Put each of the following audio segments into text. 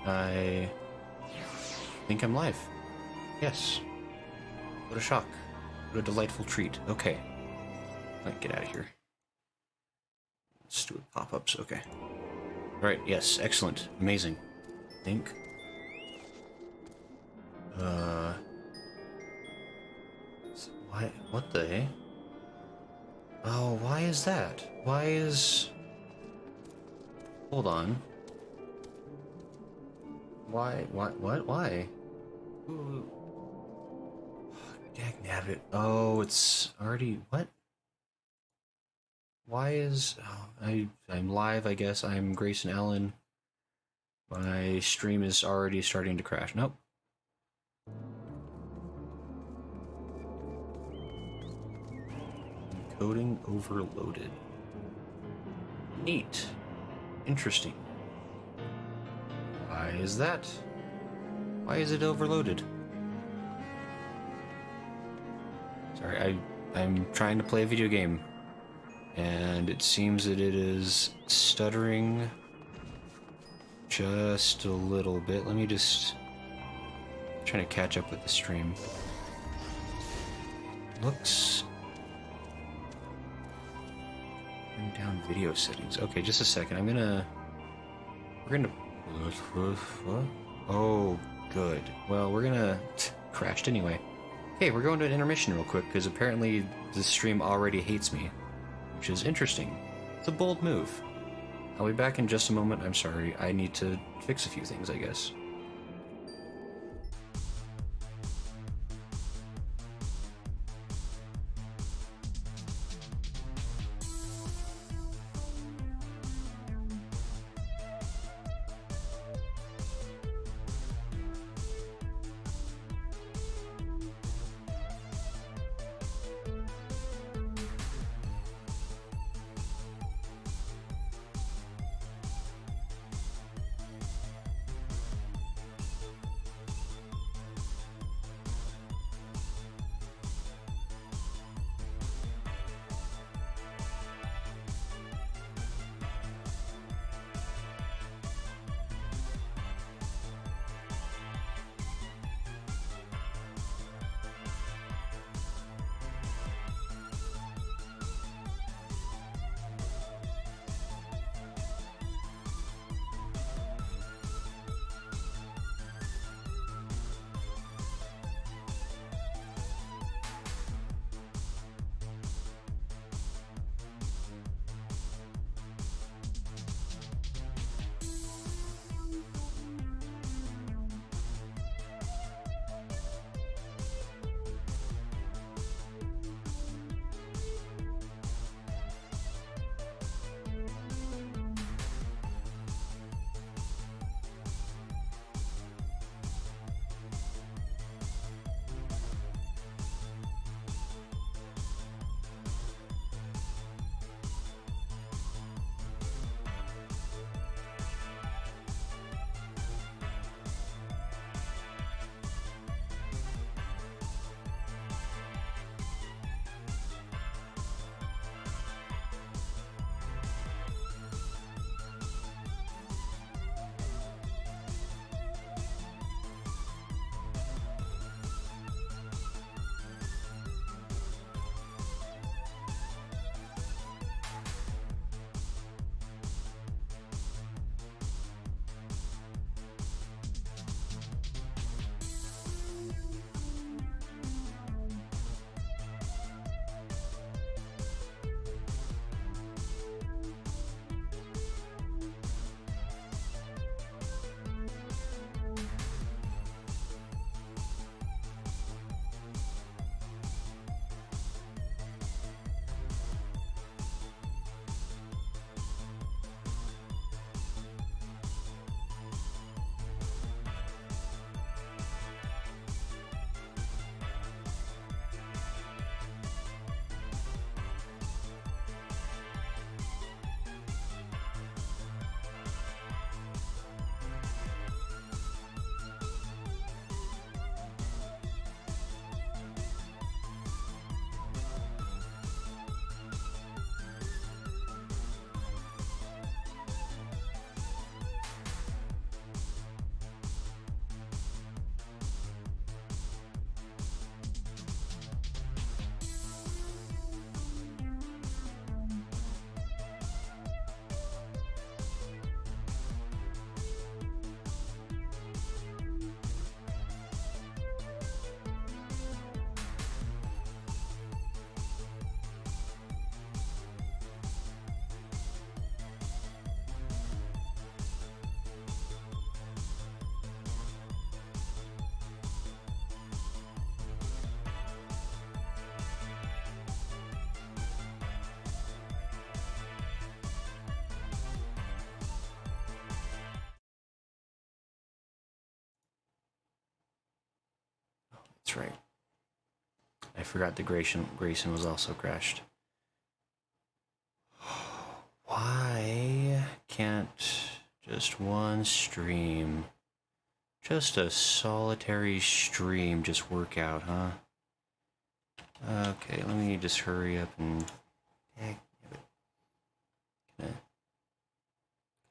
I think I'm live. Yes. What a shock. What a delightful treat. Okay. Get out of here. Let's do it. Pop-ups. Okay. Alright, yes. Excellent. Amazing. I think. Why? What the? Oh, why is that? Why is... Hold on. Why? Why? Ooh. Dagnabbit. Oh, it's already... What? Why is... Oh, I'm live, I guess. I'm Grayson Allen. My stream is already starting to crash. Nope. Encoding overloaded. Neat. Interesting. Why is that? Why is it overloaded? Sorry, I'm trying to play a video game, and it seems that it is stuttering just a little bit. Let me just... I'm trying to catch up with the stream. Looks... Bring down video settings. Okay, just a second. We're gonna... What? Oh, good. Well, we're gonna... Crashed anyway. Okay, we're going to an intermission real quick, because apparently the stream already hates me, which is interesting. It's a bold move. I'll be back in just a moment. I'm sorry. I need to fix a few things, I guess. That's right. I forgot that Grayson was also crashed. Why can't just one stream, just a solitary stream, just work out, huh? Okay, let me just hurry up and...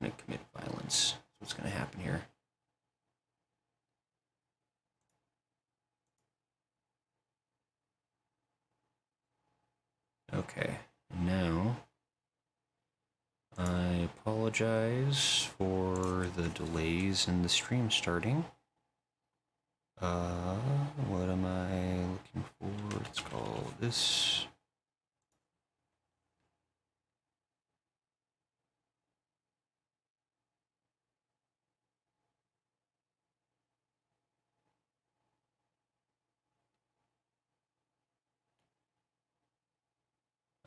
Gonna commit violence. That's what's gonna happen here. Okay, now I apologize for the delays in the stream starting. What am I looking for? Let's call this.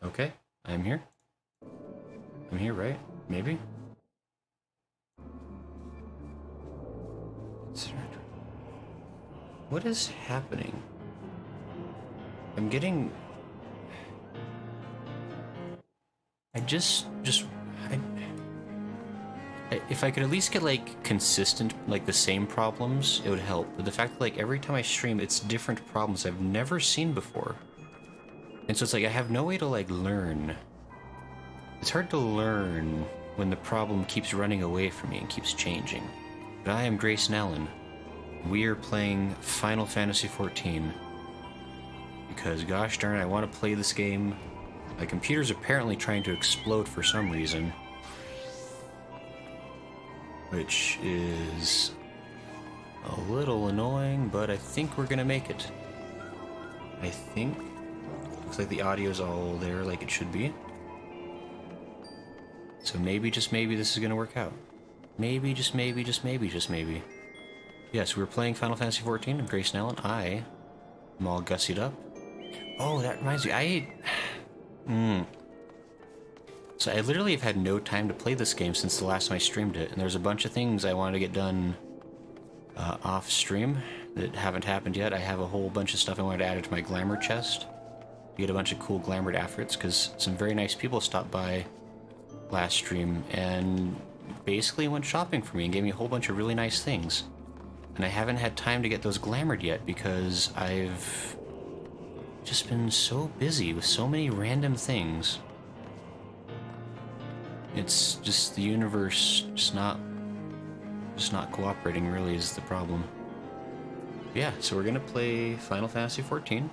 Okay, I'm here. I'm here, right? Maybe? What is happening? I'm getting... if I could at least get, like, consistent, like, the same problems, it would help. But the fact that, like, every time I stream, it's different problems I've never seen before. And so it's like, I have no way to, like, learn. It's hard to learn when the problem keeps running away from me and keeps changing. But I am Grayson Allen. We are playing Final Fantasy XIV. Because, gosh darn it, I want to play this game. My computer's apparently trying to explode for some reason. Which is a little annoying, but I think we're gonna make it. I think. Looks like the audio's all there like it should be. So maybe, just maybe, this is gonna work out. Maybe, just maybe, just maybe, just maybe. Yes, we're playing Final Fantasy XIV. I'm Grayson Allen. I am all gussied up. Oh, that reminds me, So I literally have had no time to play this game since the last time I streamed it, and there's a bunch of things I wanted to get done off stream that haven't happened yet. I have a whole bunch of stuff I wanted to add to my glamour chest. Get a bunch of cool glamored afterwards, because some very nice people stopped by last stream and basically went shopping for me and gave me a whole bunch of really nice things. And I haven't had time to get those glamored yet because I've just been so busy with so many random things. It's just the universe just not cooperating really is the problem. Yeah, so we're gonna play Final Fantasy XIV.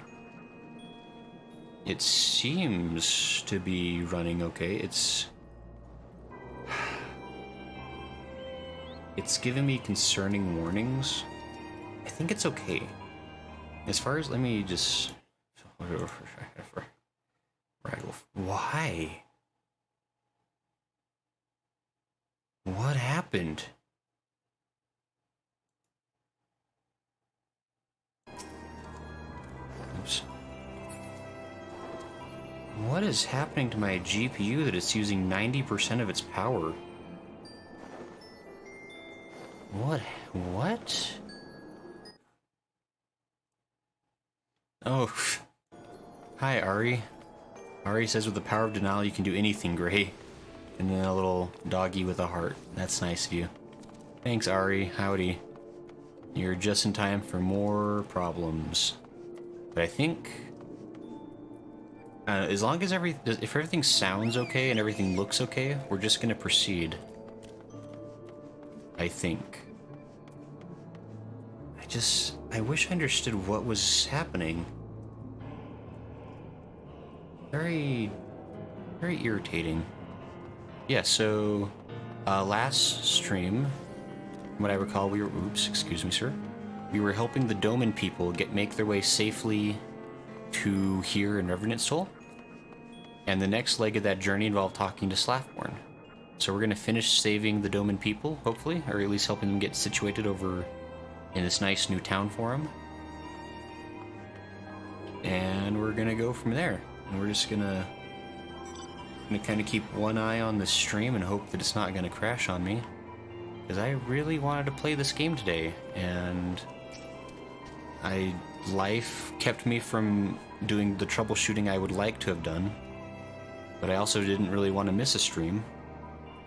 It seems to be running okay. It's giving me concerning warnings. I think it's okay. As far as, let me just... Why? What happened? Oops. What is happening to my GPU that it's using 90% of its power? What? Oh. Hi, Ari. Ari says with the power of denial you can do anything, Gray. And then a little doggy with a heart. That's nice of you. Thanks, Ari. Howdy. You're just in time for more problems. But I think... as long as if everything sounds okay and everything looks okay, we're just gonna proceed. I think. I wish I understood what was happening. Very irritating. Yeah, so, last stream, from what I recall, we were, oops, excuse me, sir. We were helping the Doman people make their way safely to here in Revenant's Toll. And the next leg of that journey involved talking to Slathborn. So we're gonna finish saving the Doman people, hopefully, or at least helping them get situated over in this nice new town for them. And we're gonna go from there. And we're just gonna kind of keep one eye on the stream and hope that it's not gonna crash on me. Because I really wanted to play this game today, and I life kept me from doing the troubleshooting I would like to have done. But I also didn't really want to miss a stream,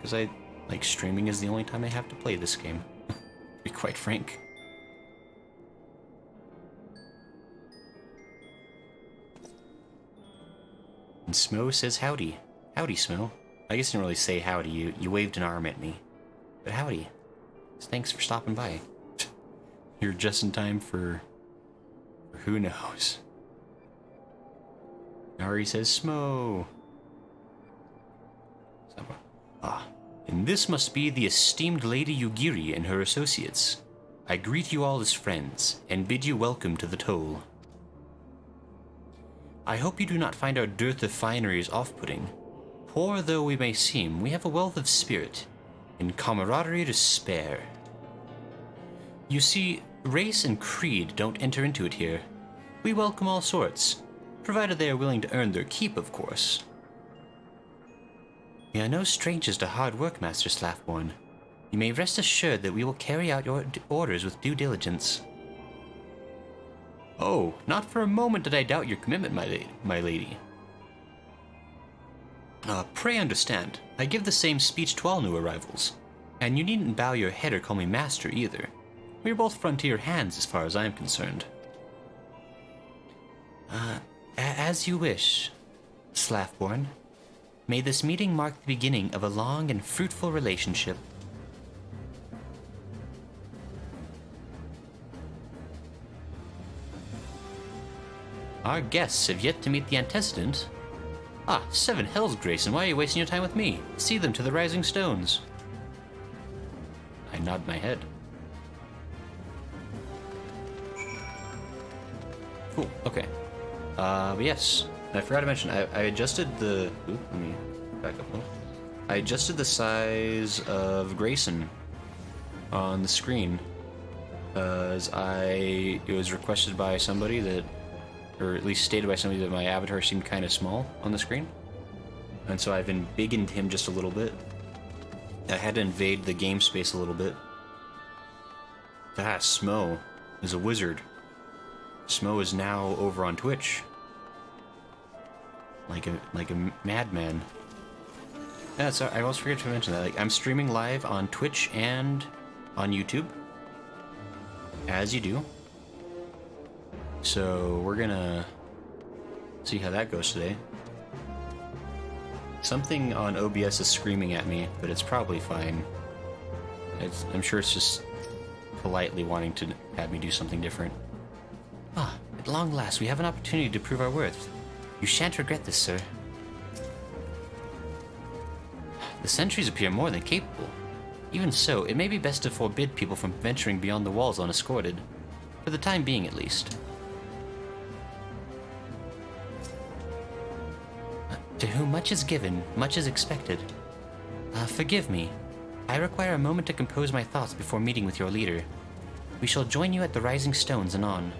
because streaming is the only time I have to play this game, to be quite frank. And Smo says howdy. Howdy, Smo. I guess I didn't really say howdy, you waved an arm at me. But howdy. Thanks for stopping by. You're just in time for who knows. Ari says Smo. And this must be the esteemed Lady Yugiri and her associates. I greet you all as friends, and bid you welcome to the toll. I hope you do not find our dearth of fineries off-putting. Poor though we may seem, we have a wealth of spirit, and camaraderie to spare. You see, race and creed don't enter into it here. We welcome all sorts, provided they are willing to earn their keep, of course. We are no strangers to hard work, Master Slaffborn. You may rest assured that we will carry out your orders with due diligence. Oh, not for a moment did I doubt your commitment, my lady. Pray understand, I give the same speech to all new arrivals. And you needn't bow your head or call me master either. We are both frontier hands as far as I am concerned. As you wish, Slaffborn. May this meeting mark the beginning of a long and fruitful relationship. Our guests have yet to meet the antecedent. Ah, 7 hells, Grayson, why are you wasting your time with me? See them to the rising stones. I nod my head. Cool, okay. But yes, I forgot to mention, I adjusted the... Ooh, let me back up a little. I adjusted the size of Grayson on the screen, as it was requested by somebody that, or at least stated by somebody that my avatar seemed kind of small on the screen. And so I've embiggened him just a little bit. I had to invade the game space a little bit. Smo is a wizard. Smo is now over on Twitch. Like a madman. Yeah, so I almost forgot to mention that. I'm streaming live on Twitch and on YouTube. As you do. So we're gonna see how that goes today. Something on OBS is screaming at me, but it's probably fine. I'm sure it's just politely wanting to have me do something different. At long last, we have an opportunity to prove our worth. You shan't regret this, sir. The sentries appear more than capable. Even so, it may be best to forbid people from venturing beyond the walls unescorted. For the time being, at least. To whom much is given, much is expected. Forgive me. I require a moment to compose my thoughts before meeting with your leader. We shall join you at the Rising Stones anon.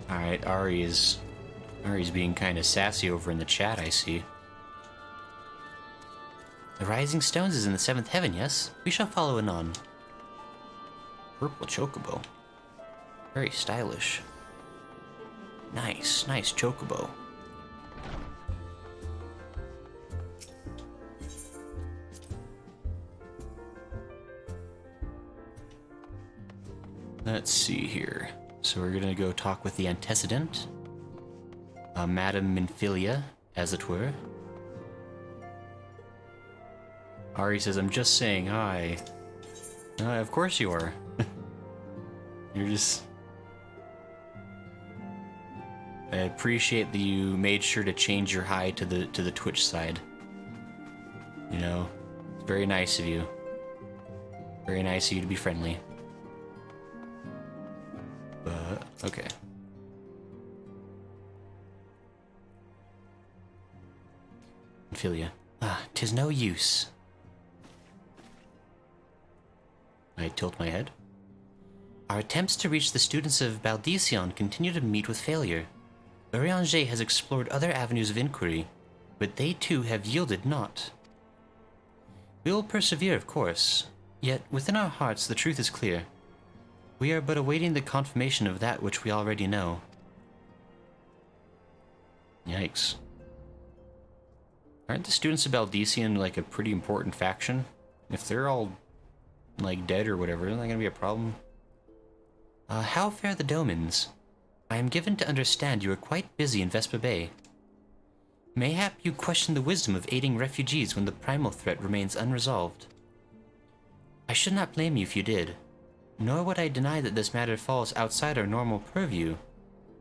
Alright, Ari's being kind of sassy over in the chat, I see. The Rising Stones is in the 7th heaven, yes? We shall follow anon. Purple chocobo. Very stylish. Nice chocobo. Let's see here. So we're gonna go talk with the antecedent. Madame Minfilia, as it were. Ari says, I'm just saying hi. Of course you are. You're just... I appreciate that you made sure to change your hi to the Twitch side. You know, it's very nice of you. Very nice of you to be friendly. But, okay. Ophelia. 'Tis no use. I tilt my head. Our attempts to reach the students of Baldesion continue to meet with failure. Eorzea has explored other avenues of inquiry, but they too have yielded naught. We will persevere, of course. Yet, within our hearts, the truth is clear. We are but awaiting the confirmation of that which we already know. Yikes. Aren't the students of Baldician, like, a pretty important faction? If they're all, like, dead or whatever, isn't that gonna be a problem? How fare the Domans? I am given to understand you are quite busy in Vespa Bay. Mayhap you question the wisdom of aiding refugees when the primal threat remains unresolved. I should not blame you if you did, nor would I deny that this matter falls outside our normal purview.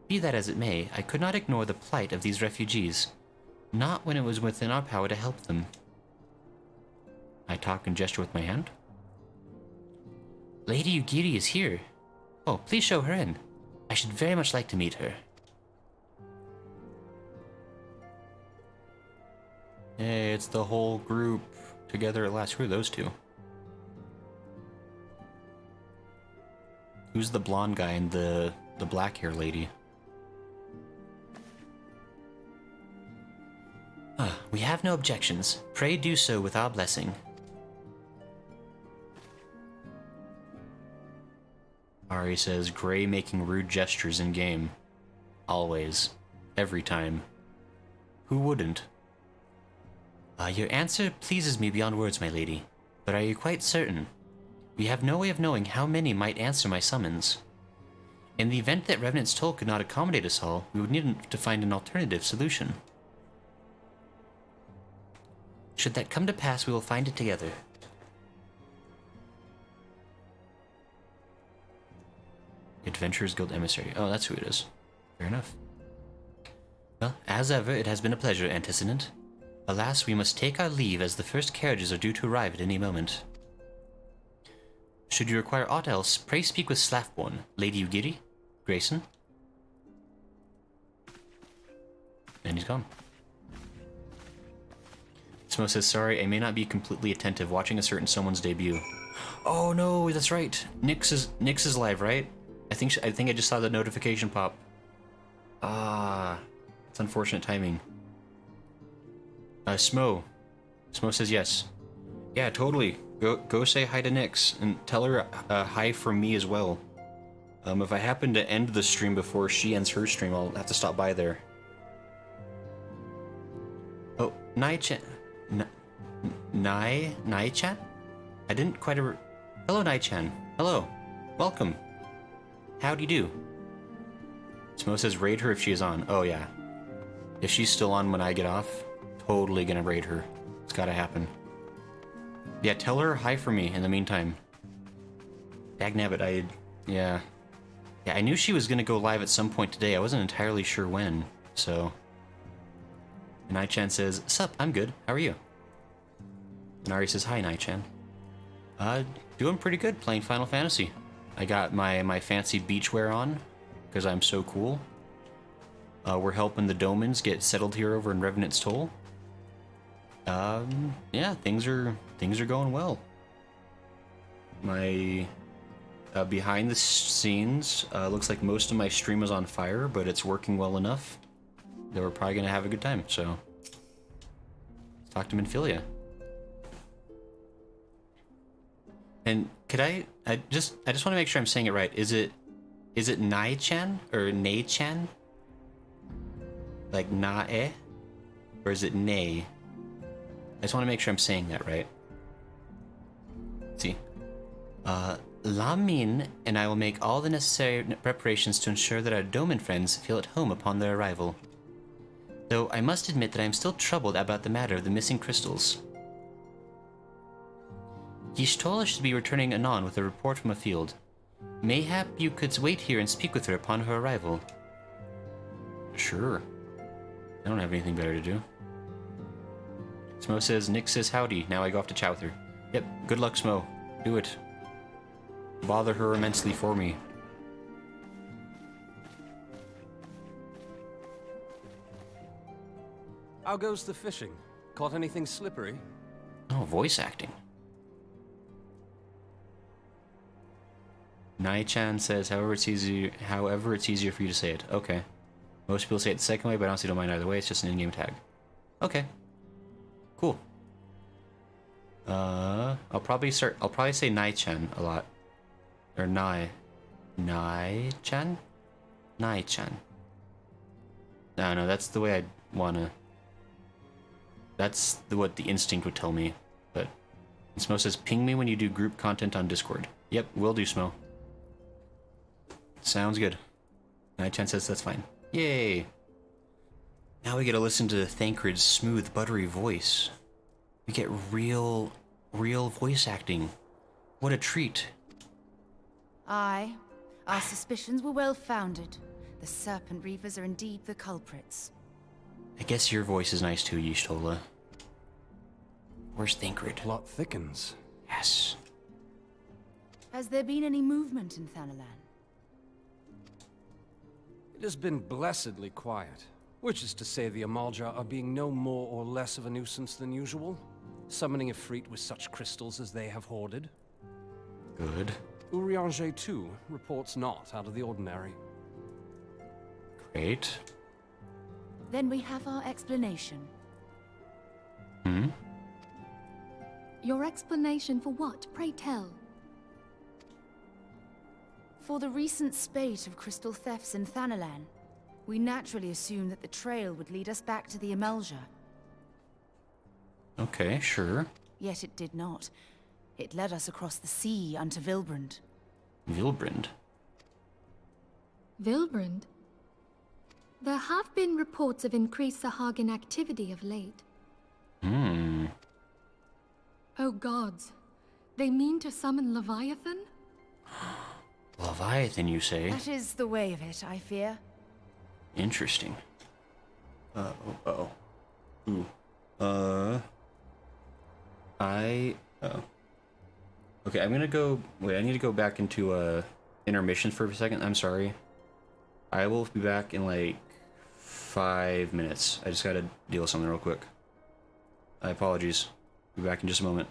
Be that as it may, I could not ignore the plight of these refugees, not when it was within our power to help them. I talk and gesture with my hand. Lady Ugiri is here. Oh, please show her in. I should very much like to meet her. Hey, it's the whole group together at last. Who are those two? Who's the blonde guy and the black hair lady? We have no objections. Pray do so with our blessing. Ari says, Gray making rude gestures in game. Always. Every time. Who wouldn't? Your answer pleases me beyond words, my lady. But are you quite certain? We have no way of knowing how many might answer my summons. In the event that Revenant's Toll could not accommodate us all, we would need to find an alternative solution. Should that come to pass, we will find it together. Adventurers Guild Emissary. Oh, that's who it is. Fair enough. Well, as ever, it has been a pleasure, Antecedent. Alas, we must take our leave as the first carriages are due to arrive at any moment. Should you require aught else, pray speak with Slaffborn, Lady Ugiri, Grayson. And he's gone. Smo says, sorry, I may not be completely attentive watching a certain someone's debut. Oh no, that's right. Nyx is live, right? I think I just saw the notification pop. Ah, it's unfortunate timing. Smo says yes. Yeah, totally. Go say hi to Nyx and tell her hi from me as well. If I happen to end the stream before she ends her stream, I'll have to stop by there. Oh, Nai-chan. Nai-chan? I didn't quite ever... Hello, Nai-chan. Hello. Welcome. How'd you do? Smo says raid her if she is on. Oh, yeah. If she's still on when I get off, totally gonna raid her. It's gotta happen. Yeah, tell her hi for me in the meantime. Dagnabbit, yeah. Yeah, I knew she was gonna go live at some point today. I wasn't entirely sure when, so... And Nai-chan says, sup, I'm good. How are you? And Ari says, hi, Nai-chan. Doing pretty good, playing Final Fantasy. I got my fancy beachwear on, because I'm so cool. We're helping the Domans get settled here over in Revenant's Toll. Yeah, things are going well. My behind the scenes looks like most of my stream is on fire, but it's working well enough that we're probably gonna have a good time. So, let's talk to Minfilia. And could I just want to make sure I'm saying it right. Is it Nai-chan or Nei-chan? Like Na-e? Or is it Nei? I just want to make sure I'm saying that right. Let's see. Lamin and I will make all the necessary preparations to ensure that our Doman friends feel at home upon their arrival. Though I must admit that I am still troubled about the matter of the missing crystals. Y'shtola should be returning anon with a report from a field. Mayhap you could wait here and speak with her upon her arrival. Sure. I don't have anything better to do. Smo says, Nyx says howdy, now I go off to chat with her. Yep, good luck, Smo. Do it. Bother her immensely for me. How goes the fishing? Caught anything slippery? Oh, voice acting. Nai-chan says, however it's easier for you to say it. Okay. Most people say it the second way, but I honestly don't mind either way. It's just an in-game tag. Okay. Cool. I'll probably say Nai-chan a lot. Or Nai-chan? Nai-chan. No, that's the way I'd wanna... That's what the instinct would tell me. But Smo says, ping me when you do group content on Discord. Yep, will do, Smo. Sounds good. Nai-chan says that's fine. Yay! Now we get to listen to Thancred's smooth, buttery voice. We get real voice acting. What a treat. Aye. Our suspicions were well founded. The Serpent Reavers are indeed the culprits. I guess your voice is nice too, Y'shtola. Where's Thancred? Plot thickens. Yes. Has there been any movement in Thanalan? It has been blessedly quiet. Which is to say the Amalja are being no more or less of a nuisance than usual. Summoning Ifrit with such crystals as they have hoarded. Good. Urianger too reports not out of the ordinary. Great. Then we have our explanation. Hmm? Your explanation for what, pray tell? For the recent spate of crystal thefts in Thanalan, we naturally assumed that the trail would lead us back to the Amalja. Okay, sure. Yet it did not. It led us across the sea unto Vilbrand. Vilbrand. Vilbrand? There have been reports of increased Sahagin activity of late. Hmm. Oh gods, they mean to summon Leviathan? Leviathan, you say? That is the way of it, I fear. Interesting. Uh-oh. Ooh. Okay, I'm gonna go... Wait, I need to go back into, intermission for a second. I'm sorry. I will be back in, like, 5 minutes. I just gotta deal with something real quick. Apologies. Be back in just a moment.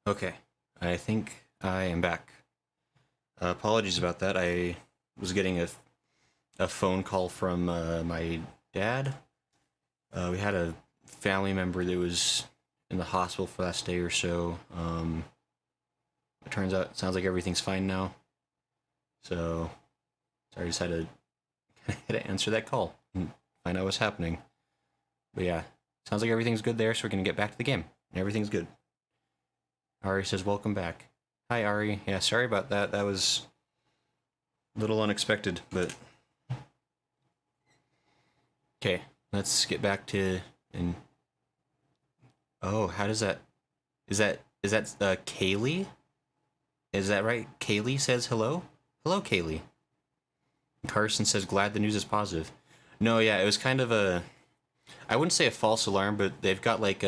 Okay, I think I am back. Apologies about that. I was getting a phone call from my dad. We had a family member that was in the hospital for the last day or so. It turns out, sounds like everything's fine now. So, sorry, I just had to answer that call and find out what's happening. But yeah, sounds like everything's good there, so we're gonna get back to the game. Everything's good. Ari says, welcome back. Hi, Ari. Yeah, sorry about that. That was a little unexpected, but... Okay, let's get back to... Oh, how does that... Is that Kaylee? Is that right? Kaylee says hello? Hello, Kaylee. Carson says, glad the news is positive. No, yeah, it was kind of a... I wouldn't say a false alarm, but they've got like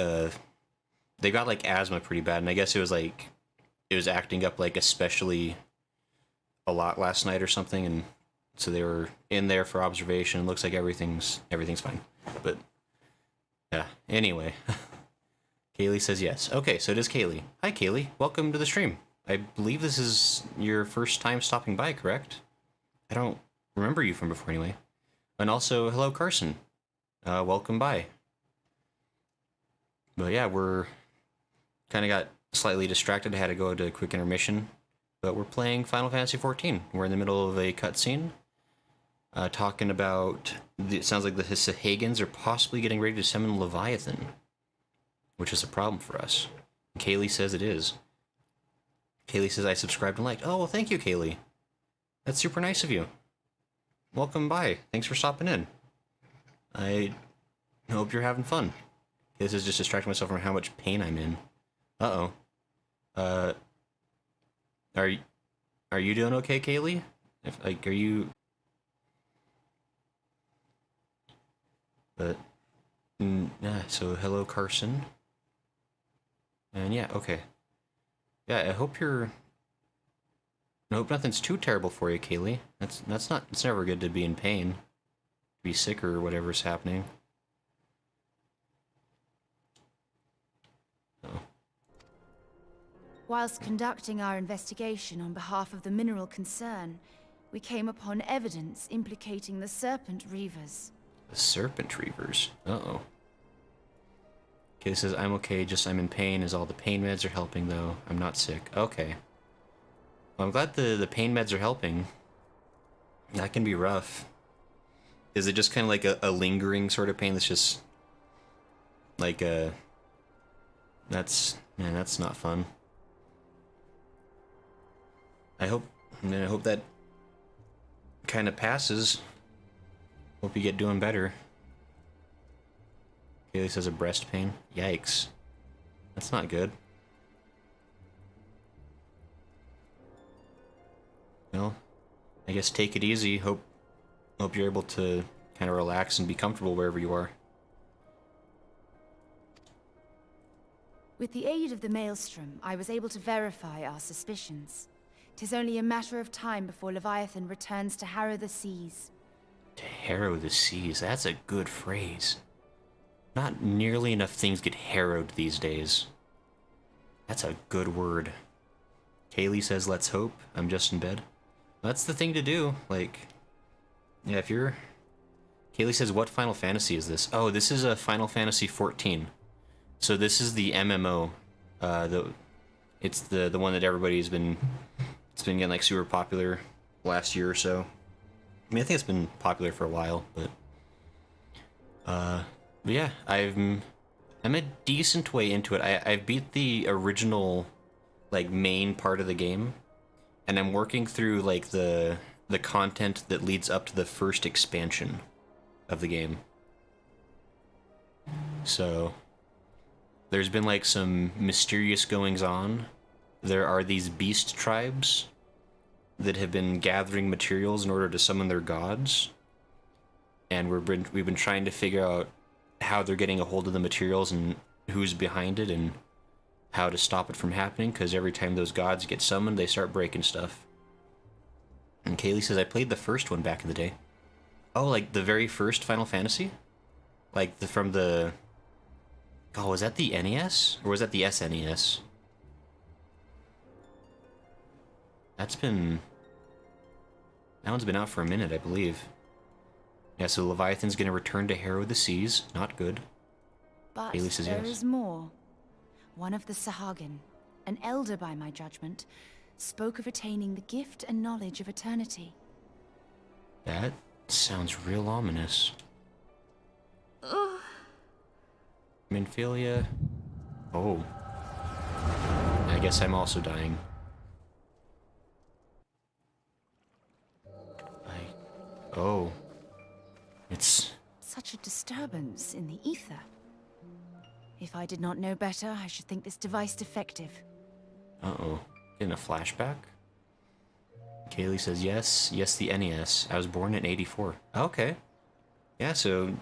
asthma pretty bad, and I guess it was acting up like especially a lot last night or something, and so they were in there for observation. It looks like everything's fine. But yeah, anyway. Kaylee says yes. Okay, so it is Kaylee. Hi Kaylee, welcome to the stream. I believe this is your first time stopping by, correct? I don't remember you from before anyway. And also, hello Carson. Welcome by. But yeah, we're kind of got slightly distracted. I had to go to a quick intermission. But we're playing Final Fantasy XIV. We're in the middle of a cutscene. Talking about... It sounds like the Sahagins are possibly getting ready to summon Leviathan. Which is a problem for us. Kaylee says it is. Kaylee says I subscribed and liked. Oh, well thank you, Kaylee. That's super nice of you. Welcome by. Thanks for stopping in. I hope you're having fun. This is just distracting myself from how much pain I'm in. Uh-oh. Are you doing okay, Kaylee? Are you... But... yeah, so hello, Carson. And yeah, okay. Yeah, I hope nothing's too terrible for you, Kaylee. It's never good to be in pain. Be sick or whatever's happening. Oh. Whilst conducting our investigation on behalf of the mineral concern, we came upon evidence implicating the Serpent Reavers. The Serpent Reavers? Uh-oh. Okay, it says, I'm okay, just I'm in pain, as all the pain meds are helping, though. I'm not sick. Okay. Well, I'm glad the pain meds are helping. That can be rough. Is it just kind of like a lingering sort of pain that's just... Like, that's not fun. I hope that kind of passes. Hope you get doing better. Kaylee says a breast pain. Yikes. That's not good. Well, I guess take it easy. Hope you're able to kind of relax and be comfortable wherever you are. With the aid of the Maelstrom, I was able to verify our suspicions. 'Tis only a matter of time before Leviathan returns to harrow the seas. To harrow the seas, that's a good phrase. Not nearly enough things get harrowed these days. That's a good word. Kaylee says, let's hope. I'm just in bed. That's the thing to do. Like, yeah, if you're... Kaylee says, what Final Fantasy is this? Oh, this is a Final Fantasy XIV. So this is the MMO. It's the one that everybody's been... It's been getting like super popular last year or so. I mean, I think it's been popular for a while, but yeah, I'm a decent way into it. I've beat the original, like, main part of the game, and I'm working through like the content that leads up to the first expansion of the game. So there's been like some mysterious goings on. There are these beast tribes that have been gathering materials in order to summon their gods, and we've been trying to figure out how they're getting a hold of the materials and who's behind it and how to stop it from happening, because every time those gods get summoned, they start breaking stuff. And Kaylee says, I played the first one back in the day. Oh, like the very first Final Fantasy? Like from the... Oh, was that the NES? Or was that the SNES? That one's been out for a minute, I believe. Yeah, so Leviathan's gonna return to harrow the seas. Not good. But Haley says there yes. is more. One of the Sahagin, an elder by my judgment, spoke of attaining the gift and knowledge of eternity. That sounds real ominous. Minfilia. Oh. I guess I'm also dying. Oh. It's... Such a disturbance in the ether. If I did not know better, I should think this device defective. Uh-oh. Getting a flashback? Kaylee says yes. Yes, the NES. I was born in 84. Okay. Yeah, so...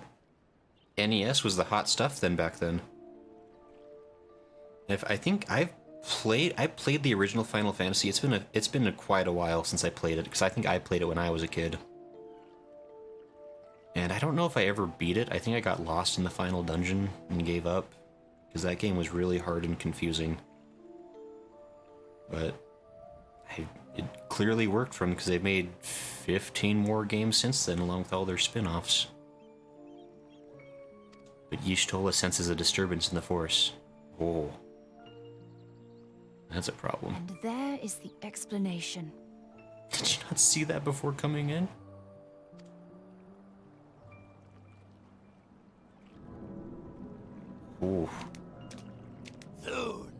NES was the hot stuff then back then. I think I played the original Final Fantasy. It's been quite a while since I played it, because I think I played it when I was a kid. And I don't know if I ever beat it. I think I got lost in the final dungeon and gave up, because that game was really hard and confusing. But it clearly worked for them, because they've made 15 more games since then, along with all their spin-offs. But Y'shtola senses a disturbance in the Force. Oh. That's a problem. And there is the explanation. Did you not see that before coming in? Ooh. Soon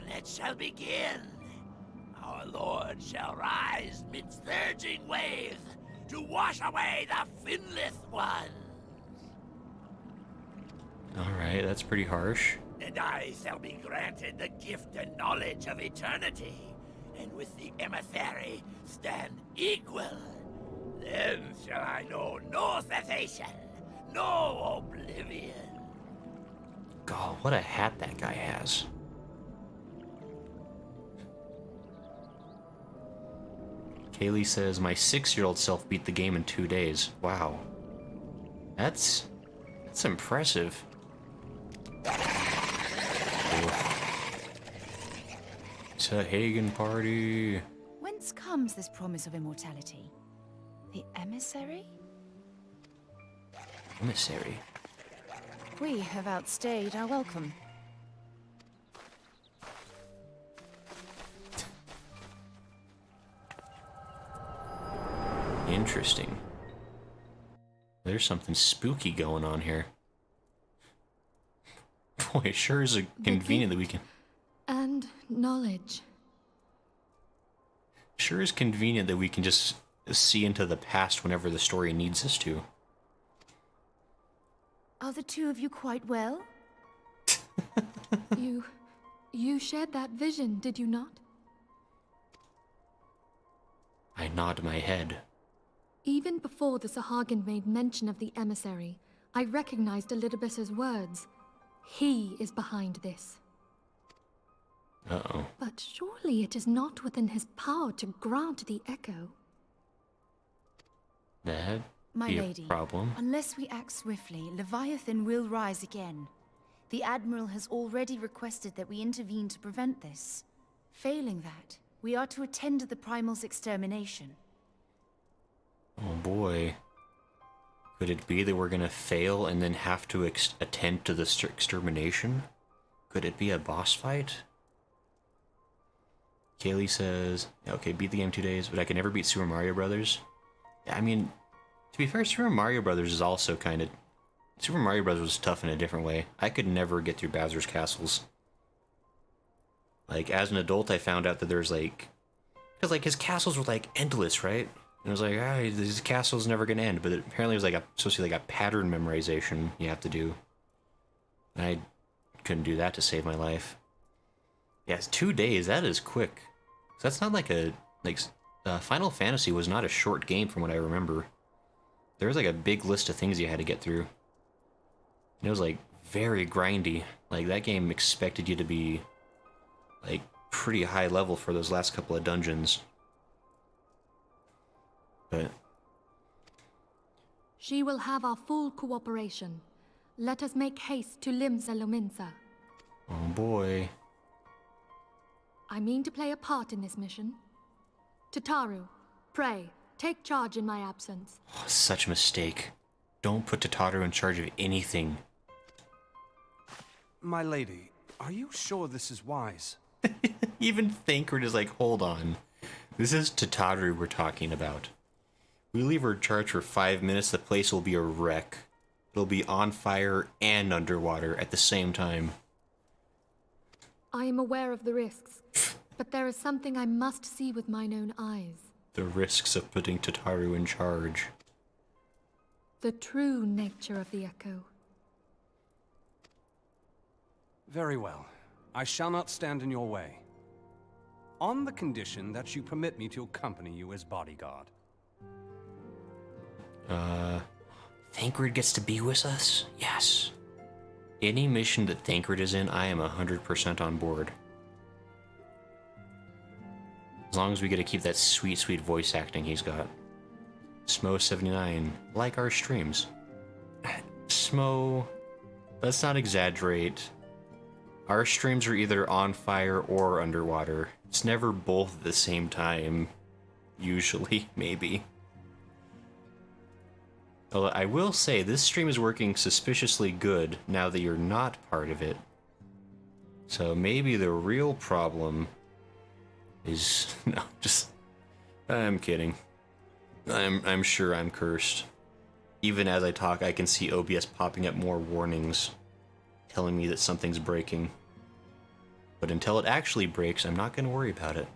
it shall begin. Our Lord shall rise mid surging waves to wash away the finless ones. Alright, that's pretty harsh. And I shall be granted the gift and knowledge of eternity, and with the emissary stand equal. Then shall I know no cessation, no oblivion. God, what a hat that guy has. Kaylee says, my 6-year-old self beat the game in 2 days. Wow. That's impressive. It's a Hagen party. Whence comes this promise of immortality? The emissary? Emissary? We have outstayed our welcome. Interesting. There's something spooky going on here. Boy, it sure is convenient that we can... And knowledge. Sure is convenient that we can just see into the past whenever the story needs us to. Are the two of you quite well? You shared that vision, did you not? I nod my head. Even before the Sahagin made mention of the emissary, I recognized Elidibus's words. He is behind this. Uh-oh. But surely it is not within his power to grant the echo. That'd My be lady, a problem. unless we act swiftly, Leviathan will rise again. The Admiral has already requested that we intervene to prevent this. Failing that, we are to attend to the Primal's extermination. Oh boy. Could it be that we're gonna fail and then have to attend to the extermination? Could it be a boss fight? Kaylee says, okay, beat the game 2 days, but I can never beat Super Mario Brothers. I mean, to be fair, Super Mario Brothers is also kind of... Super Mario Brothers was tough in a different way. I could never get through Bowser's castles. Like, as an adult, I found out that there's, like... Because, like, his castles were, like, endless, right? And it was like, this castle's never gonna end. But apparently it was, like, supposed to be, like, a pattern memorization you have to do. And I couldn't do that to save my life. Yeah, it's 2 days. That is quick. So that's not like a... Like, Final Fantasy was not a short game from what I remember. There was, like, a big list of things you had to get through. And it was, like, very grindy. Like, that game expected you to be, like, pretty high level for those last couple of dungeons. But... She will have our full cooperation. Let us make haste to Limsa Lominsa. Oh boy. I mean to play a part in this mission. Tataru, pray, take charge in my absence. Oh, such a mistake. Don't put Tataru in charge of anything. My lady, are you sure this is wise? Even Thancred is like, hold on. This is Tataru we're talking about. We leave her in charge for 5 minutes, the place will be a wreck. It'll be on fire and underwater at the same time. I am aware of the risks, but there is something I must see with mine own eyes. The risks of putting Tataru in charge. The true nature of the Echo. Very well. I shall not stand in your way. On the condition that you permit me to accompany you as bodyguard. Thancred gets to be with us? Yes. Any mission that Thancred is in, I am 100% on board. As long as we get to keep that sweet, sweet voice acting he's got. Smo79, like our streams. Smo, let's not exaggerate. Our streams are either on fire or underwater. It's never both at the same time. Usually, maybe. Although I will say, this stream is working suspiciously good now that you're not part of it. So maybe the real problem is... No, just... I'm kidding. I'm sure I'm cursed. Even as I talk, I can see OBS popping up more warnings, telling me that something's breaking. But until it actually breaks, I'm not going to worry about it.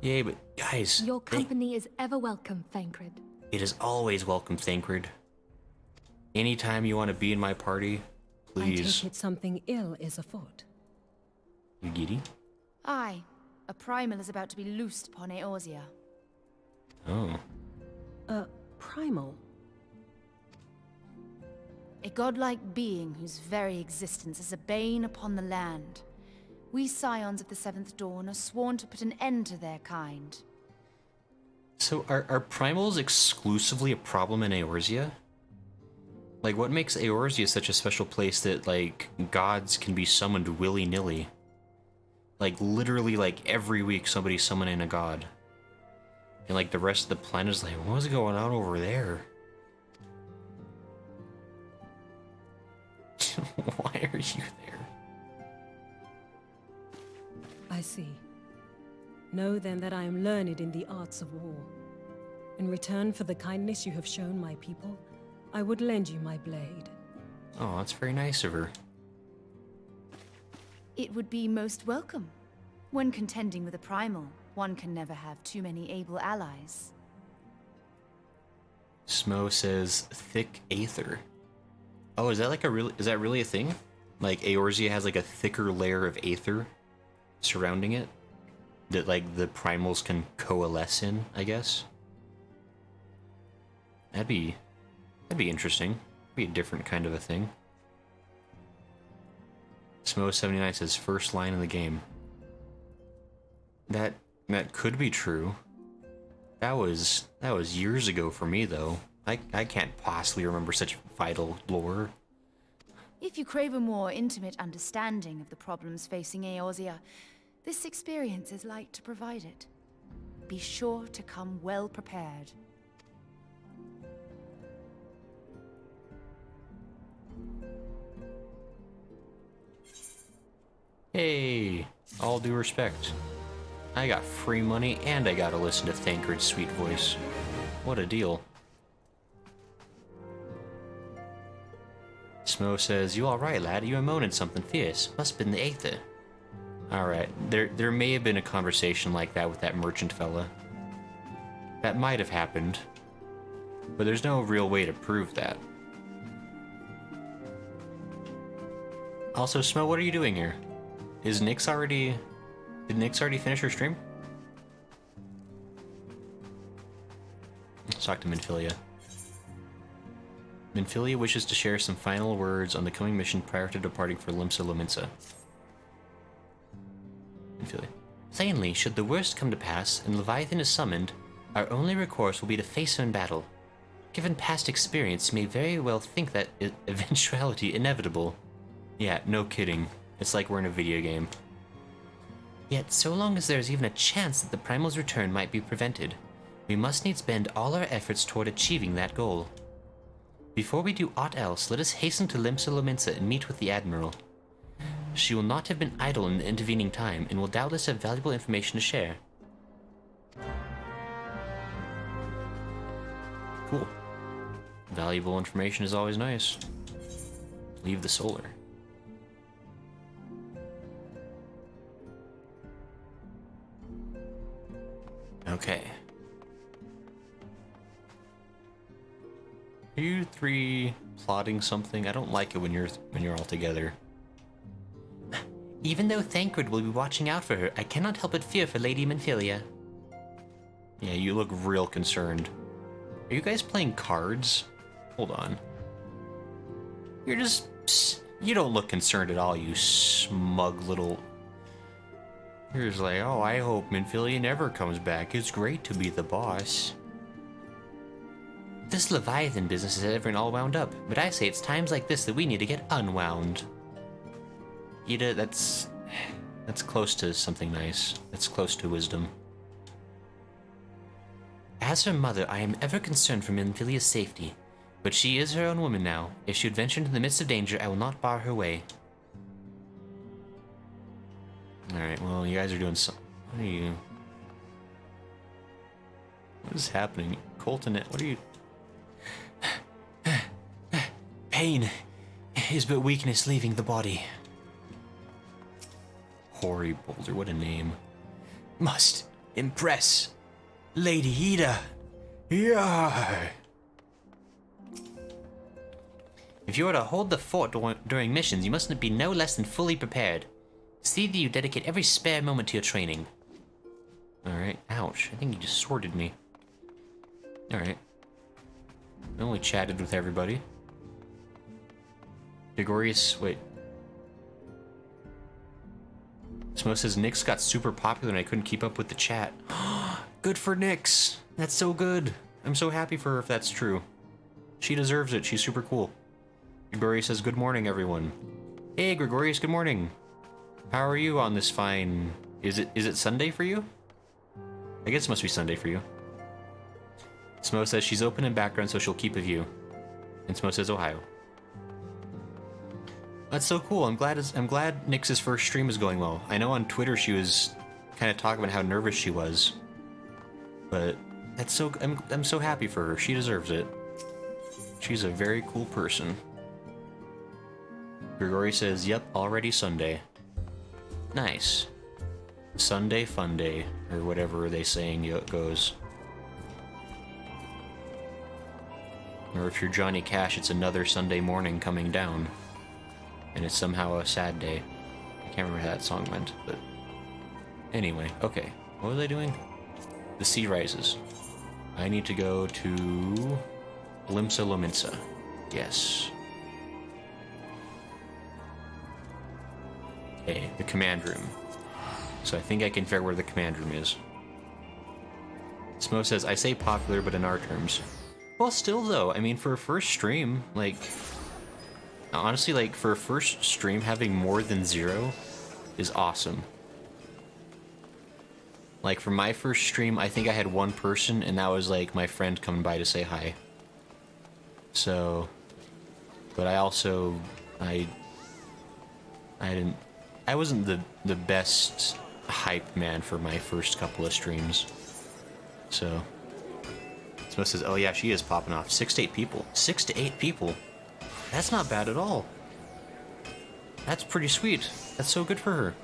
Yay, but guys... Your company is ever welcome, Thancred. It is always welcome, Thancred. Anytime you want to be in my party, please. I take it something ill is afoot. You giddy? Aye. A primal is about to be loosed upon Eorzea. Oh. Primal? A godlike being whose very existence is a bane upon the land. We scions of the Seventh Dawn are sworn to put an end to their kind. So are primals exclusively a problem in Eorzea? Like, what makes Eorzea such a special place that, like, gods can be summoned willy-nilly? Like, literally, like, every week somebody's summoning a god. And, like, the rest of the planet is like, what's going on over there? Why are you there? I see. Know then that I am learned in the arts of war. In return for the kindness you have shown my people, I would lend you my blade. Oh, that's very nice of her. It would be most welcome. When contending with a primal, one can never have too many able allies. Smo says thick aether. Oh, is that like is that really a thing? Like Eorzea has like a thicker layer of aether surrounding it that like the primals can coalesce in, I guess. That'd be interesting. Be a different kind of a thing. Smo79 says first line in the game. That could be true. That was years ago for me though. I can't possibly remember such vital lore. If you crave a more intimate understanding of the problems facing Eorzea, this experience is like to provide it. Be sure to come well prepared. Hey, all due respect. I got free money and I got to listen to Thancred's sweet voice. What a deal. Smo says, you alright, lad? You were moaning something fierce. Must have been the aether. Alright, there may have been a conversation like that with that merchant fella. That might have happened. But there's no real way to prove that. Also, Smo, what are you doing here? Did Nyx already finish her stream? Let's talk to Minfilia. Minfilia wishes to share some final words on the coming mission prior to departing for Limsa Lominsa. Minfilia. Plainly, should the worst come to pass and Leviathan is summoned, our only recourse will be to face him in battle. Given past experience, you may very well think that eventuality inevitable. Yeah, no kidding. It's like we're in a video game. Yet, so long as there is even a chance that the Primal's return might be prevented, we must needs bend all our efforts toward achieving that goal. Before we do aught else, let us hasten to Limsa Lominsa and meet with the Admiral. She will not have been idle in the intervening time, and will doubtless have valuable information to share. Cool. Valuable information is always nice. Leave the solar. Okay. Are you three plotting something? I don't like it when you're all together. Even though Thancred will be watching out for her, I cannot help but fear for Lady Minfilia. Yeah, you look real concerned. Are you guys playing cards? Hold on. You're just... You don't look concerned at all, you smug little... You're just like, oh, I hope Minfilia never comes back. It's great to be the boss. This Leviathan business is everyone all wound up, but I say it's times like this that we need to get unwound. Ida, that's close to something nice. That's close to wisdom. As her mother, I am ever concerned for Minfilia's safety, but she is her own woman now. If she would venture into the midst of danger, I will not bar her way. Alright, well, you guys are doing some... What are you... What is happening? Colton, what are you... Pain is but weakness leaving the body. Hoary Boulder, what a name. Must impress Lady Ida. Yeah. If you are to hold the fort during missions, you must be no less than fully prepared. See that you dedicate every spare moment to your training. Alright, ouch. I think you just sworded me. Alright. I only chatted with everybody. Gregorius, wait. Smo says Nyx got super popular and I couldn't keep up with the chat. Good for Nyx. That's so good. I'm so happy for her if that's true. She deserves it. She's super cool. Gregorius says, good morning, everyone. Hey, Gregorius, good morning. How are you on this fine... Is it Sunday for you? I guess it must be Sunday for you. Smo says she's open in background, so she'll keep a view. And Smo says Ohio. That's so cool. I'm glad Nyx's first stream is going well. I know on Twitter she was kind of talking about how nervous she was. But that's so I'm so happy for her. She deserves it. She's a very cool person. Grigori says, yep, already Sunday. Nice. Sunday fun day, or whatever they saying it goes. Or if you're Johnny Cash, it's another Sunday morning coming down. And it's somehow a sad day. I can't remember how that song went, but... Anyway, okay. What was I doing? The sea rises. I need to go to... Limsa Lominsa. Yes. Okay, the command room. So I think I can figure out where the command room is. Smo says, I say popular, but in our terms. Well, still though, I mean, for a first stream, like... Honestly, like, for a first stream, having more than 0 is awesome. Like, for my first stream, I think I had 1 person, and that was, like, my friend coming by to say hi. So... But I also... I wasn't the best hype man for my first couple of streams. So... Smo says, oh yeah, she is popping off. 6 to 8 people. 6 to 8 people. That's not bad at all. That's pretty sweet. That's so good for her.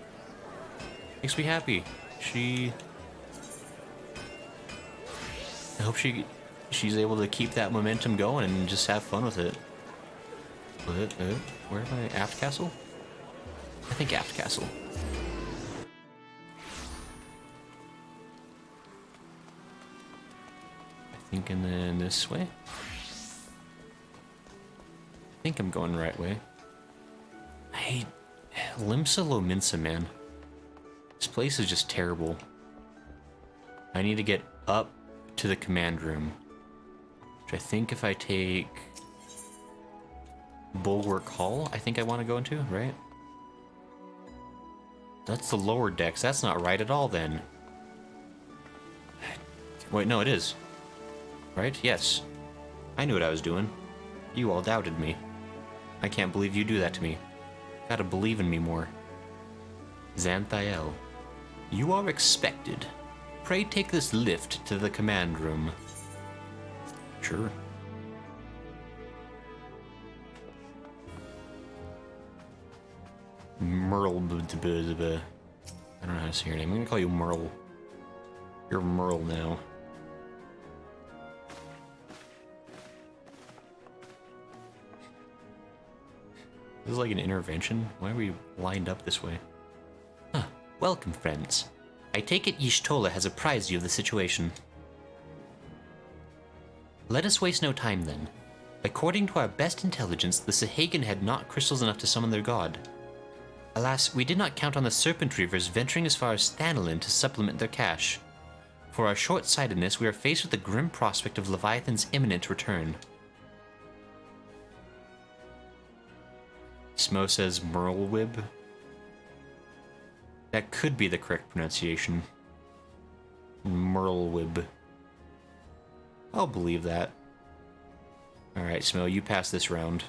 Makes me happy. I hope she's able to keep that momentum going and just have fun with it. Where am I? Aft Castle? I think Aft Castle. I think and then this way. I think I'm going the right way. Limsa Lominsa, man. This place is just terrible. I need to get up to the command room. Which I think if I take... Bulwark Hall, I think I want to go into, right? That's the lower decks. That's not right at all, then. Wait, no, it is. Right? Yes. I knew what I was doing. You all doubted me. I can't believe you do that to me. Gotta believe in me more. Xanthael. You are expected. Pray take this lift to the command room. Sure. Merle. I don't know how to say your name. I'm gonna call you Merle. You're Merle now. This is like an intervention? Why are we lined up this way? Huh. Welcome, friends. I take it Y'shtola has apprised you of the situation. Let us waste no time then. According to our best intelligence, the Sahagan had not crystals enough to summon their god. Alas, we did not count on the Serpent Reavers venturing as far as Thanalin to supplement their cache. For our short-sightedness, we are faced with the grim prospect of Leviathan's imminent return. Smo says Merlewib. That could be the correct pronunciation. Merlewib. I'll believe that. Alright, Smo, you pass this round.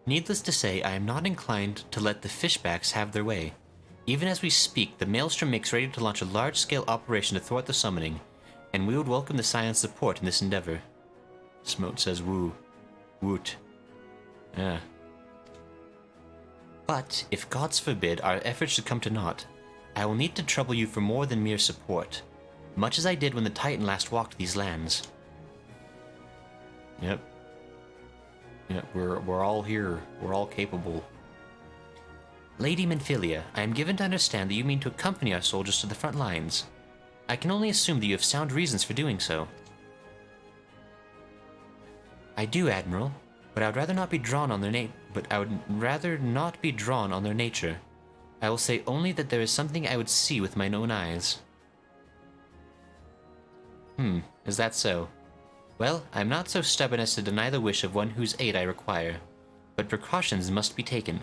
Needless to say, I am not inclined to let the fishbacks have their way. Even as we speak, the Maelstrom makes ready to launch a large-scale operation to thwart the summoning, and we would welcome the Scion's support in this endeavor. Smote says woo. Woot. Yeah. But, if gods forbid our efforts should come to naught, I will need to trouble you for more than mere support, much as I did when the Titan last walked these lands. Yep. Yep, we're all here. We're all capable. Lady Menphilia, I am given to understand that you mean to accompany our soldiers to the front lines. I can only assume that you have sound reasons for doing so. I do, Admiral, but I would rather not be drawn on their nature. I will say only that there is something I would see with my own eyes. Is that so? Well, I am not so stubborn as to deny the wish of one whose aid I require, but precautions must be taken.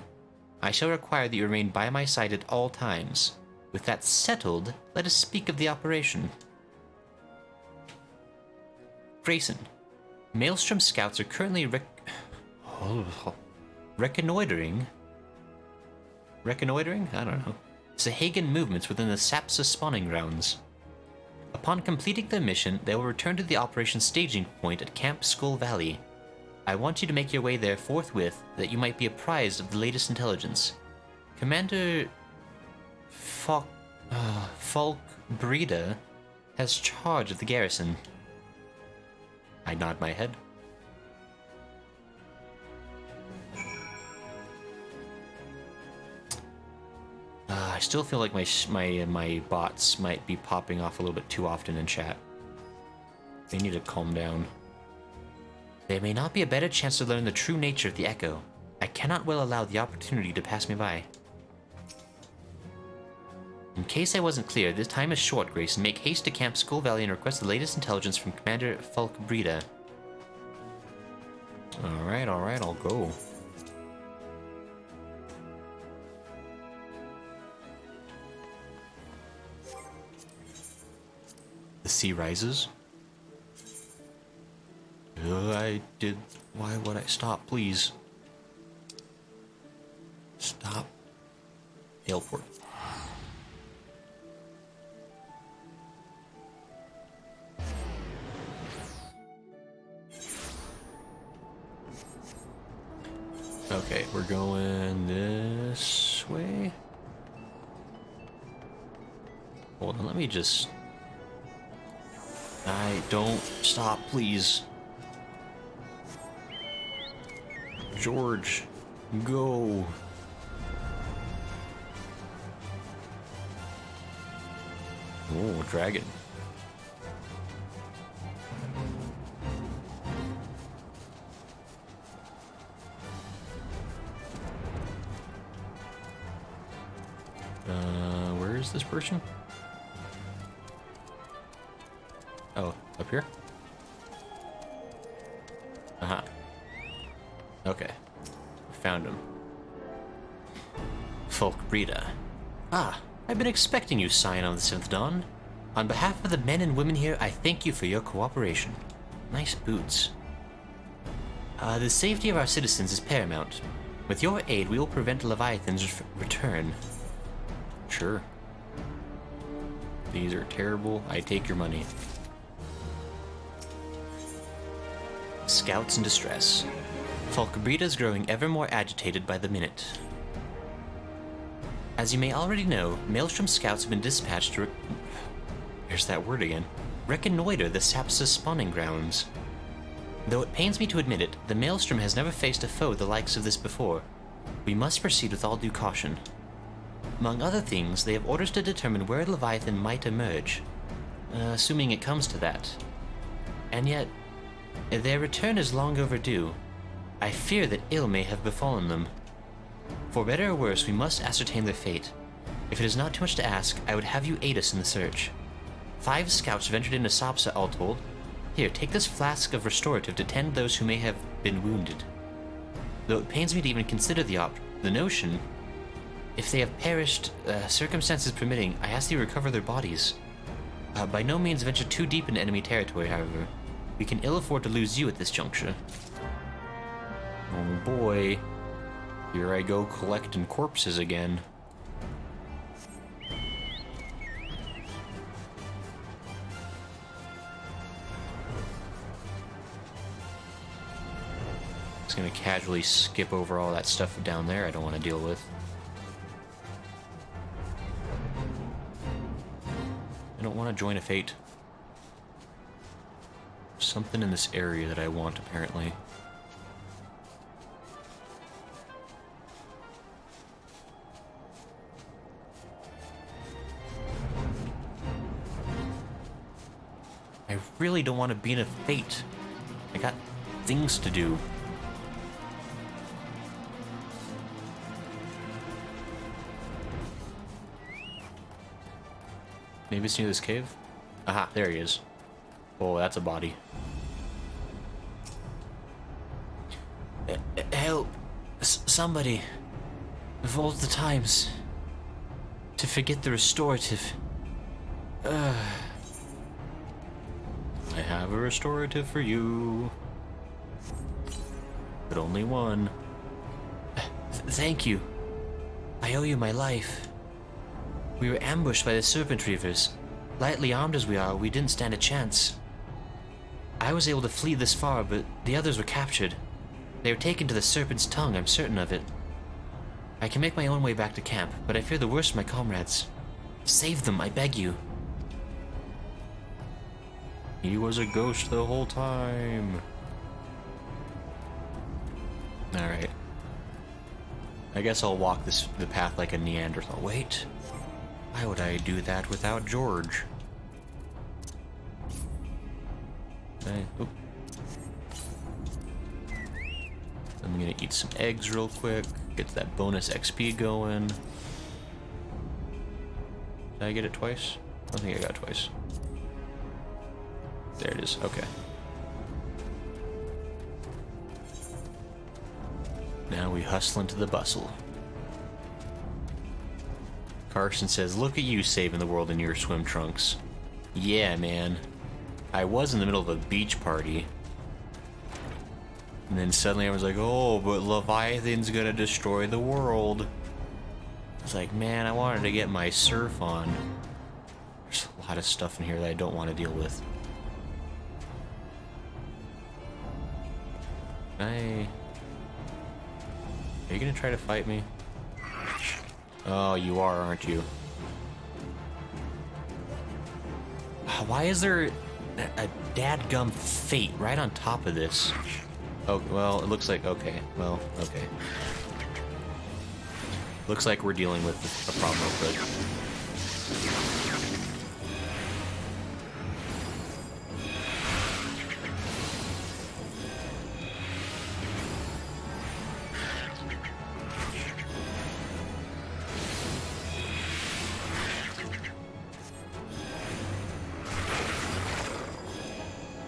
I shall require that you remain by my side at all times. With that settled, let us speak of the operation. Grayson, Maelstrom scouts are currently reconnoitering? I don't know. Sahagan movements within the Sapsa spawning grounds. Upon completing their mission, they will return to the operation staging point at Camp Skull Valley. I want you to make your way there forthwith, that you might be apprised of the latest intelligence. Commander Falk Breda has charge of the garrison. I nod my head. I still feel like my bots might be popping off a little bit too often in chat. They need to calm down. There may not be a better chance to learn the true nature of the Echo. I cannot well allow the opportunity to pass me by. In case I wasn't clear, this time is short, Grayson. Make haste to Camp Skull Valley and request the latest intelligence from Commander Falk Breda. Alright, I'll go. The sea rises. Why would I stop, please? Stop. Hailport. Okay, we're going this way. Hold on, let me just... don't stop, please. George, go. Oh, dragon. Where is this person? Oh, up here? Uh-huh. Okay. Found him. Folkbreda. Ah, I've been expecting you, Scion of the 7th Dawn. On behalf of the men and women here, I thank you for your cooperation. Nice boots. The safety of our citizens is paramount. With your aid, we will prevent Leviathan's return. Sure. These are terrible. I take your money. Scouts in distress. Folkbreda is growing ever more agitated by the minute. As you may already know, Maelstrom scouts have been dispatched to there's that word again. Reconnoiter the Sapsa's spawning grounds. Though it pains me to admit it, the Maelstrom has never faced a foe the likes of this before. We must proceed with all due caution. Among other things, they have orders to determine where Leviathan might emerge, assuming it comes to that. And yet, their return is long overdue. I fear that ill may have befallen them. For better or worse, we must ascertain their fate. If it is not too much to ask, I would have you aid us in the search. 5 scouts ventured into Sapsa, all told. Here, take this flask of restorative to tend those who may have been wounded. Though it pains me to even consider the notion, if they have perished, circumstances permitting, I ask you to recover their bodies. By no means venture too deep into enemy territory, however. We can ill afford to lose you at this juncture. Oh boy. Here I go collecting corpses again. Just gonna casually skip over all that stuff down there I don't want to deal with. I don't want to join a fate. There's something in this area that I want, apparently. I really don't want to be in a fate. I got things to do. Maybe it's near this cave? Aha, there he is. Oh, that's a body. Help! Somebody! Of all the times to forget the restorative. I have a restorative for you. But only one. Thank you. I owe you my life. We were ambushed by the Serpent Reavers. Lightly armed as we are, we didn't stand a chance. I was able to flee this far, but the others were captured. They were taken to the Serpent's Tongue, I'm certain of it. I can make my own way back to camp, but I fear the worst for my comrades. Save them, I beg you. He was a ghost the whole time. Alright. I guess I'll walk the path like a Neanderthal. Wait. Why would I do that without George? Okay. Oop. I'm gonna eat some eggs real quick. Get that bonus XP going. Did I get it twice? I don't think I got it twice. There it is. Okay. Now we hustle into the bustle. Carson says, look at you saving the world in your swim trunks. Yeah, man. I was in the middle of a beach party. And then suddenly I was like, oh, but Leviathan's gonna destroy the world. I was like, man, I wanted to get my surf on. There's a lot of stuff in here that I don't want to deal with. Are you gonna try to fight me? Oh, you are, aren't you? Why is there a dadgum fate right on top of this? Oh, well, it looks like, okay. Well, okay. Looks like we're dealing with a problem real quick.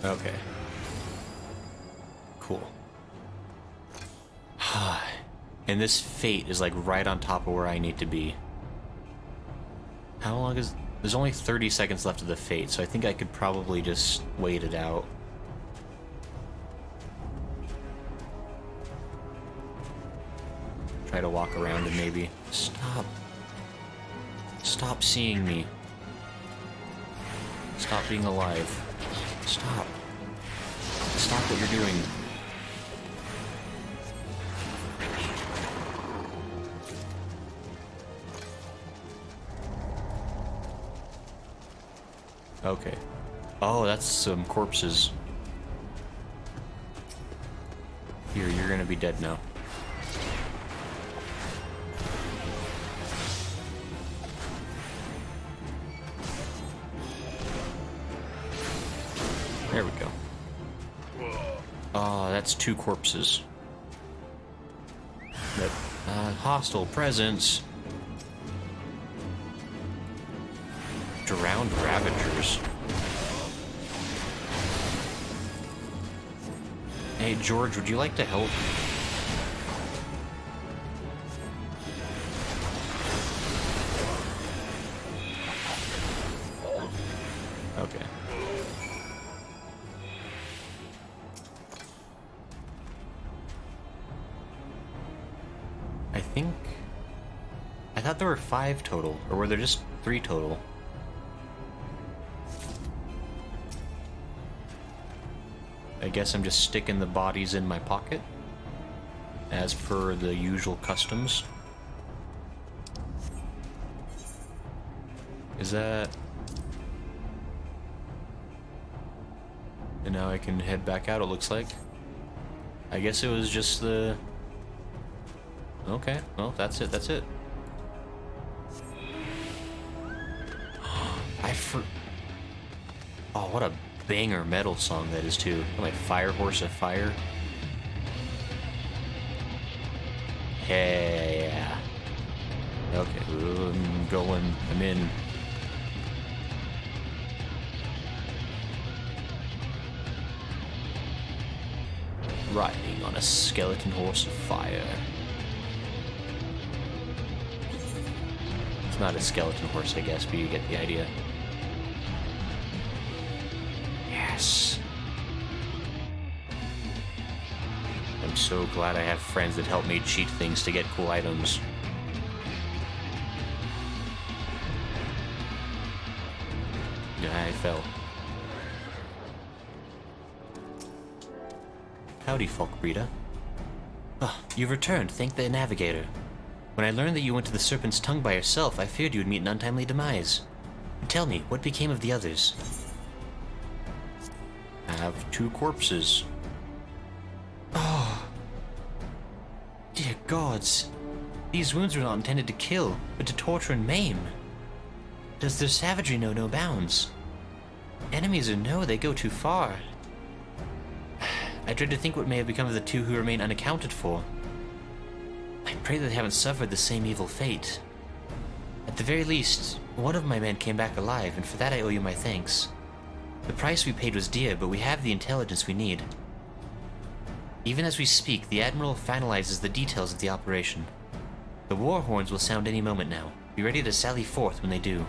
Okay. Cool. And this fate is like right on top of where I need to be. How long is... There's only 30 seconds left of the fate, so I think I could probably just wait it out. Try to walk around and maybe... Stop. Stop seeing me. Stop being alive. Stop. Stop what you're doing. Okay. Oh, that's some corpses. Here, you're gonna be dead now. There we go. Oh, that's 2 corpses. But, hostile presence. Drowned Ravagers. Hey, George, would you like to help? Okay. I thought there were 5 total, or were there just 3 total? I guess I'm just sticking the bodies in my pocket, as per the usual customs. Is that... And now I can head back out, it looks like. I guess it was just the... Okay, well, that's it, that's it. Oh, what a banger metal song that is, too. Like Fire Horse of Fire. Yeah. Okay, I'm going, I'm in. Riding on a skeleton horse of fire. It's not a skeleton horse, I guess, but you get the idea. Yes. I'm so glad I have friends that help me cheat things to get cool items. Yeah, I fell. Howdy, Falkbreda. Oh, you've returned, thank the Navigator. When I learned that you went to the Serpent's Tongue by yourself, I feared you would meet an untimely demise. Tell me, what became of the others? I have 2 corpses. Oh. Dear gods. These wounds were not intended to kill, but to torture and maim. Does their savagery know no bounds? Enemies or no, they go too far. I dread to think what may have become of the 2 who remain unaccounted for. I pray that they haven't suffered the same evil fate. At the very least, one of my men came back alive, and for that I owe you my thanks. The price we paid was dear, but we have the intelligence we need. Even as we speak, the Admiral finalizes the details of the operation. The war horns will sound any moment now. Be ready to sally forth when they do.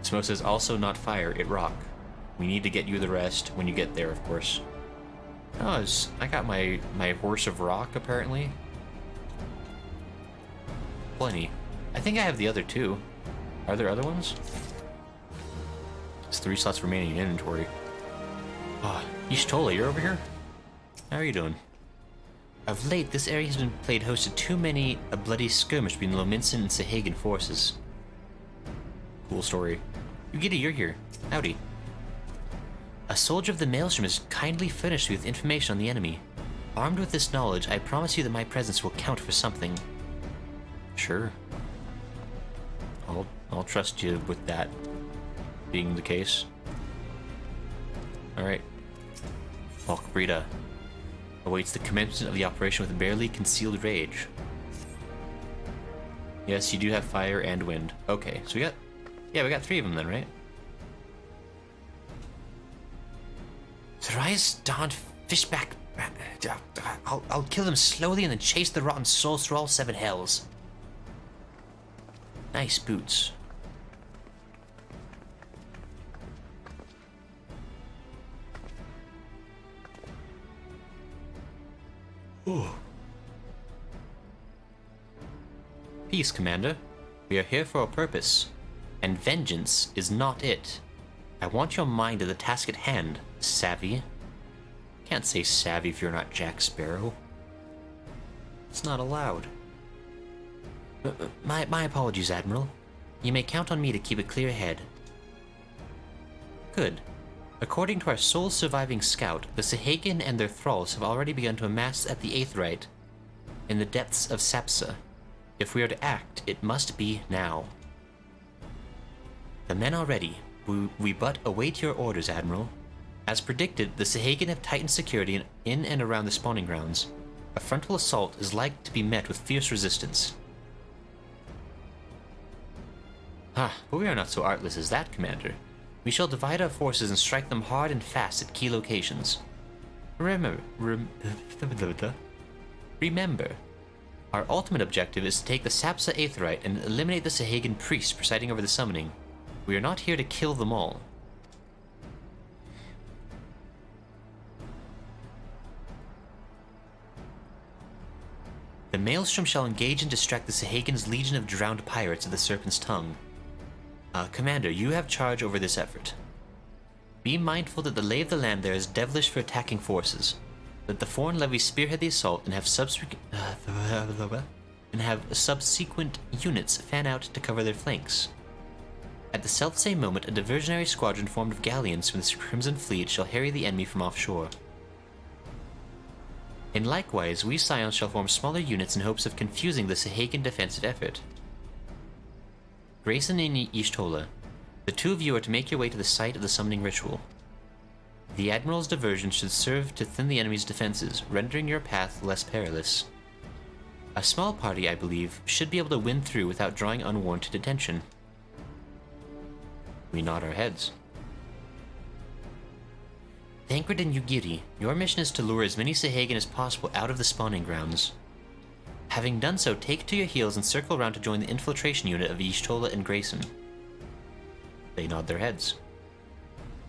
Smo says, also not fire, it rock. We need to get you the rest when you get there, of course. Oh, I got my horse of rock, apparently. Plenty. I think I have the other 2. Are there other ones? There's 3 slots remaining in inventory. Oh, Y'shtola, you're over here? How are you doing? Of late, this area has been played host to too many a bloody skirmish between the Lominsan and Sahagan forces. Cool story. Yugita, you're here. Howdy. A soldier of the Maelstrom has kindly furnished me with information on the enemy. Armed with this knowledge, I promise you that my presence will count for something. Sure. I'll trust you with that being the case. Alright. Falkbreda awaits the commencement of the operation with barely concealed rage. Yes, you do have fire and wind. Okay, so we got 3 of them then, right? Thrice darned fishback I'll kill them slowly and then chase the rotten souls through all 7 hells. Nice boots. Ooh. Peace, Commander. We are here for a purpose, and vengeance is not it. I want your mind to the task at hand, savvy. Can't say savvy if you're not Jack Sparrow. It's not allowed. My apologies, Admiral. You may count on me to keep a clear head. Good. According to our sole surviving scout, the Sahagan and their thralls have already begun to amass at the Aetheryte in the depths of Sapsa. If we are to act, it must be now. The men are ready. We but await your orders, Admiral. As predicted, the Sahagan have tightened security in and around the spawning grounds. A frontal assault is like to be met with fierce resistance. But we are not so artless as that, Commander. We shall divide our forces and strike them hard and fast at key locations. Remember, our ultimate objective is to take the Sapsa Aetheryte and eliminate the Sahagan priests presiding over the summoning. We are not here to kill them all. The Maelstrom shall engage and distract the Sahagan's legion of drowned pirates of the Serpent's Tongue. Commander, you have charge over this effort. Be mindful that the lay of the land there is devilish for attacking forces. Let the foreign levies spearhead the assault and have subsequent units fan out to cover their flanks. At the selfsame moment, a diversionary squadron formed of galleons from the Crimson Fleet shall harry the enemy from offshore. And likewise, we Scions shall form smaller units in hopes of confusing the Sahagan defensive effort. Grayson and Y'shtola, the two of you are to make your way to the site of the summoning ritual. The Admiral's diversion should serve to thin the enemy's defenses, rendering your path less perilous. A small party, I believe, should be able to win through without drawing unwarranted attention. We nod our heads. Thancred and Yugiri, your mission is to lure as many Sahagan as possible out of the spawning grounds. Having done so, take to your heels and circle around to join the infiltration unit of Y'shtola and Grayson. They nod their heads.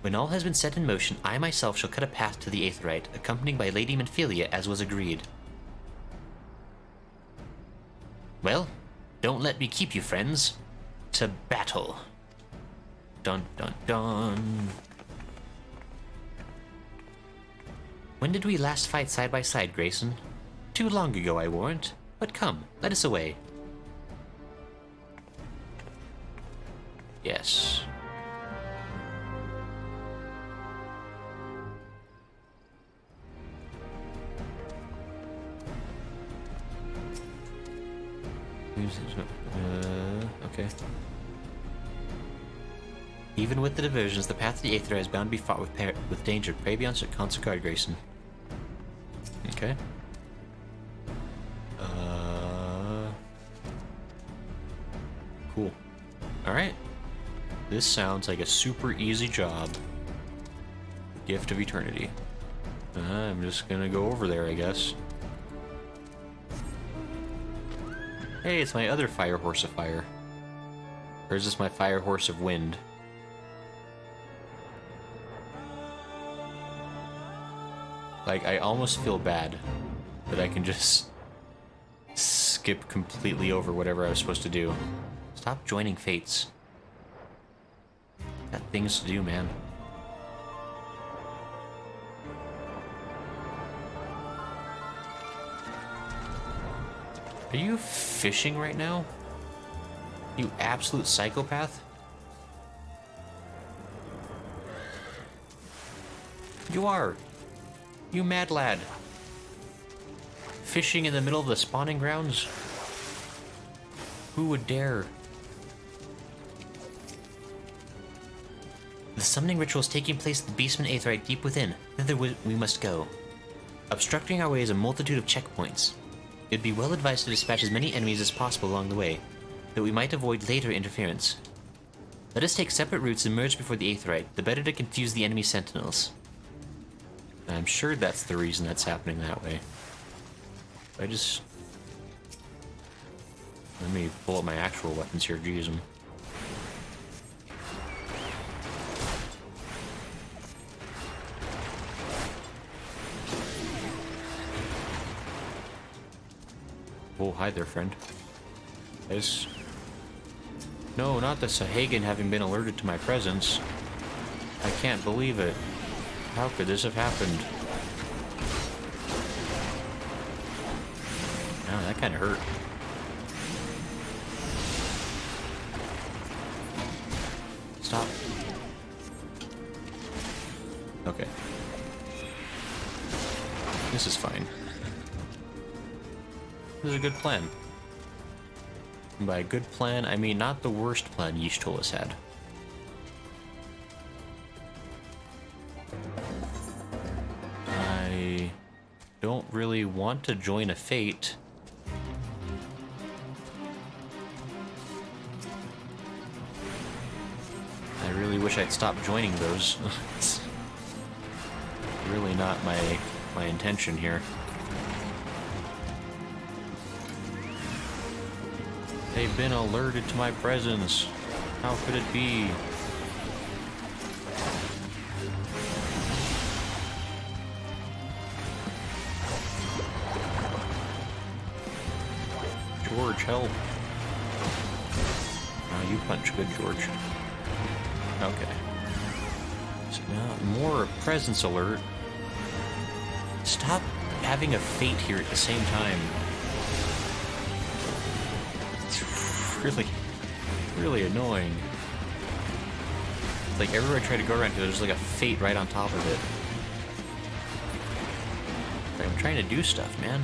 When all has been set in motion, I myself shall cut a path to the Aetheryte, accompanied by Lady Menphilia as was agreed. Well, don't let me keep you, friends. To battle. Dun dun dun. When did we last fight side by side, Grayson? Too long ago, I warrant. But come, let us away. Yes. Okay. Even with the diversions, the path to the Aether is bound to be fought with danger. Pray be on constant guard, Grayson. Okay. Cool. Alright. This sounds like a super easy job. Gift of Eternity. I'm just gonna go over there, I guess. Hey, it's my other Fire Horse of Fire. Or is this my Fire Horse of Wind? Like, I almost feel bad that I can just skip completely over whatever I was supposed to do. Stop joining fates. Got things to do, man. Are you fishing right now? You absolute psychopath? You are. You mad lad. Fishing in the middle of the spawning grounds? Who would dare? The summoning ritual is taking place at the Beastman Aetheryte deep within. Thither we must go. Obstructing our way is a multitude of checkpoints. It would be well advised to dispatch as many enemies as possible along the way, that we might avoid later interference. Let us take separate routes and merge before the Aetheryte, the better to confuse the enemy sentinels. And I'm sure that's the reason that's happening that way. I just... Let me pull up my actual weapons here, use them. Oh, hi there, friend. No, not the Sahagin having been alerted to my presence. I can't believe it. How could this have happened? Oh, that kind of hurt. Stop. Okay. This is fine. This is a good plan. And by a good plan, I mean not the worst plan Y'shtola had. I don't really want to join a fate. I really wish I'd stop joining those. It's really not my intention here. They've been alerted to my presence. How could it be? George, help. Oh, you punch good, George. Okay. So now, more presence alert. Stop having a fate here at the same time. Really annoying. Like everywhere I try to go around here, there's like a fate right on top of it. Like, I'm trying to do stuff, man.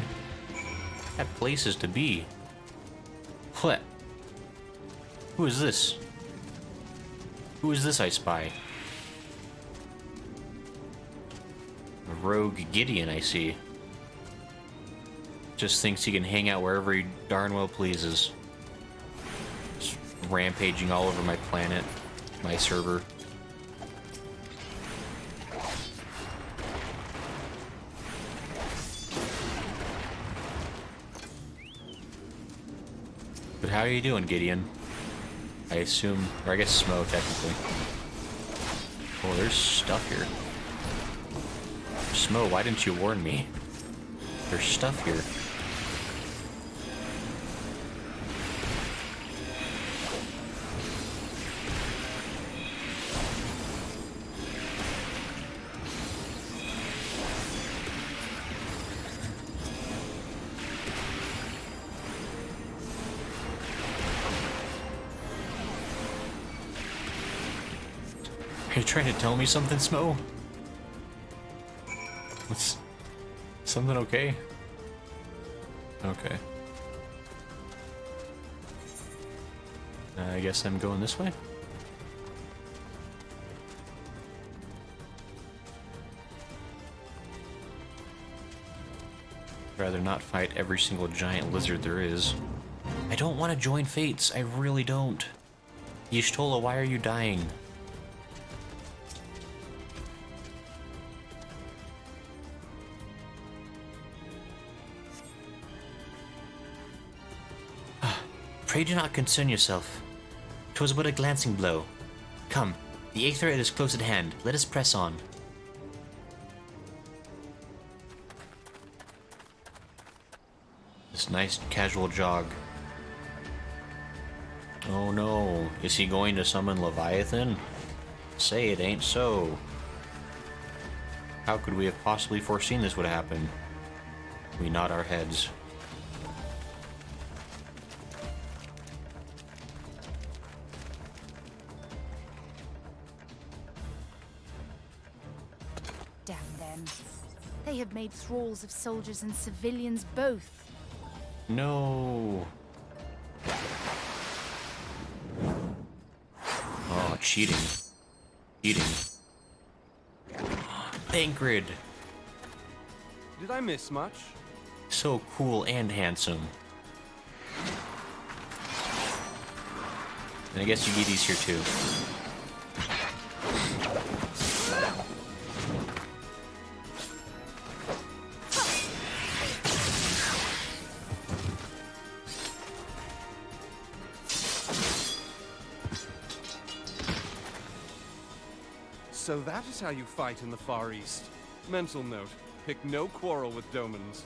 I got places to be. What? Who is this? Who is this I spy? A rogue Gideon, I see. Just thinks he can hang out wherever he darn well pleases. Rampaging all over my planet, my server. But how are you doing, Gideon? I assume, or I guess Smo, technically. Oh, there's stuff here. Smo, why didn't you warn me? There's stuff here. Are you trying to tell me something, Smo? What's... something okay? Okay. I guess I'm going this way? Rather not fight every single giant lizard there is. I don't want to join fates, I really don't. Y'shtola, why are you dying? Pray do not concern yourself. 'Twas but a glancing blow. Come, the Aetherite is close at hand. Let us press on. This nice casual jog. Oh no, is he going to summon Leviathan? Say it ain't so. How could we have possibly foreseen this would happen? We nod our heads. Damn them. They have made thralls of soldiers and civilians both. No. Oh, cheating. Cheating. Thancred. Did I miss much? So cool and handsome. And I guess you get these here too. So that is how you fight in the Far East. Mental note, pick no quarrel with Domans.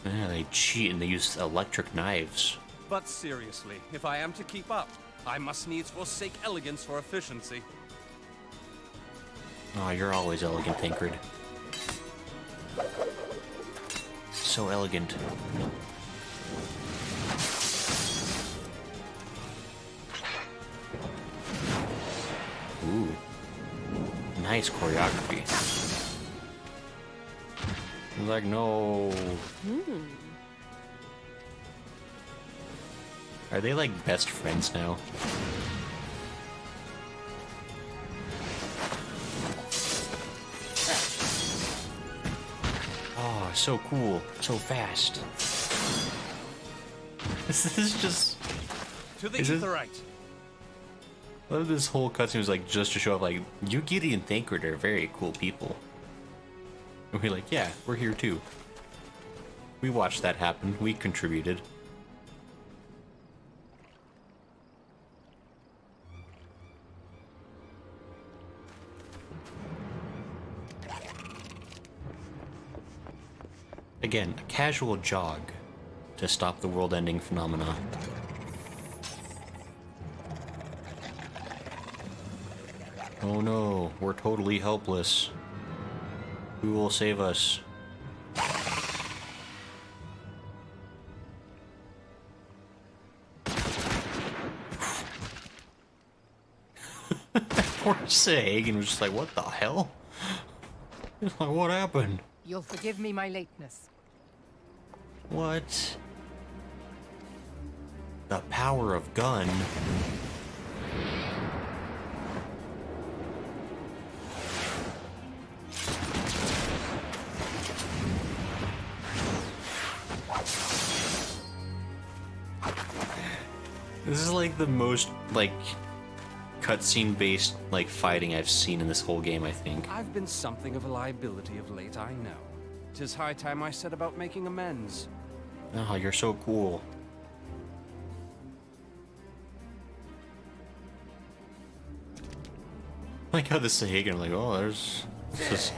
Yeah, they cheat and they use electric knives. But seriously, if I am to keep up, I must needs forsake elegance for efficiency. Oh, you're always elegant, Tancred. So elegant. Ooh. Nice choreography. He's like, no. Are they like best friends now? Oh, so cool. So fast. This is just... To the Is it- Aetheryte. I love this whole cutscene was like just to show off like Yugiri and Tancred are very cool people. And we're like, yeah, we're here too. We watched that happen. We contributed. Again, a casual jog to stop the world-ending phenomena. Oh no, we're totally helpless. Who will save us? Poor Sagan was just like, what the hell? He's like, what happened? You'll forgive me my lateness. What? The power of gun. This is like the most, like, cutscene based, like, fighting I've seen in this whole game, I think. I've been something of a liability of late, I know. 'Tis high time I set about making amends. Oh, you're so cool. Like how the Sahagan, like, oh, there's just...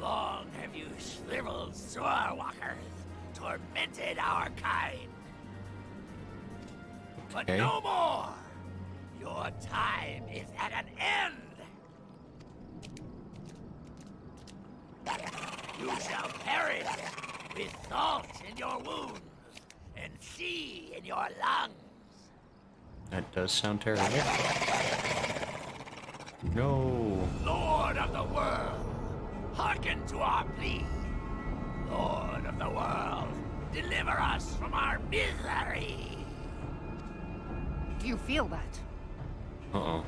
Long have you shriveled swordwalkers tormented our kind. But Okay. no more! Your time is at an end! You shall perish with salt in your wounds and sea in your lungs. That does sound terrible. No. Lord of the world, hearken to our plea. Lord of the world, deliver us from our misery. Do you feel that? Uh-oh.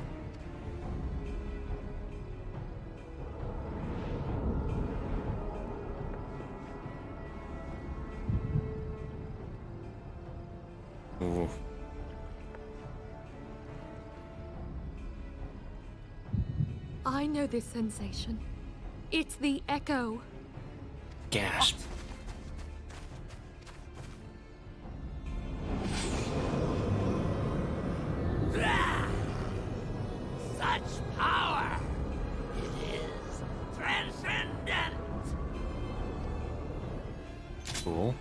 Ooh. I know this sensation. It's the echo. Gasp. Ah! Such power! It is transcendent! Cool.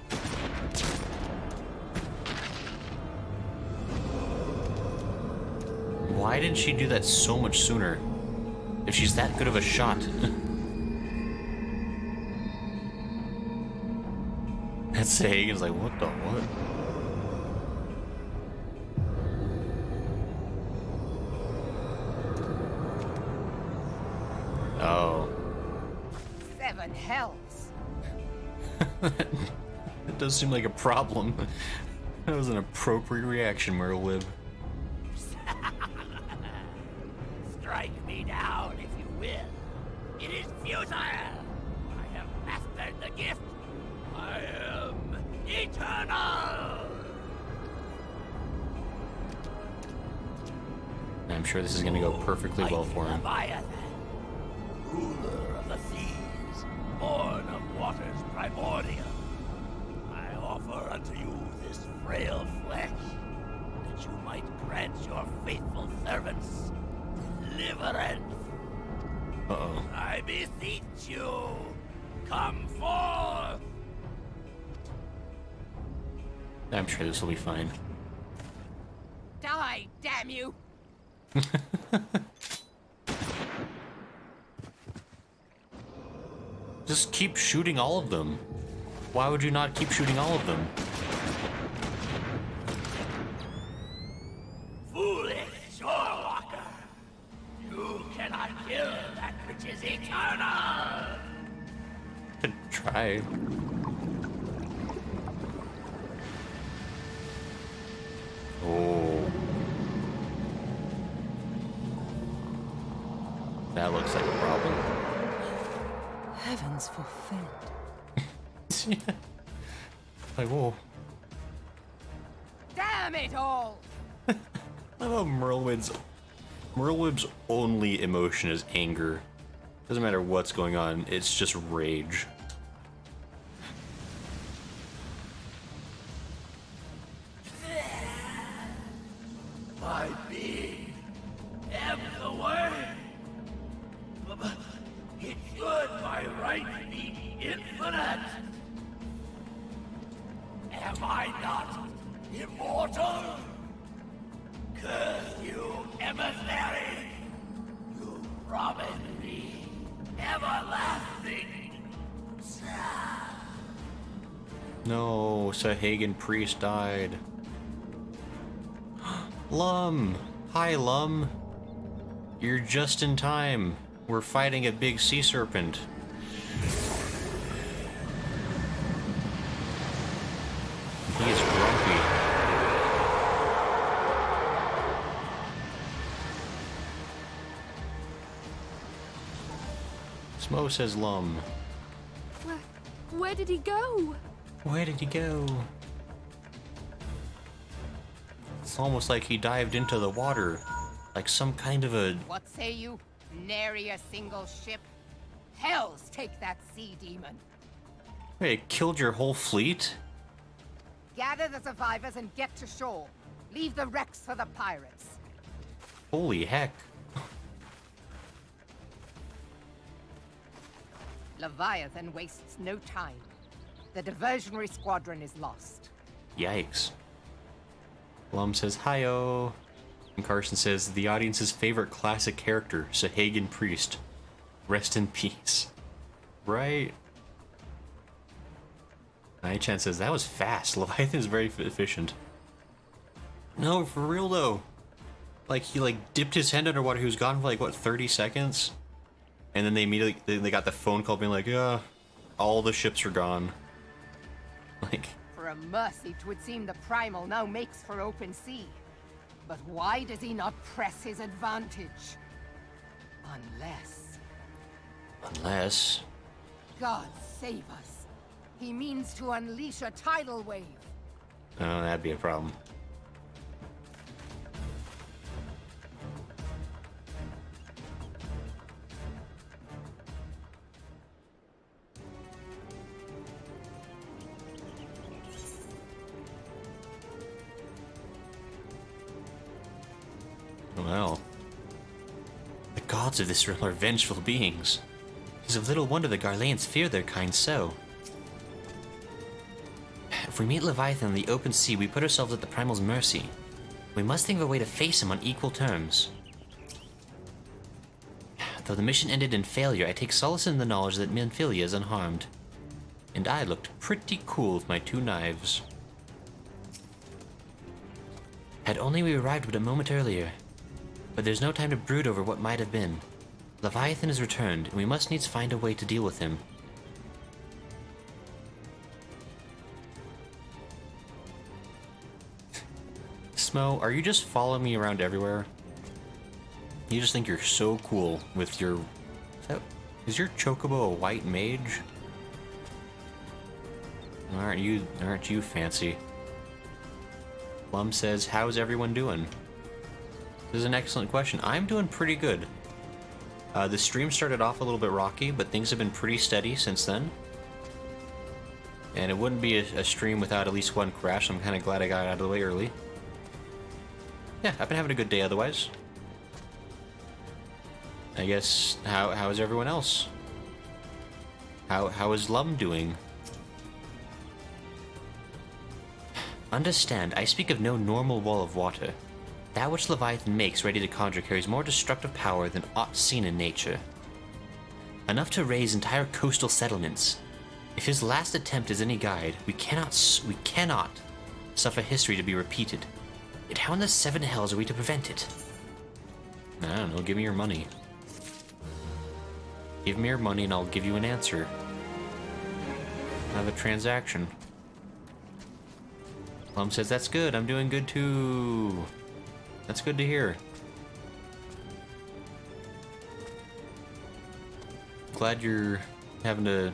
Why didn't she do that so much sooner? If she's that good of a shot. That Sagan's like, what the what? Oh. 7 hells. It does seem like a problem. That was an appropriate reaction, Merlewib. Strike me down if you will. It is futile. I have mastered the gift. I am eternal. I'm sure this is gonna go perfectly well for him. Leviathan, ruler of the seas, born of waters primordial. I offer unto you this frail flesh, that you might grant your faithful servants deliverance Uh-oh. I beseech you, come forth! I'm sure this will be fine. Die, damn you! Just keep shooting all of them. Why would you not keep shooting all of them? Foolish shorewalker! You cannot kill that which is eternal! Could try. Oh. That looks like a problem. Heavens forfend. Like, whoa. Damn it all! I love Merlwyb's only emotion is anger. Doesn't matter what's going on, it's just rage. My being am the way. It should by right be infinite. Am I not immortal? Curse you, emissary! You promised me everlasting. No, Sahagan Priest died. Lum! Hi, Lum. You're just in time. We're fighting a big sea serpent. He is grumpy. Smo says Lum. Where did he go? Where did he go? It's almost like he dived into the water. Like some kind of a... What say you? Nary a single ship? Hells take that sea demon! Wait, it killed your whole fleet? Gather the survivors and get to shore. Leave the wrecks for the pirates. Holy heck. Leviathan wastes no time. The diversionary squadron is lost. Yikes. Lum says, hi-oh. And Carson says, the audience's favorite classic character, Sahagan Priest. Rest in peace. Right? Aichan says, that was fast. Leviathan is very efficient. No, for real though. Like, he dipped his head underwater. He was gone for what, 30 seconds? And then they immediately, they got the phone call being like, yeah, all the ships are gone. Like... For a mercy, 'twould seem the Primal now makes for open sea. But why does he not press his advantage? Unless... God save us. He means to unleash a tidal wave. Oh, that'd be a problem. Well, the gods of this realm are vengeful beings. It is of little wonder the Garleans fear their kind so. If we meet Leviathan in the open sea, we put ourselves at the Primal's mercy. We must think of a way to face him on equal terms. Though the mission ended in failure, I take solace in the knowledge that Minfilia is unharmed. And I looked pretty cool with my 2 knives. Had only we arrived but a moment earlier. But there's no time to brood over what might have been. Leviathan has returned, and we must needs find a way to deal with him. Smo, are you just following me around everywhere? You just think you're so cool with your... Is your chocobo a white mage? Aren't you fancy? Plum says, how's everyone doing? This is an excellent question. I'm doing pretty good. The stream started off a little bit rocky, but things have been pretty steady since then. And it wouldn't be a stream without at least one crash, so I'm kind of glad I got out of the way early. Yeah, I've been having a good day otherwise. I guess, how is everyone else? How is Lum doing? Understand, I speak of no normal wall of water. That which Leviathan makes ready to conjure carries more destructive power than aught seen in nature. Enough to raise entire coastal settlements. If his last attempt is any guide, we cannot suffer history to be repeated. Yet how in the seven hells are we to prevent it? I don't know, give me your money. Give me your money and I'll give you an answer. Have a transaction. Lum says, that's good, I'm doing good too. That's good to hear. Glad you're having to...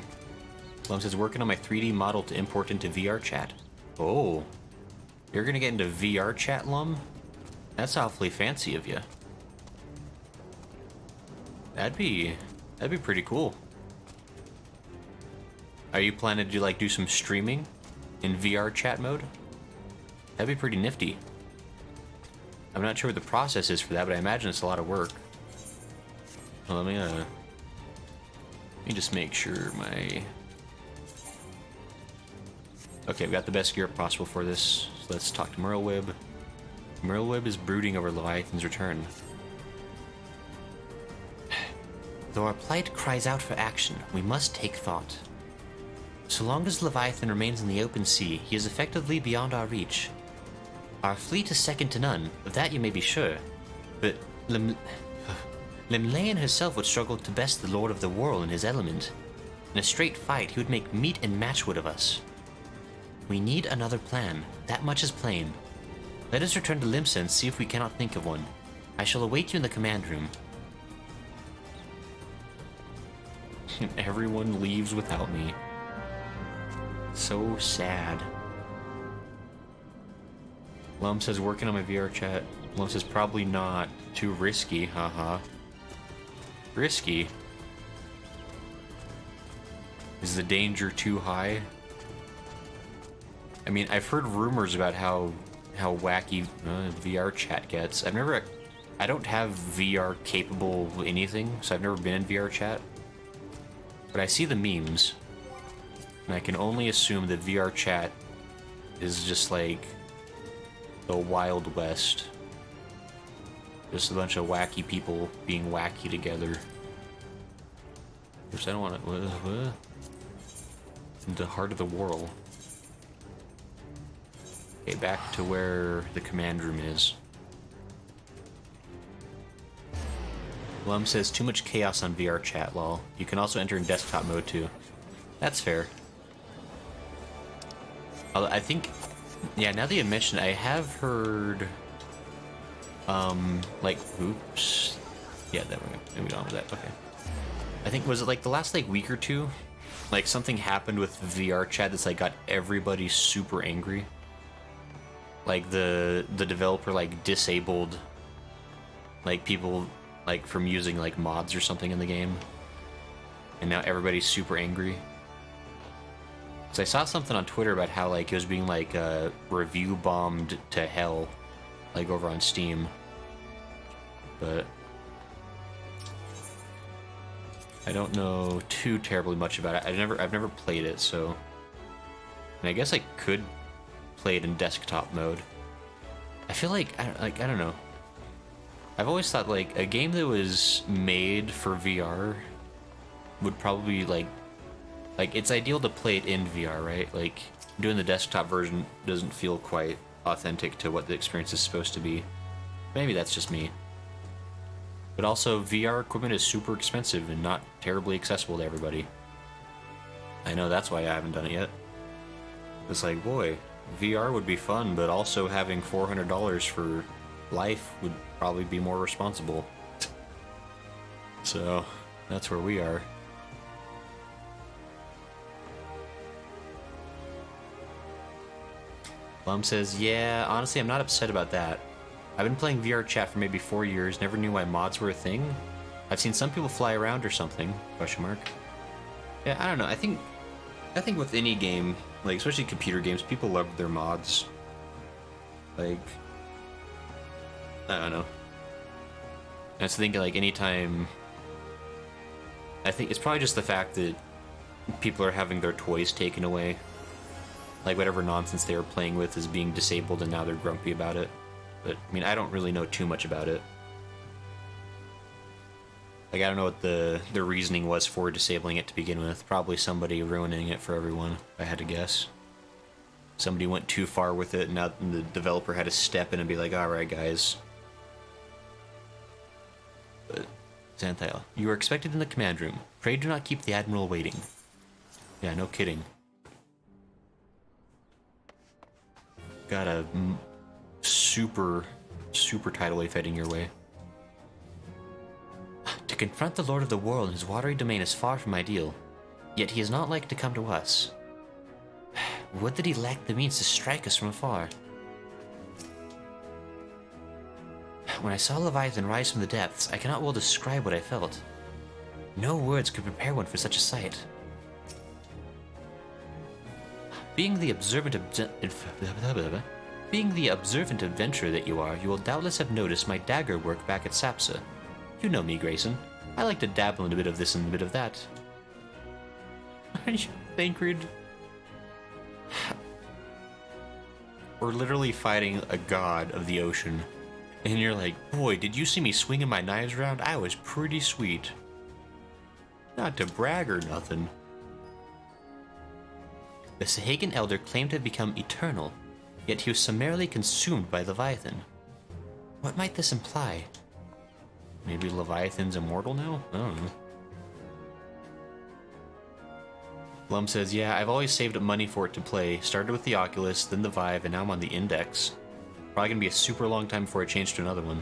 Lum says, working on my 3D model to import into VR chat. Oh. You're gonna get into VR chat, Lum? That's awfully fancy of you. That'd be pretty cool. Are you planning to like do some streaming in VR chat mode? That'd be pretty nifty. I'm not sure what the process is for that, but I imagine it's a lot of work. Well, let me just make sure my... Okay, we got the best gear possible for this. So let's talk to Merlwyb. Merlwyb is brooding over Leviathan's return. Though our plight cries out for action, we must take thought. So long as Leviathan remains in the open sea, he is effectively beyond our reach. Our fleet is second to none, of that you may be sure. But Lemlayan herself would struggle to best the Lord of the Whirl in his element. In a straight fight, he would make meat and matchwood of us. We need another plan. That much is plain. Let us return to Limsa and see if we cannot think of one. I shall await you in the command room. Everyone leaves without me. So sad. Lum says, working on my VR chat. Lum says, probably not. Too risky, haha. Risky? Is the danger too high? I mean, I've heard rumors about how wacky VR chat gets. I don't have VR capable anything, so I've never been in VR chat. But I see the memes, and I can only assume that VR chat is just like the Wild West. Just a bunch of wacky people being wacky together. Which I don't want to... What? In the heart of the whirl. Okay, back to where the command room is. Lum says, too much chaos on VR chat, lol. You can also enter in desktop mode too. That's fair. Although I think... Yeah, now that you mentioned it, I have heard... like, oops. Yeah, that we're going with that, okay. I think, was it like the last like week or two? Like something happened with VR chat that's like got everybody super angry. Like the developer like disabled like people like from using like mods or something in the game. And now everybody's super angry. So I saw something on Twitter about how like it was being like review bombed to hell like over on Steam. But I don't know too terribly much about it. I've never played it, so and I guess I could play it in desktop mode. I feel like I don't know. I've always thought like a game that was made for VR would probably like it's ideal to play it in VR, right? Like doing the desktop version doesn't feel quite authentic to what the experience is supposed to be. Maybe that's just me. But also, VR equipment is super expensive and not terribly accessible to everybody. I know that's why I haven't done it yet. It's like, boy, VR would be fun, but also having $400 for life would probably be more responsible. So, that's where we are. Lum says, yeah, honestly, I'm not upset about that. I've been playing VR chat for maybe 4 years, never knew why mods were a thing. I've seen some people fly around or something, question mark. Yeah, I don't know, I think with any game, like especially computer games, people love their mods. Like, I don't know. And so thinking like anytime I think it's probably just the fact that people are having their toys taken away. Like, whatever nonsense they were playing with is being disabled, and now they're grumpy about it. But, I mean, I don't really know too much about it. Like, I don't know what the reasoning was for disabling it to begin with. Probably somebody ruining it for everyone, if I had to guess. Somebody went too far with it, and now the developer had to step in and be like, alright, guys. But, Xanthael, you are expected in the command room. Pray do not keep the Admiral waiting. Yeah, no kidding. Got a super tidal wave heading your way. To confront the Lord of the World in his watery domain is far from ideal, yet he is not like to come to us. Would that he lacked the means to strike us from afar. When I saw Leviathan rise from the depths, I cannot well describe what I felt. No words could prepare one for such a sight. Being the observant adventurer that you are, you will doubtless have noticed my dagger work back at Sapsa. You know me, Grayson. I like to dabble in a bit of this and a bit of that. Thancred. We're literally fighting a god of the ocean. And you're like, boy, did you see me swinging my knives around? I was pretty sweet. Not to brag or nothing. The Sahagan Elder claimed to have become eternal, yet he was summarily consumed by Leviathan. What might this imply? Maybe Leviathan's immortal now? I don't know. Lum says, yeah, I've always saved up money for it to play. Started with the Oculus, then the Vive, and now I'm on the Index. Probably gonna be a super long time before I change to another one.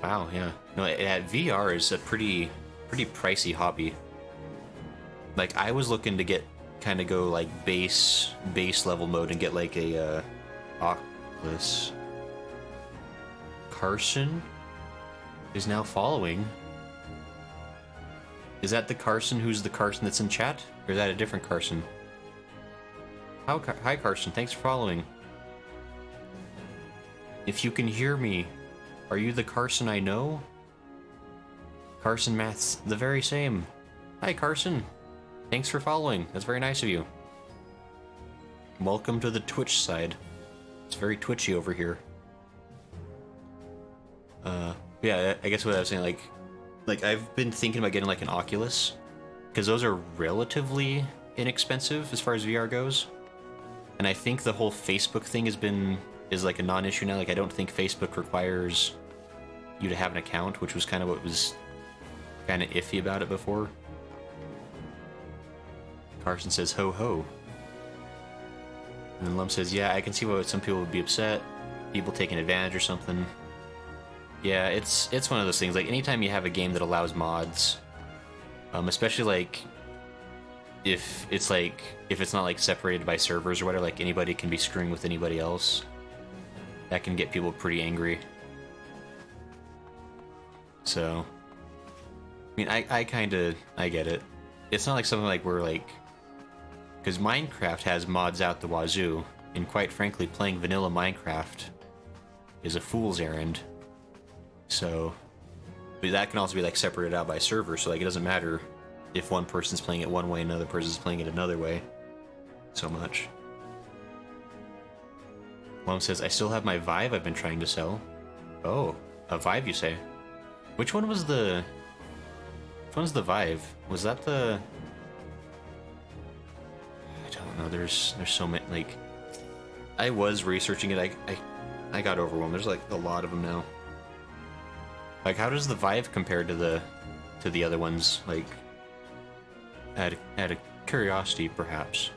Wow, yeah. No, VR is a pretty pricey hobby. Like, I was looking to get kind of go like base level mode and get like a Oculus. Carson is now following. Is that the Carson who's the Carson that's in chat? Or is that a different Carson? Hi Carson, thanks for following. If you can hear me, are you the Carson I know? Carson Math's the very same. Hi Carson. Thanks for following. That's very nice of you. Welcome to the Twitch side. It's very twitchy over here. Yeah, I guess what I was saying, like I've been thinking about getting like an Oculus, because those are relatively inexpensive as far as VR goes. And I think the whole Facebook thing is like a non-issue now. Like, I don't think Facebook requires you to have an account, which was kind of what was kind of iffy about it before. Carson says, ho ho. And then Lum says, yeah, I can see why some people would be upset. People taking advantage or something. Yeah, it's one of those things. Like, anytime you have a game that allows mods, especially like if it's not like separated by servers or whatever, like anybody can be screwing with anybody else, that can get people pretty angry. So, I mean, I get it. It's not like something like we're like, because Minecraft has mods out the wazoo, and quite frankly, playing vanilla Minecraft is a fool's errand. So, but that can also be like separated out by server, so like it doesn't matter if one person's playing it one way and another person's playing it another way so much. Mom says, I still have my Vive I've been trying to sell. Oh, a Vive you say? Which one was the... Which one's the Vive? Was that the... I don't know, there's so many, like... I was researching it, I got overwhelmed. There's like a lot of them now. Like, how does the Vive compare to the other ones? Like, out of curiosity, perhaps.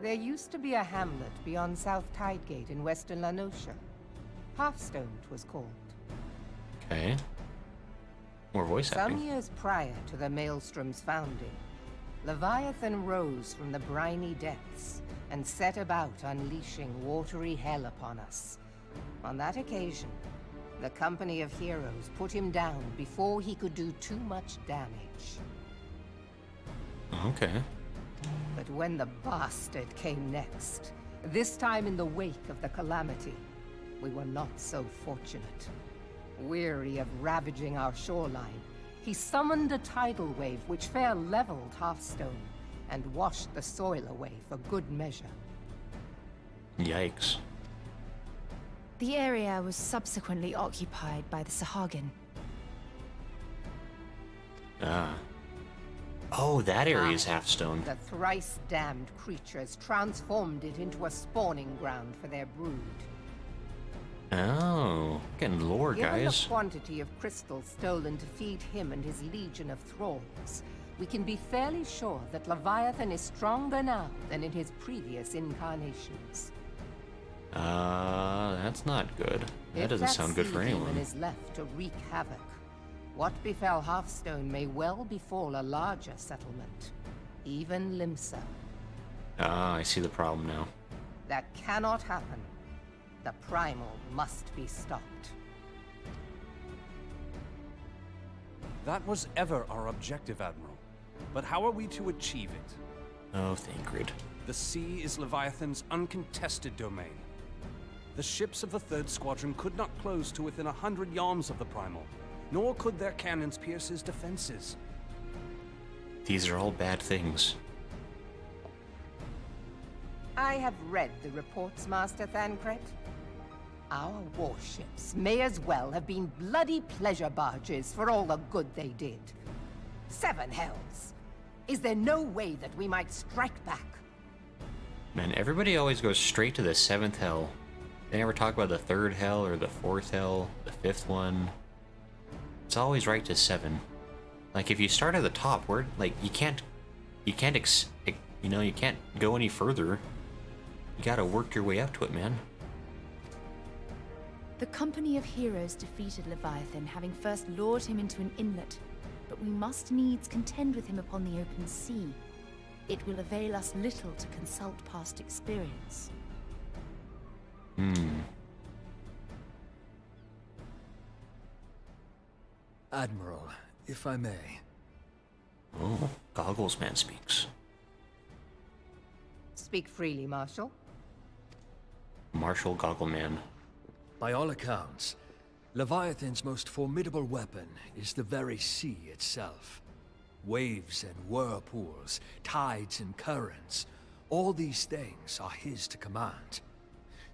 There used to be a hamlet beyond South Tidegate in western La Noscia. Hearthstone, 'twas called. Okay. More voice acting. Some years prior to the Maelstrom's founding, Leviathan rose from the briny depths and set about unleashing watery hell upon us. On that occasion, the company of heroes put him down before he could do too much damage. Okay. But when the bastard came next, this time in the wake of the calamity, we were not so fortunate. Weary of ravaging our shoreline, he summoned a tidal wave which fair leveled Hearthstone and washed the soil away for good measure. Yikes. The area was subsequently occupied by the Sahagin. Ah. Oh, that area is half stone. The thrice-damned creatures transformed it into a spawning ground for their brood. Oh, getting lore, Given guys. the quantity of crystals stolen to feed him and his legion of thralls, we can be fairly sure that Leviathan is stronger now than in his previous incarnations. That's not good. That doesn't sound good for anyone. If that sea demon is left to wreak havoc, what befell Hearthstone may well befall a larger settlement, even Limsa. Ah, I see the problem now. That cannot happen. The primal must be stopped. That was ever our objective, Admiral. But how are we to achieve it? Oh, Thancred. The sea is Leviathan's uncontested domain. The ships of the 3rd Squadron could not close to within 100 yards of the primal, nor could their cannons pierce his defenses. These are all bad things. I have read the reports, Master Thancred. Our warships may as well have been bloody pleasure barges for all the good they did. 7 hells! Is there no way that we might strike back? Man, everybody always goes straight to the 7th hell. They never talk about the 3rd hell or the 4th hell, the 5th one. It's always right to 7. Like, if you start at the top, where, like, you can't go any further. You gotta work your way up to it, man. The company of heroes defeated Leviathan, having first lured him into an inlet, but we must needs contend with him upon the open sea. It will avail us little to consult past experience. Admiral, if I may. Oh, Goggles Man speaks. Speak freely, Marshal. Marshal Goggle Man. By all accounts, Leviathan's most formidable weapon is the very sea itself. Waves and whirlpools, tides and currents, all these things are his to command.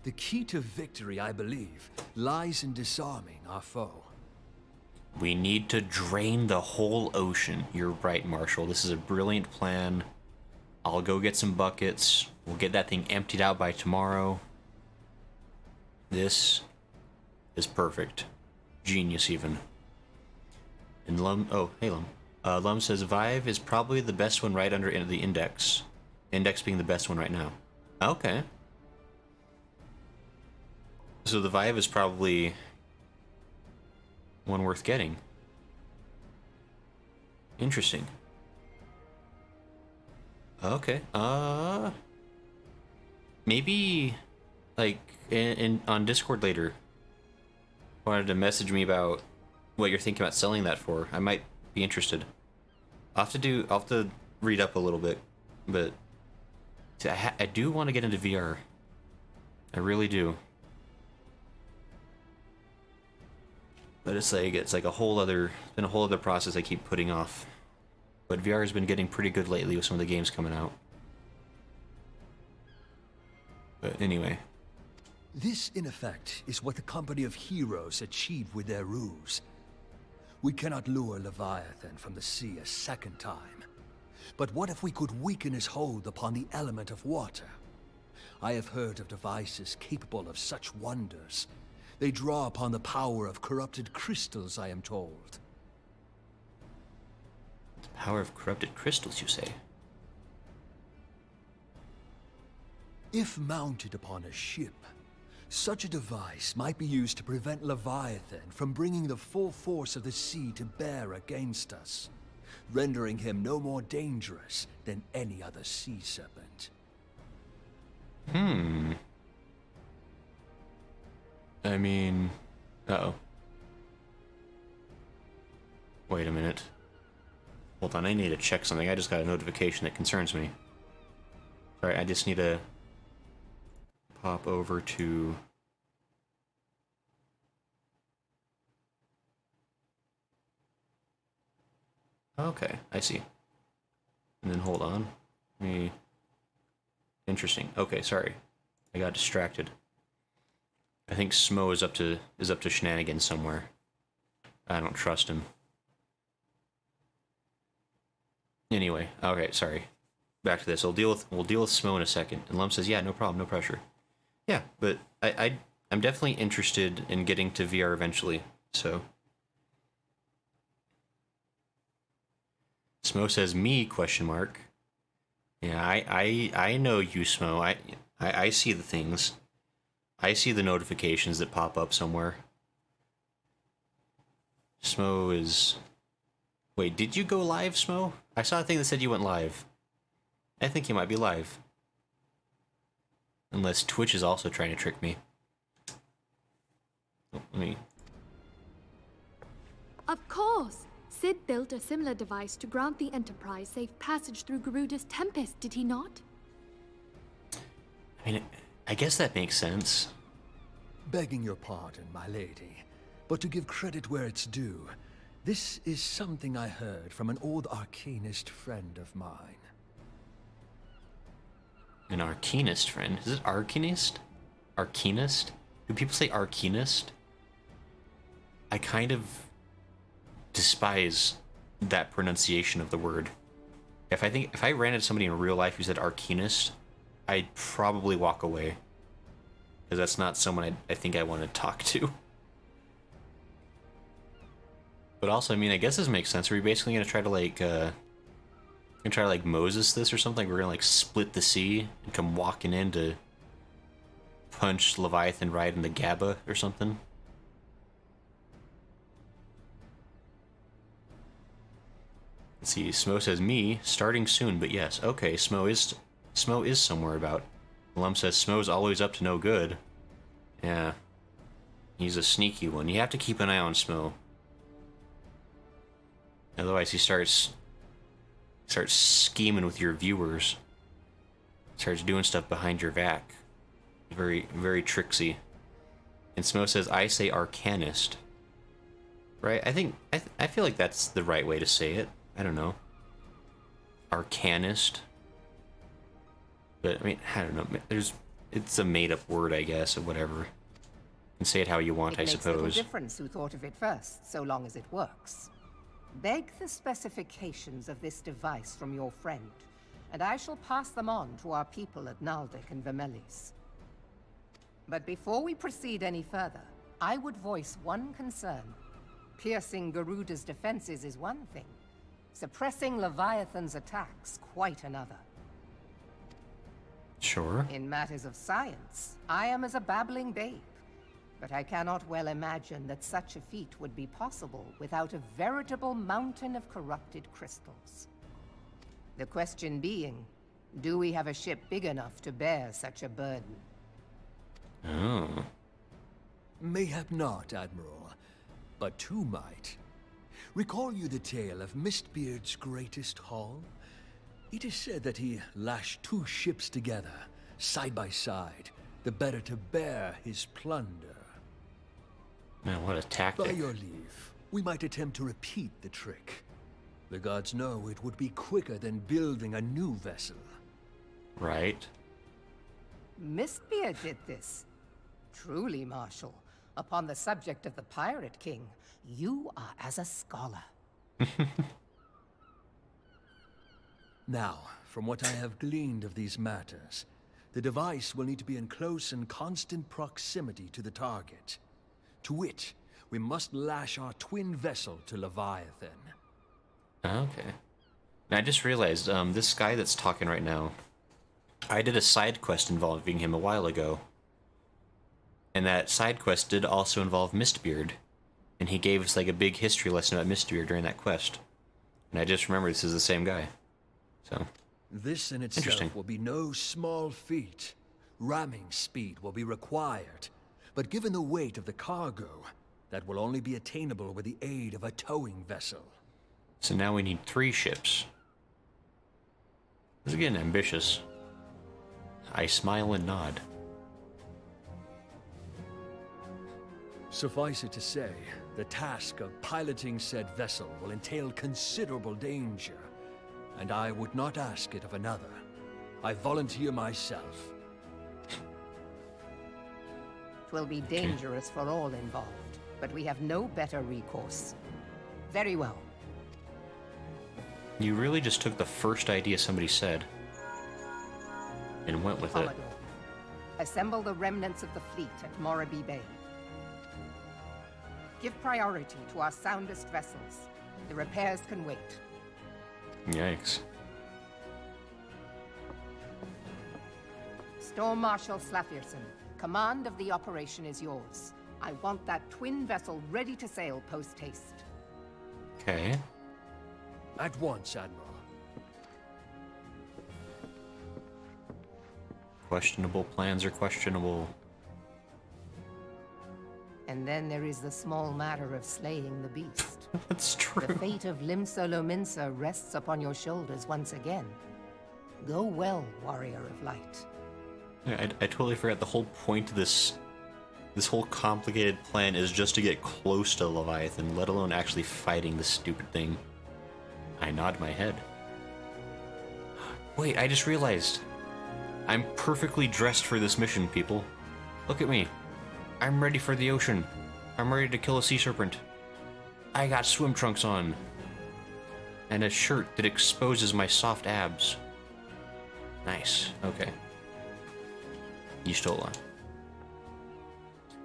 The key to victory, I believe, lies in disarming our foe. We need to drain the whole ocean. You're right, Marshal. This is a brilliant plan. I'll go get some buckets. We'll get that thing emptied out by tomorrow. This is perfect. Genius, even. And Lum... Oh, hey, Lum. Lum says Vive is probably the best one right under the Index. Index being the best one right now. Okay. So the Vive is probably one worth getting. Interesting. Okay. Maybe, like, on Discord later, wanted to message me about what you're thinking about selling that for. I might be interested. I'll have to read up a little bit, but I do want to get into VR. I really do. But it's like a whole other process I keep putting off. But VR has been getting pretty good lately with some of the games coming out. But anyway. This, in effect, is what the company of heroes achieved with their ruse. We cannot lure Leviathan from the sea a second time. But what if we could weaken his hold upon the element of water? I have heard of devices capable of such wonders. They draw upon the power of corrupted crystals, I am told. The power of corrupted crystals, you say? If mounted upon a ship, such a device might be used to prevent Leviathan from bringing the full force of the sea to bear against us, rendering him no more dangerous than any other sea serpent. I mean... Uh-oh. Wait a minute. Hold on, I need to check something. I just got a notification that concerns me. Sorry, I just need to pop over to Okay, I see. And then hold on. Interesting. Okay, sorry. I got distracted. I think Smo is up to shenanigans somewhere. I don't trust him. Anyway, okay, sorry. Back to this. We'll deal with Smo in a second. And Lum says, yeah, no problem, no pressure. Yeah, but I'm definitely interested in getting to VR eventually, so. Smo says, me, question mark. Yeah, I know you, Smo. I see the things. I see the notifications that pop up somewhere. Smo is... Wait, did you go live, Smo? I saw a thing that said you went live. I think you might be live. Unless Twitch is also trying to trick me. Oh, let me... Of course! Sid built a similar device to grant the Enterprise safe passage through Garuda's Tempest, did he not? I mean, I guess that makes sense. Begging your pardon, my lady, but to give credit where it's due, this is something I heard from an old arcanist friend of mine. An arcanist friend? Is it arcanist? Arcanist? Do people say arcanist? I kind of despise that pronunciation of the word. If I ran into somebody in real life who said arcanist, I'd probably walk away. Because that's not someone I think I want to talk to. But also, I mean, I guess this makes sense. Are we basically gonna try to like Moses this or something? We're gonna like split the sea and come walking in to punch Leviathan right in the GABA or something? Let's see, Smo says me, starting soon, but yes. Okay, Smo is somewhere about. Lum says Smo's always up to no good. Yeah. He's a sneaky one. You have to keep an eye on Smo. Otherwise he starts scheming with your viewers. Starts doing stuff behind your back. Very, very tricksy. And Smo says, I say arcanist. Right? I feel like that's the right way to say it. I don't know. Arcanist. But, I mean, I don't know. It's a made-up word, I guess, or whatever. You can say it how you want, I suppose. It makes little difference who thought of it first, so long as it works. Beg the specifications of this device from your friend, and I shall pass them on to our people at Naldic and Vermelis. But before we proceed any further, I would voice one concern. Piercing Garuda's defenses is one thing. Suppressing Leviathan's attacks, quite another. Sure. In matters of science, I am as a babbling babe. But I cannot well imagine that such a feat would be possible without a veritable mountain of corrupted crystals. The question being, do we have a ship big enough to bear such a burden? Oh. Mayhap not, Admiral, but two might. Recall you the tale of Mistbeard's greatest haul? It is said that he lashed two ships together, side by side, the better to bear his plunder. Man, what a tactic. By your leave, we might attempt to repeat the trick. The gods know it would be quicker than building a new vessel. Right. Mistbeard did this. Truly, Marshal, upon the subject of the Pirate King, you are as a scholar. Now, from what I have gleaned of these matters, the device will need to be in close and constant proximity to the target. To wit, we must lash our twin vessel to Leviathan. Okay. Now, I just realized, this guy that's talking right now, I did a side quest involving him a while ago. And that side quest did also involve Mistbeard. And he gave us like a big history lesson about Mistbeard during that quest. And I just remember this is the same guy. So, this in itself will be no small feat. Ramming speed will be required. But given the weight of the cargo, that will only be attainable with the aid of a towing vessel. So now we need 3 ships. This is getting ambitious. I smile and nod. Suffice it to say The task of piloting said vessel will entail considerable danger, and I would not ask it of another. I volunteer myself. It will be dangerous for all involved, but we have no better recourse. Very well. You really just took the first idea somebody said and went with it. Commodore, assemble the remnants of the fleet at Moraby Bay. Give priority to our soundest vessels. The repairs can wait. Yikes. Storm Marshal Slafierson, command of the operation is yours. I want that twin vessel ready to sail post-haste. Okay. At once, Admiral. Questionable plans are questionable. And then there is the small matter of slaying the beast. That's true. The fate of Limsa Lominsa rests upon your shoulders once again. Go well, warrior of light. Yeah, I totally forgot the whole point of this whole complicated plan is just to get close to Leviathan, let alone actually fighting this stupid thing. I nod my head. Wait, I just realized. I'm perfectly dressed for this mission, people. Look at me. I'm ready for the ocean. I'm ready to kill a sea serpent. I got swim trunks on. And a shirt that exposes my soft abs. Nice. Okay. You stole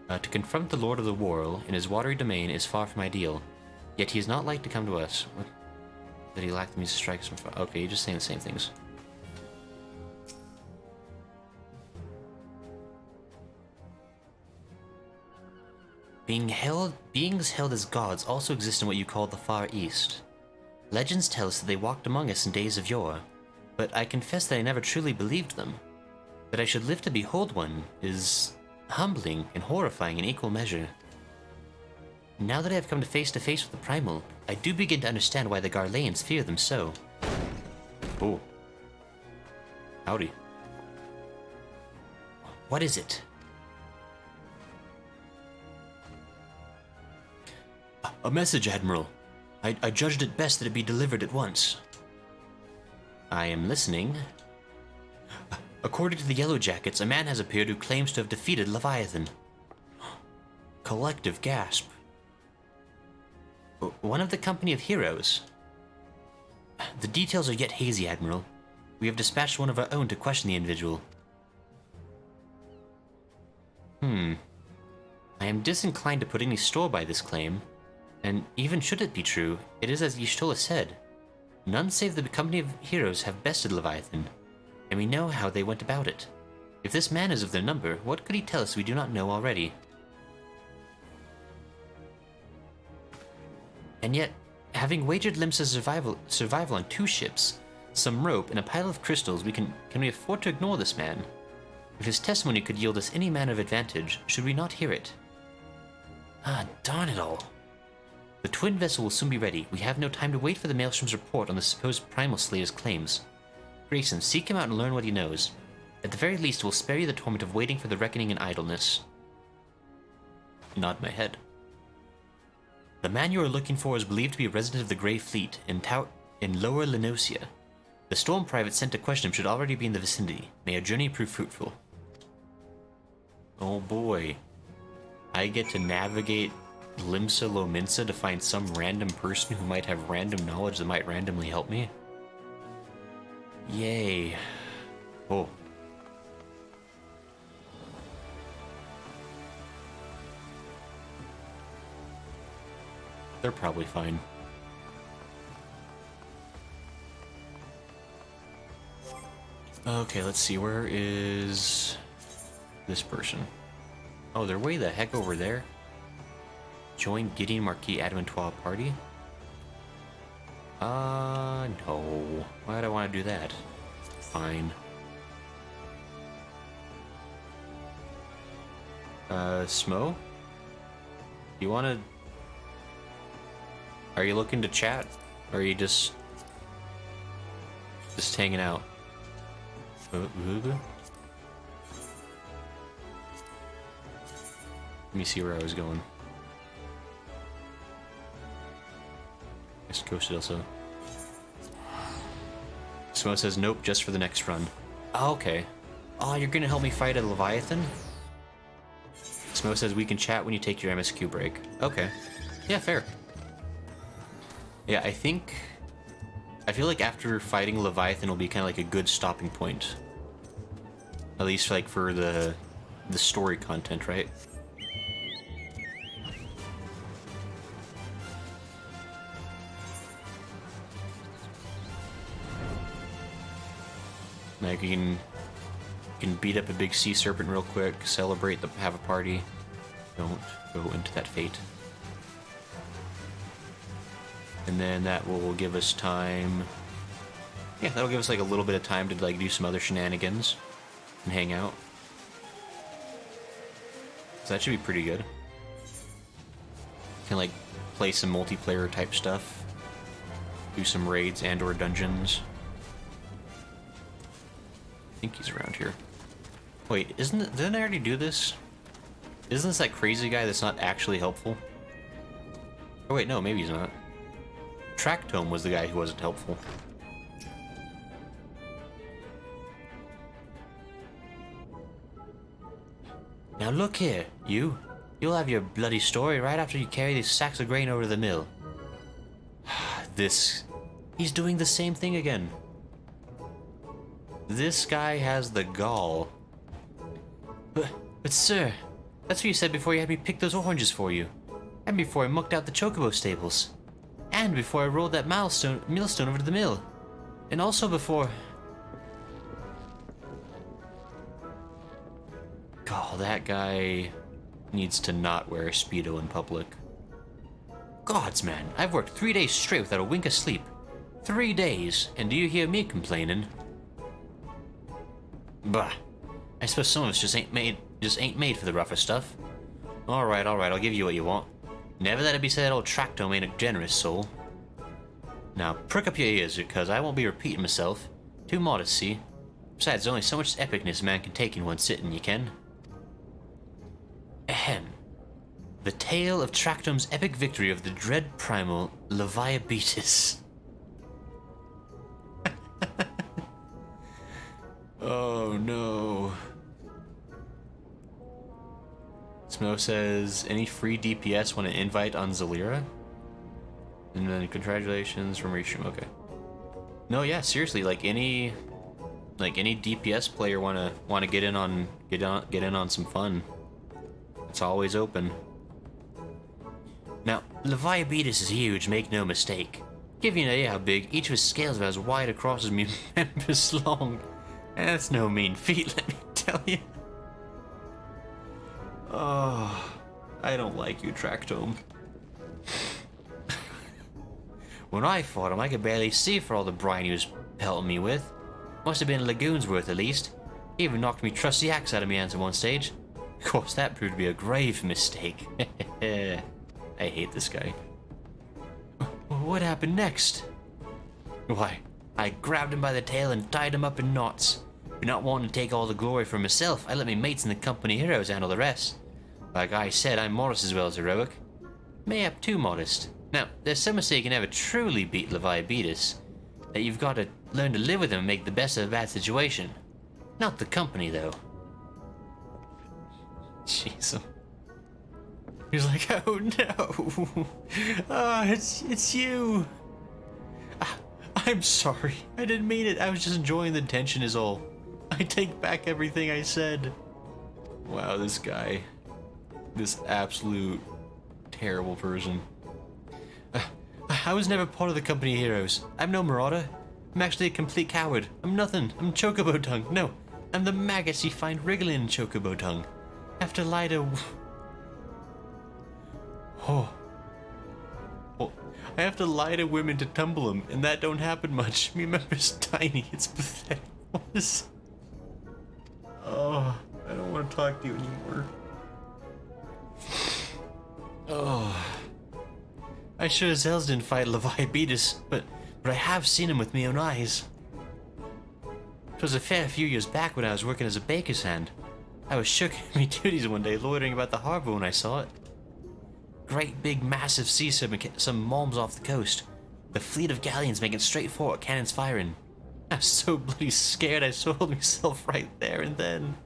on. To confront the Lord of the Whirl in his watery domain is far from ideal. Yet he is not like to come to us. What? That he lacked the means to strike us from far. Okay, you're just saying the same things. Beings held as gods also exist in what you call the Far East. Legends tell us that they walked among us in days of yore, but I confess that I never truly believed them. That I should live to behold one is humbling and horrifying in equal measure. Now that I have come to face with the Primal, I do begin to understand why the Garleans fear them so. Oh. Howdy. What is it? A message, Admiral. I judged it best that it be delivered at once. I am listening. According to the Yellow Jackets, a man has appeared who claims to have defeated Leviathan. Collective gasp. One of the company of heroes. The details are yet hazy, Admiral. We have dispatched one of our own to question the individual. I am disinclined to put any store by this claim, and even should it be true, it is as Y'shtola said. None save the company of heroes have bested Leviathan, and we know how they went about it. If this man is of their number, what could he tell us we do not know already? And yet, having wagered Limsa's survival on 2 ships, some rope, and a pile of crystals, can we afford to ignore this man? If his testimony could yield us any manner of advantage, should we not hear it? Ah, darn it all. The twin vessel will soon be ready. We have no time to wait for the Maelstrom's report on the supposed Primal Slayer's claims. Grayson, seek him out and learn what he knows. At the very least, we'll spare you the torment of waiting for the reckoning in idleness. Nod my head. The man you are looking for is believed to be a resident of the Grey Fleet in Lower Lenosia. The Storm Private sent to question him should already be in the vicinity. May our journey prove fruitful. Oh boy. I get to navigate Limsa Lominsa to find some random person who might have random knowledge that might randomly help me? Yay. Oh. They're probably fine. Okay, let's see. Where is this person? Oh, they're way the heck over there. Join Gideon Marquis Adventois party? No. Why would I want to do that? Fine. Smo? You want to... Are you looking to chat? Or are you just hanging out? Let me see where I was going. Just ghosted also. Someone says nope, just for the next run. Oh, okay. Oh, you're gonna help me fight a Leviathan? Smo says we can chat when you take your MSQ break. Okay. Yeah, fair. Yeah, I feel like after fighting Leviathan will be kind of like a good stopping point. At least like for the story content, right? Like you can beat up a big sea serpent real quick, celebrate, have a party. Don't go into that fate. And then that will give us time. Yeah, that'll give us like a little bit of time to like do some other shenanigans and hang out. So that should be pretty good. Can like play some multiplayer type stuff, do some raids and or dungeons. I think he's around here. Wait, didn't I already do this? Isn't this that crazy guy that's not actually helpful? Oh wait, no, maybe he's not. Tractome was the guy who wasn't helpful. Now look here, you'll have your bloody story right after you carry these sacks of grain over to the mill. He's doing the same thing again. This guy has the gall. But sir, that's what you said before you had me pick those oranges for you. And before I mucked out the chocobo stables. And before I rolled that millstone over to the mill. And also before... God, that guy needs to not wear a Speedo in public. Gods, man, I've worked 3 days straight without a wink of sleep. 3 days, and do you hear me complaining? Bah, I suppose some of us just ain't made for the rougher stuff. Alright, I'll give you what you want. Never let it be said old Tractome ain't a generous soul. Now, prick up your ears, because I won't be repeating myself. Too modest, see? Besides, there's only so much epicness a man can take in one sitting, you can. Ahem. The tale of Tractome's epic victory of the dread primal Leviabetis. Oh no. Smo says, any free DPS want an invite on Zalira? And then congratulations from Risham, okay. No, yeah, seriously, like any DPS player wanna get in on some fun. It's always open. Now, Leviabetis is huge, make no mistake. Give you an idea how big, each of his scales about as wide across as Memphis long. That's no mean feat, let me tell you. Oh, I don't like you, Tractome. When I fought him, I could barely see for all the brine he was pelting me with. Must have been a lagoon's worth at least. He even knocked me trusty axe out of me hands at one stage. Of course, that proved to be a grave mistake. I hate this guy. What happened next? Why, I grabbed him by the tail and tied him up in knots. But not wanting to take all the glory for myself, I let my mates in the company heroes handle the rest. Like I said, I'm modest as well as heroic. Mayhap too modest. Now, there's some say you can never truly beat Leviabetis. That you've got to learn to live with him and make the best of a bad situation. Not the company, though. Jeez. He's like, oh no. It's you. I'm sorry. I didn't mean it. I was just enjoying the tension is all. I take back everything I said. Wow, this guy. This absolute terrible person. I was never part of the company of heroes. I'm no marauder. I'm actually a complete coward. I'm nothing. I'm Chocobo Tongue. No, I'm the maggots you find wriggling in Chocobo Tongue. I have to lie to... Oh. I have to lie to women to tumble them, and that don't happen much. Me member's tiny. It's pathetic. What is... Oh, I don't want to talk to you anymore. Oh. I sure as hell didn't fight Leviabetis, but I have seen him with my own eyes. It was a fair few years back when I was working as a baker's hand. I was shook in my duties one day, loitering about the harbor when I saw it. Great big massive sea serpent, some moms off the coast. The fleet of galleons making straight for it, cannons firing. I was so bloody scared I soiled myself right there and then.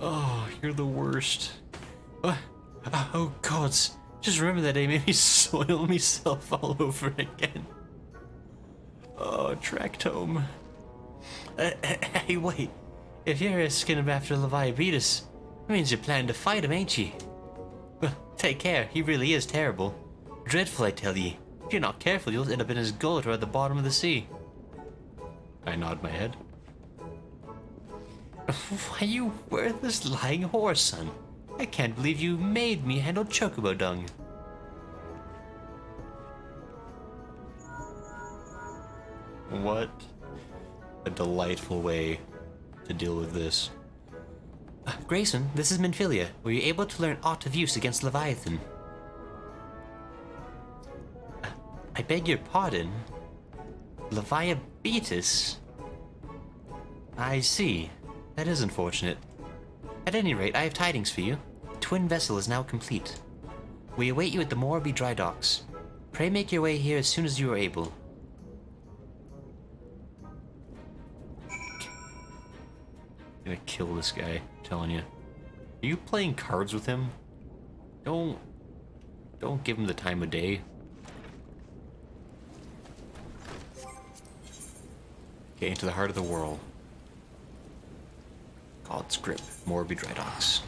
Oh, you're the worst. Oh, gods. Just remember that day made me soil myself all over again. Oh, Tractome. Hey, wait. If you're asking him after Leviathan, that means you're planning to fight him, ain't you? Well, take care. He really is terrible. Dreadful, I tell ye. If you're not careful, you'll end up in his gullet or at the bottom of the sea. I nod my head. Why, you worthless lying whore, son. I can't believe you made me handle chocobo dung. What a delightful way to deal with this. Grayson, this is Minfilia. Were you able to learn aught of use against Leviathan? I beg your pardon? Leviabetus? I see. That is unfortunate. At any rate, I have tidings for you. The twin vessel is now complete. We await you at the Morby dry docks. Pray make your way here as soon as you are able. I'm gonna kill this guy, I'm telling you. Are you playing cards with him? Don't give him the time of day. Okay, into the heart of the whirl. God's grip, Morby dry docks.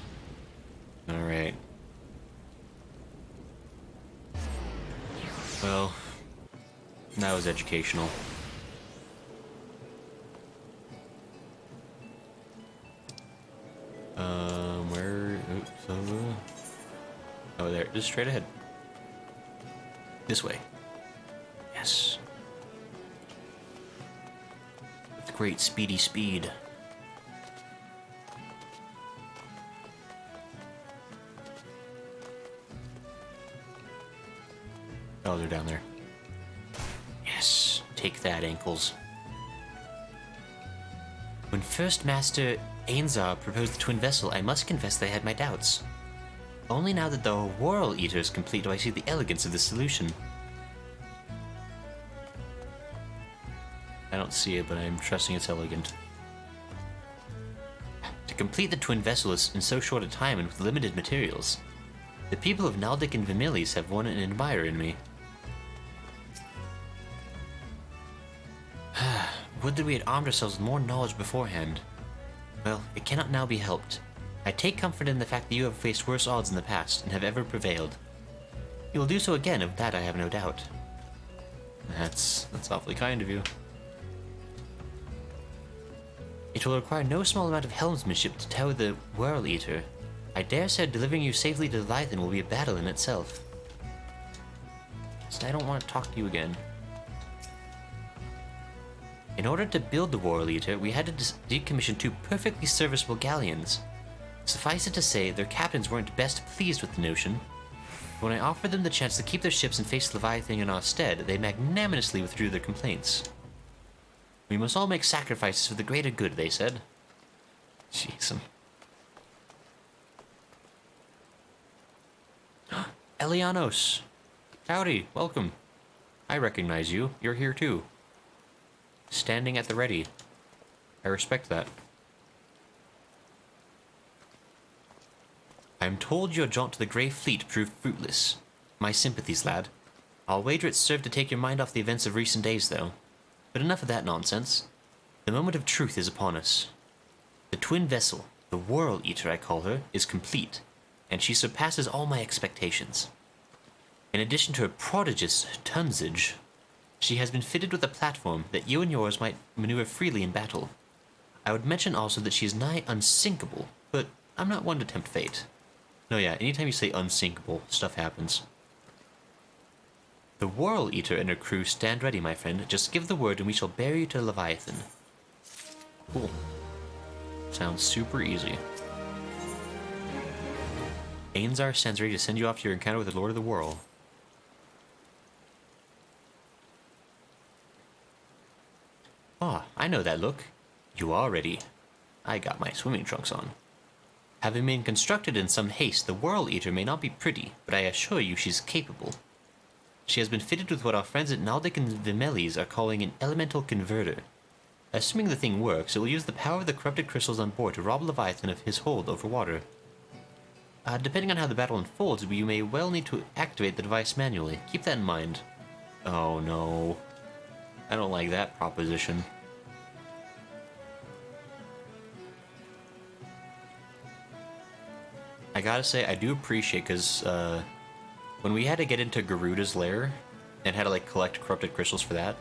Alright. Well, that was educational. Where? Oh, there. Just straight ahead. This way. Yes. With great speedy speed. Oh, they're down there. Yes. Take that, ankles. When First Master Eorzea proposed the twin vessel, I must confess that I had my doubts. Only now that the Whirl Eater is complete do I see the elegance of this solution. I don't see it, but I'm trusting it's elegant. To complete the twin vessel in so short a time and with limited materials, the people of Naldic and Vermilius have won an admirer in me. Would that we had armed ourselves with more knowledge beforehand. Well, it cannot now be helped. I take comfort in the fact that you have faced worse odds in the past and have ever prevailed. You will do so again, of that I have no doubt. That's awfully kind of you. It will require no small amount of helmsmanship to tow the Whirl Eater. I dare say delivering you safely to Leviathan will be a battle in itself. Just I don't want to talk to you again. In order to build the Whirl Eater, we had to decommission 2 perfectly serviceable galleons. Suffice it to say, their captains weren't best pleased with the notion. When I offered them the chance to keep their ships and face Leviathan in our stead, they magnanimously withdrew their complaints. We must all make sacrifices for the greater good, they said. Jeez. Elianos. Howdy, welcome. I recognize you. You're here too. Standing at the ready. I respect that. I'm told your jaunt to the Grey Fleet proved fruitless. My sympathies, lad. I'll wager it served to take your mind off the events of recent days, though. But enough of that nonsense. The moment of truth is upon us. The twin vessel, the Whirl Eater I call her, is complete, and she surpasses all my expectations. In addition to her prodigious tonnage, she has been fitted with a platform that you and yours might maneuver freely in battle. I would mention also that she is nigh unsinkable, but I'm not one to tempt fate. No, yeah, anytime you say unsinkable, stuff happens. The Whirl Eater and her crew stand ready, my friend. Just give the word and we shall bear you to Leviathan. Cool. Sounds super easy. Eorzea stands ready to send you off to your encounter with the Lord of the Whirl. Ah, I know that look. You are ready. I got my swimming trunks on. Having been constructed in some haste, the Whirl Eater may not be pretty, but I assure you she's capable. She has been fitted with what our friends at Naldic and Vimelis are calling an elemental converter. Assuming the thing works, it will use the power of the corrupted crystals on board to rob Leviathan of his hold over water. Depending on how the battle unfolds, you may well need to activate the device manually. Keep that in mind. Oh no. I don't like that proposition. I gotta say, I do appreciate, because when we had to get into Garuda's lair and had to like collect corrupted crystals for that,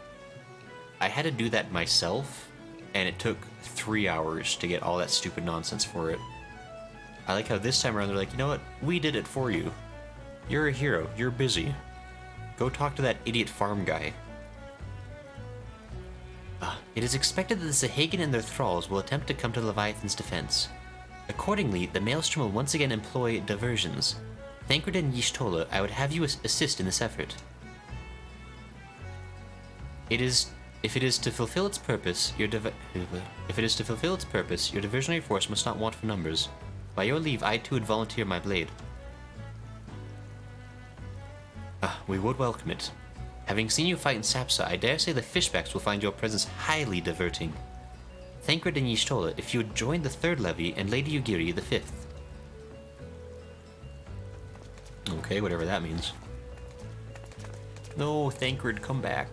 I had to do that myself, and it took 3 hours to get all that stupid nonsense for it. I like how this time around they're like, you know what, we did it for you. You're a hero, you're busy. Go talk to that idiot farm guy. It is expected that the Sahagin and their thralls will attempt to come to Leviathan's defense. Accordingly, the Maelstrom will once again employ diversions. Thancred and Y'shtola, I would have you assist in this effort. If it is to fulfill its purpose, your diversionary force must not want for numbers. By your leave, I too would volunteer my blade. We would welcome it. Having seen you fight in Sapsa, I dare say the fishbacks will find your presence highly diverting. Thancred and Y'shtola, if you would join the 3rd levy, and Lady Ugiri the 5th. Okay, whatever that means. No, Thancred, come back.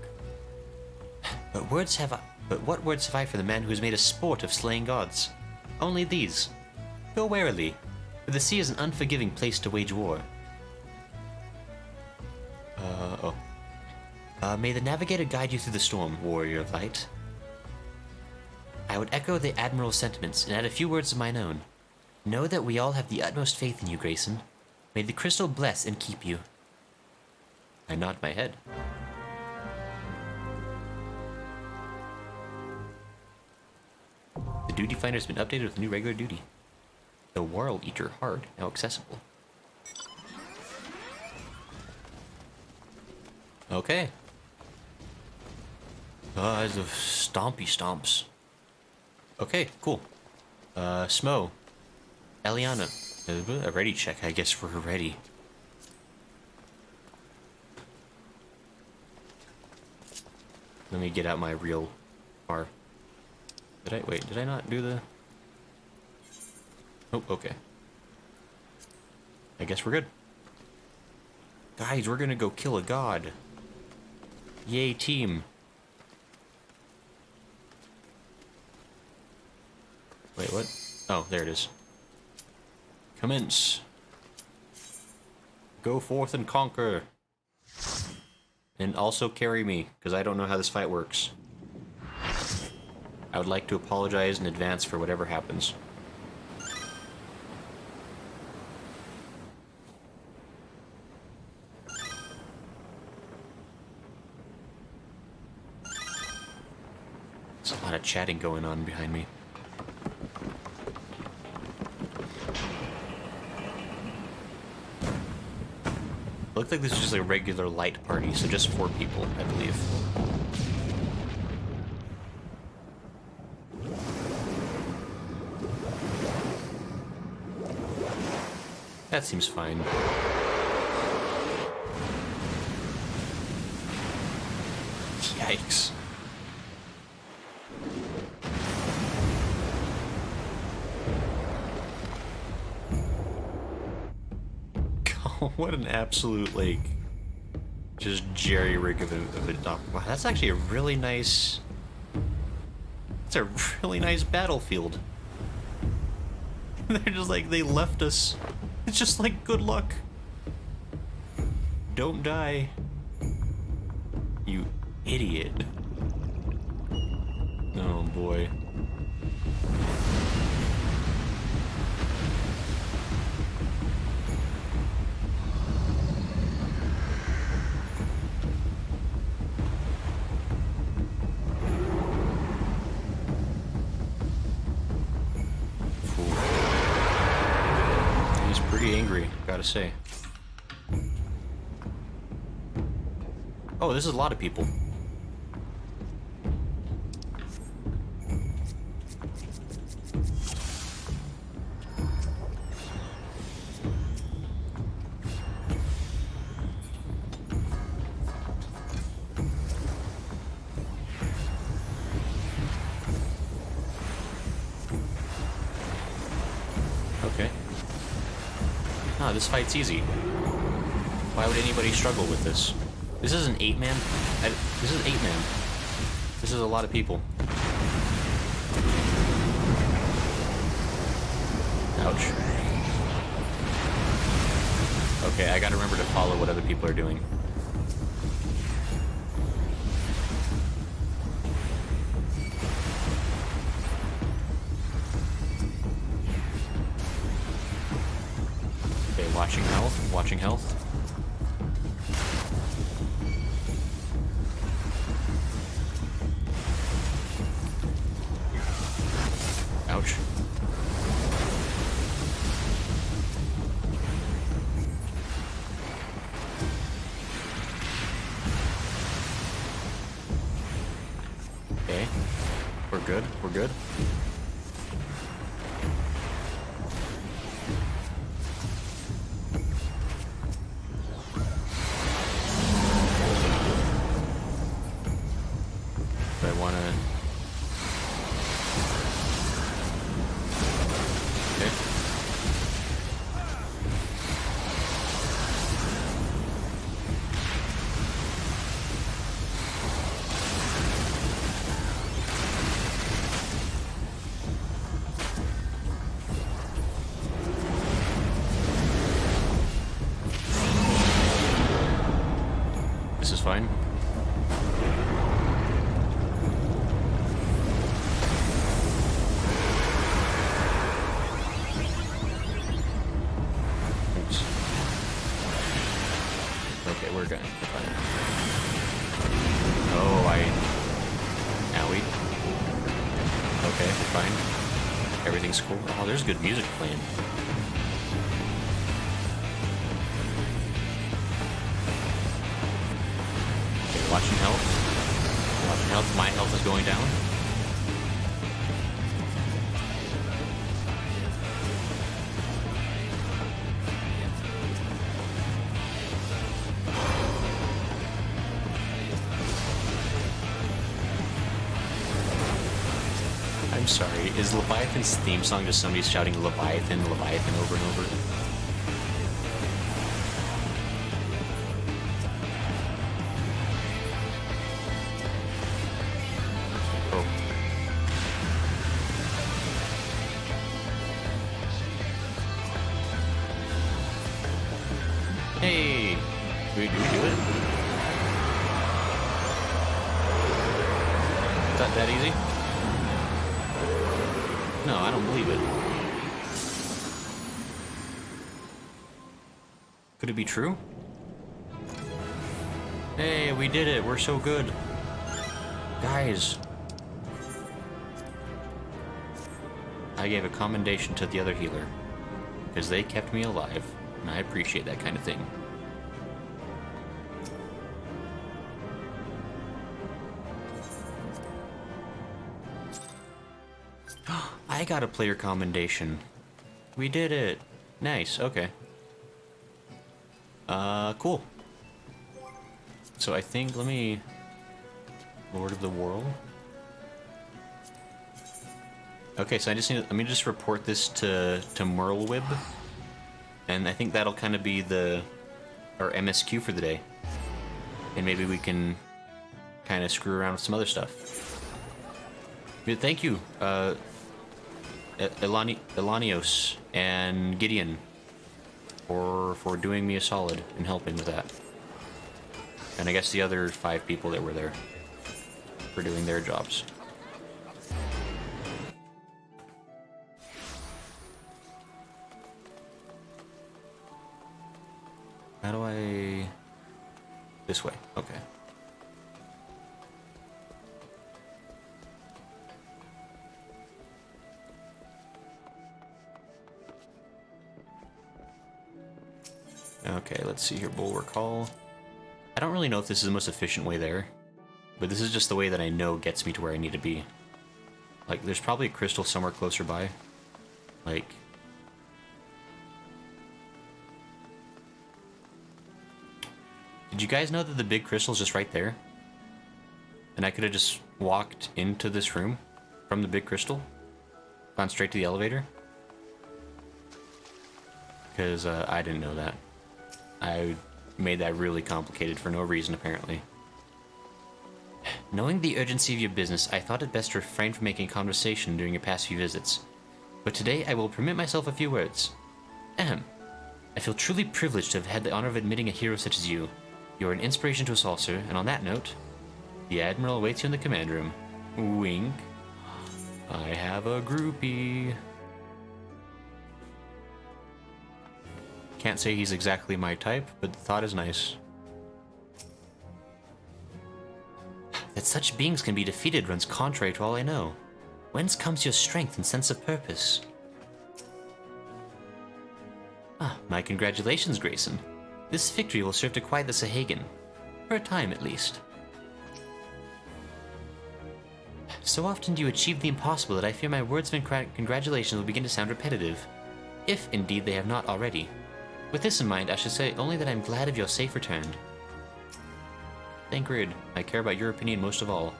But what words have I for the man who has made a sport of slaying gods? Only these. Go warily, for the sea is an unforgiving place to wage war. May the navigator guide you through the storm, warrior of light. I would echo the Admiral's sentiments and add a few words of mine own. Know that we all have the utmost faith in you, Grayson. May the crystal bless and keep you. I nod my head. The duty finder has been updated with a new regular duty. The World Eater Hard, now accessible. Okay. It's the stompy stomps. Okay, cool. Smo. Eliana. A ready check, I guess, for her ready. Let me get out my real bar. Did I not do the... Oh, okay. I guess we're good. Guys, we're gonna go kill a god. Yay, team. Wait, what? Oh, there it is. Commence. Go forth and conquer. And also carry me, because I don't know how this fight works. I would like to apologize in advance for whatever happens. There's a lot of chatting going on behind me. Looked like this was just a regular light party, so just 4 people, I believe. That seems fine. Yikes. What an absolute, like, just jerry-rig of a dock. Wow, that's actually a really nice... That's a really nice battlefield. They're just like, they left us. It's just like, good luck. Don't die. You idiot. Oh boy. Angry, gotta say. Oh, this is a lot of people. Nah, this fight's easy. Why would anybody struggle with this? This is an 8-man. This is 8-man. This is a lot of people. Ouch. Okay, I gotta remember to follow what other people are doing. Okay, watching health, watching health. Ouch. Okay. We're good. We're good. Do I want to... Okay. This is fine. Oops. Okay, we're good. We're fine. Oh, Owie. Okay, we're fine. Everything's cool. Oh, there's good music playing. Okay, watching health. Watching health. My health is going down. I'm sorry, is Leviathan's theme song just somebody shouting Leviathan, Leviathan over and over? Oh. Hey! Do we do it? Is that easy? No, I don't believe it. Could it be true? Hey, we did it. We're so good. Guys. I gave a commendation to the other healer. Because they kept me alive. And I appreciate that kind of thing. I got a player commendation. We did it. Nice, okay. Cool. So I think, let me... Lord of the World. Okay, so I just need to, let me just report this to Merlwib. And I think that'll kind of be our MSQ for the day. And maybe we can kind of screw around with some other stuff. Good, thank you, Elanios and Gideon for doing me a solid and helping with that. And I guess the other 5 people that were there for doing their jobs. How do I... This way, okay. Okay, let's see here, Bulwark Hall. I don't really know if this is the most efficient way there, but this is just the way that I know gets me to where I need to be. Like, there's probably a crystal somewhere closer by. Like... Did you guys know that the big crystal's just right there? And I could have just walked into this room from the big crystal? Gone straight to the elevator? because I didn't know that. I made that really complicated for no reason, apparently. Knowing the urgency of your business, I thought it best to refrain from making conversation during your past few visits. But today I will permit myself a few words. Ahem. I feel truly privileged to have had the honor of admitting a hero such as you. You are an inspiration to us all, sir, and on that note, the Admiral awaits you in the command room. Wink. I have a groupie. Can't say he's exactly my type, but the thought is nice. That such beings can be defeated runs contrary to all I know. Whence comes your strength and sense of purpose? Ah, my congratulations, Grayson. This victory will serve to quiet the Sahagan. For a time, at least. So often do you achieve the impossible that I fear my words of congratulations will begin to sound repetitive. If, indeed, they have not already. With this in mind, I should say only that I'm glad of your safe return. Thancred, I care about your opinion most of all.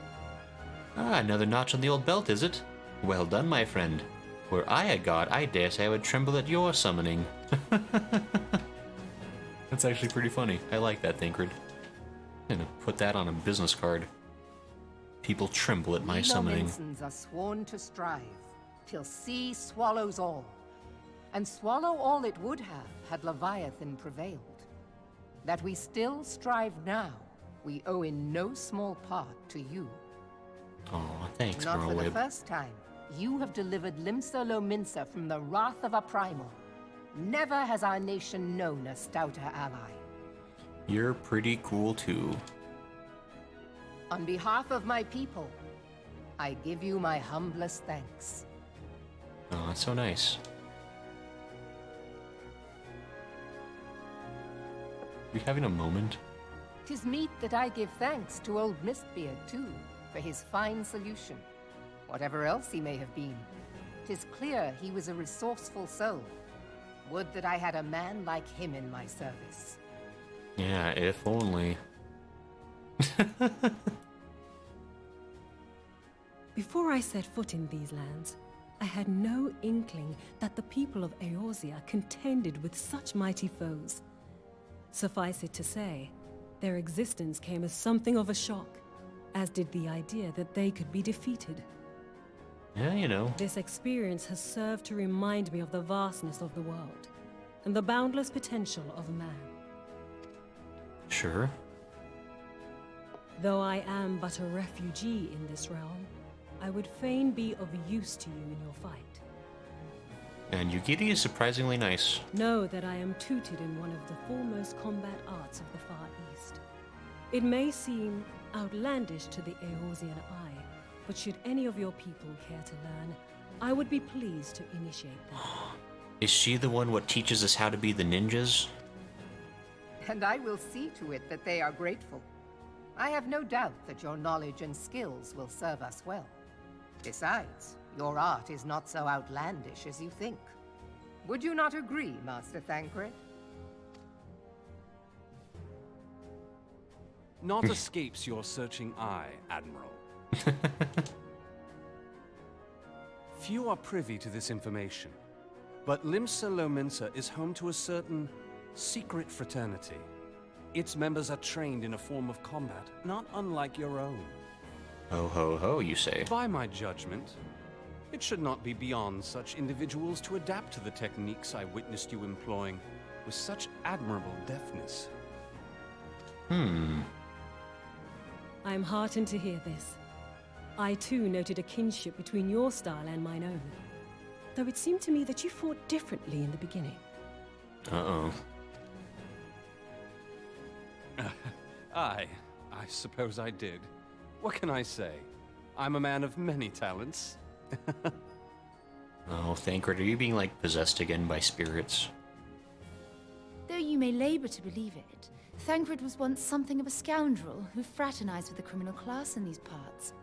Ah, another notch on the old belt, is it? Well done, my friend. Were I a god, I dare say I would tremble at your summoning. That's actually pretty funny. I like that, Thancred. I'm gonna put that on a business card. People tremble at my summoning. Eorzea are sworn to strive, till sea swallows all. And swallow all it would have had Leviathan prevailed. That we still strive now, we owe in no small part to you. Oh, thanks, Not for the Merlwyb. first time, you have delivered Limsa Lominsa from the wrath of a primal. Never has our nation known a stouter ally. You're pretty cool, too. On behalf of my people, I give you my humblest thanks. Oh, that's so nice. You having a moment? 'Tis meet that I give thanks to old Mistbeard, too, for his fine solution. Whatever else he may have been, 'tis clear he was a resourceful soul. Would that I had a man like him in my service. Yeah, if only. Before I set foot in these lands, I had no inkling that the people of Eorzea contended with such mighty foes. Suffice it to say, their existence came as something of a shock, as did the idea that they could be defeated. Yeah, you know. This experience has served to remind me of the vastness of the world, and the boundless potential of man. Sure. Though I am but a refugee in this realm, I would fain be of use to you in your fight. And Yugiri is surprisingly nice. Know that I am tutored in one of the foremost combat arts of the Far East. It may seem outlandish to the Eorzean eye, but should any of your people care to learn, I would be pleased to initiate them. Is she the one what teaches us how to be the ninjas? And I will see to it that they are grateful. I have no doubt that your knowledge and skills will serve us well. Besides, your art is not so outlandish as you think. Would you not agree, Master Thancred? Naught escapes your searching eye, Admiral. Few are privy to this information, but Limsa Lominsa is home to a certain secret fraternity. Its members are trained in a form of combat not unlike your own. Ho ho ho, you say. By my judgment, it should not be beyond such individuals to adapt to the techniques I witnessed you employing with such admirable deftness. I am heartened to hear this. I too noted a kinship between your style and mine own, though it seemed to me that you fought differently in the beginning. Uh-oh. I suppose I did. What can I say? I'm a man of many talents. Oh, Thancred, are you being, like, possessed again by spirits? Though you may labor to believe it, Thancred was once something of a scoundrel who fraternized with the criminal class in these parts.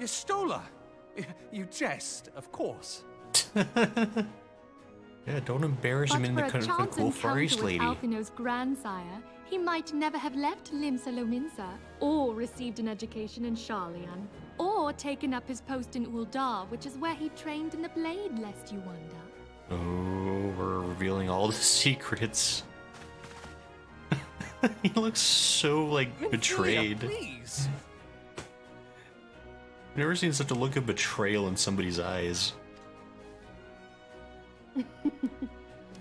Yestola! You jest, of course. Yeah, don't embarrass him in the But for a chance cool furries encounter with lady. Alphino's grandsire, he might never have left Limsa Lominsa, or received an education in Sharlayan, or taken up his post in Uldar, which is where he trained in the blade, lest you wonder. Oh, we're revealing all the secrets. He looks so, like, betrayed. Please. I've never seen such a look of betrayal in somebody's eyes.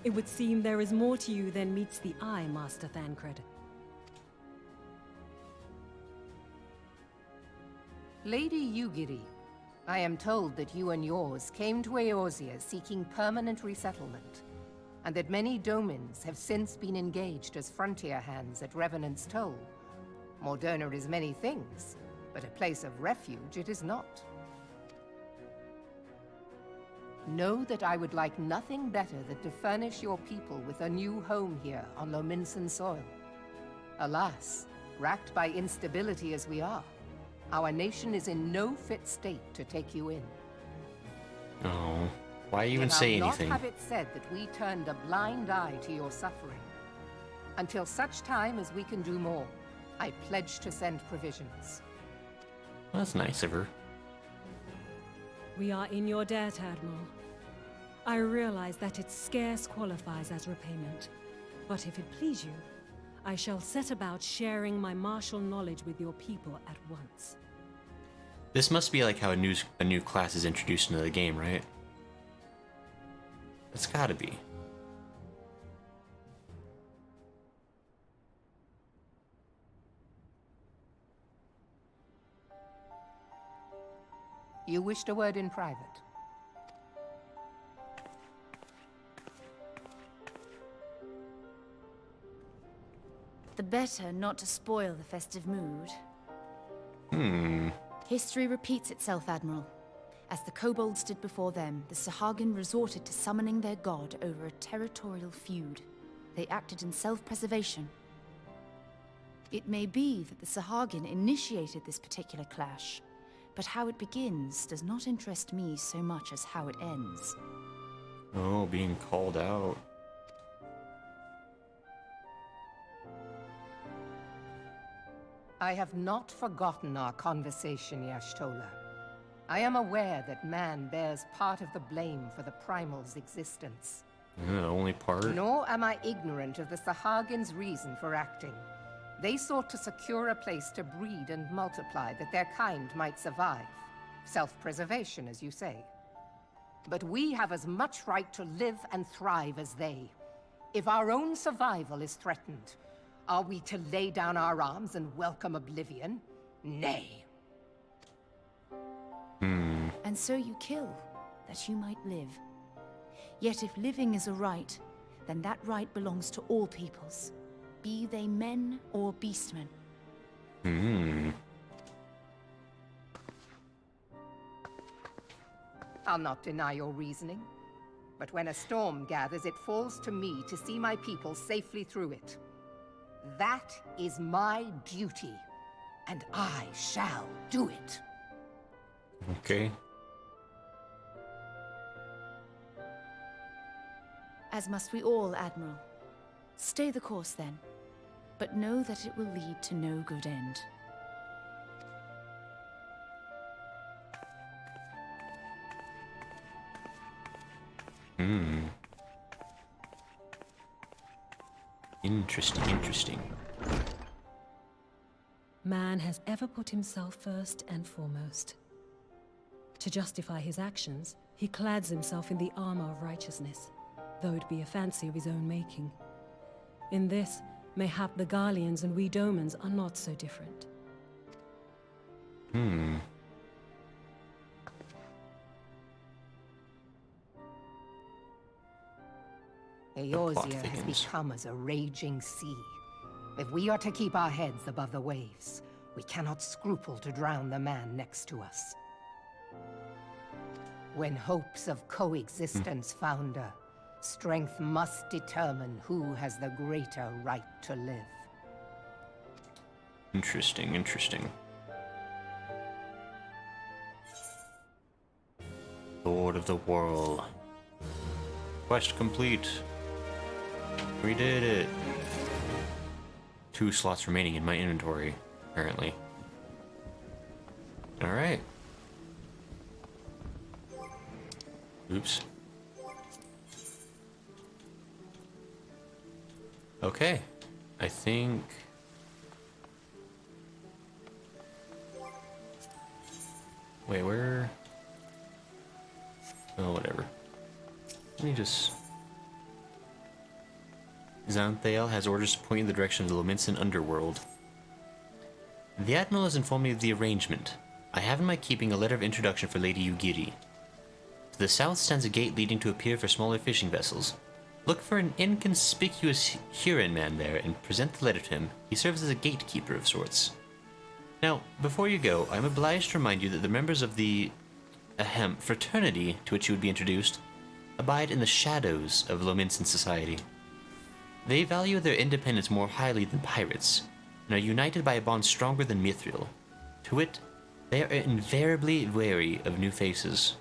It would seem there is more to you than meets the eye, Master Thancred. Lady Yugiri, I am told that you and yours came to Eorzea seeking permanent resettlement, and that many Domans have since been engaged as frontier hands at Revenant's Toll. Moderna is many things, but a place of refuge it is not. Know that I would like nothing better than to furnish your people with a new home here on Lominsan soil. Alas, racked by instability as we are, our nation is in no fit state to take you in. Oh, why even Yet say I'll anything? not have it said that we turned a blind eye to your suffering. Until such time as we can do more, I pledge to send provisions. Well, that's nice of her. We are in your debt, Admiral. I realize that it scarce qualifies as repayment, but if it please you, I shall set about sharing my martial knowledge with your people at once. This must be like how a new class is introduced into the game, right? It's gotta be. You wished a word in private. The better not to spoil the festive mood. History repeats itself, Admiral. As the kobolds did before them, the Sahagin resorted to summoning their god over a territorial feud. They acted in self-preservation. It may be that the Sahagin initiated this particular clash, but how it begins does not interest me so much as how it ends. Oh, being called out. I have not forgotten our conversation, Y'shtola. I am aware that man bears part of the blame for the Primal's existence. The only part? Nor am I ignorant of the Sahagin's reason for acting. They sought to secure a place to breed and multiply that their kind might survive. Self-preservation, as you say. But we have as much right to live and thrive as they. If our own survival is threatened, are we to lay down our arms and welcome oblivion? Nay. And so you kill, that you might live. Yet if living is a right, then that right belongs to all peoples, be they men or beastmen. I'll not deny your reasoning. But when a storm gathers, it falls to me to see my people safely through it. That is my duty, and I shall do it. Okay. As must we all, Admiral. Stay the course, then. But know that it will lead to no good end. Interesting. Man has ever put himself first and foremost. To justify his actions, he clads himself in the armor of righteousness, though it be a fancy of his own making. In this, mayhap the Garleans and we Domans are not so different. Eorzea has become as a raging sea. If we are to keep our heads above the waves, we cannot scruple to drown the man next to us. When hopes of coexistence founder, strength must determine who has the greater right to live. Interesting. Lord of the Whirl. Quest complete. We did it. 2 slots remaining in my inventory, apparently. Alright. Okay. I think... Wait, where... Oh, whatever. Let me just... Xanthael has orders to point in the direction of the Lominsan underworld. The Admiral has informed me of the arrangement. I have in my keeping a letter of introduction for Lady Yugiri. To the south stands a gate leading to a pier for smaller fishing vessels. Look for an inconspicuous Huron man there and present the letter to him. He serves as a gatekeeper of sorts. Now, before you go, I am obliged to remind you that the members of the fraternity to which you would be introduced abide in the shadows of Lominsan society. They value their independence more highly than pirates, and are united by a bond stronger than Mithril. To wit, they are invariably wary of new faces.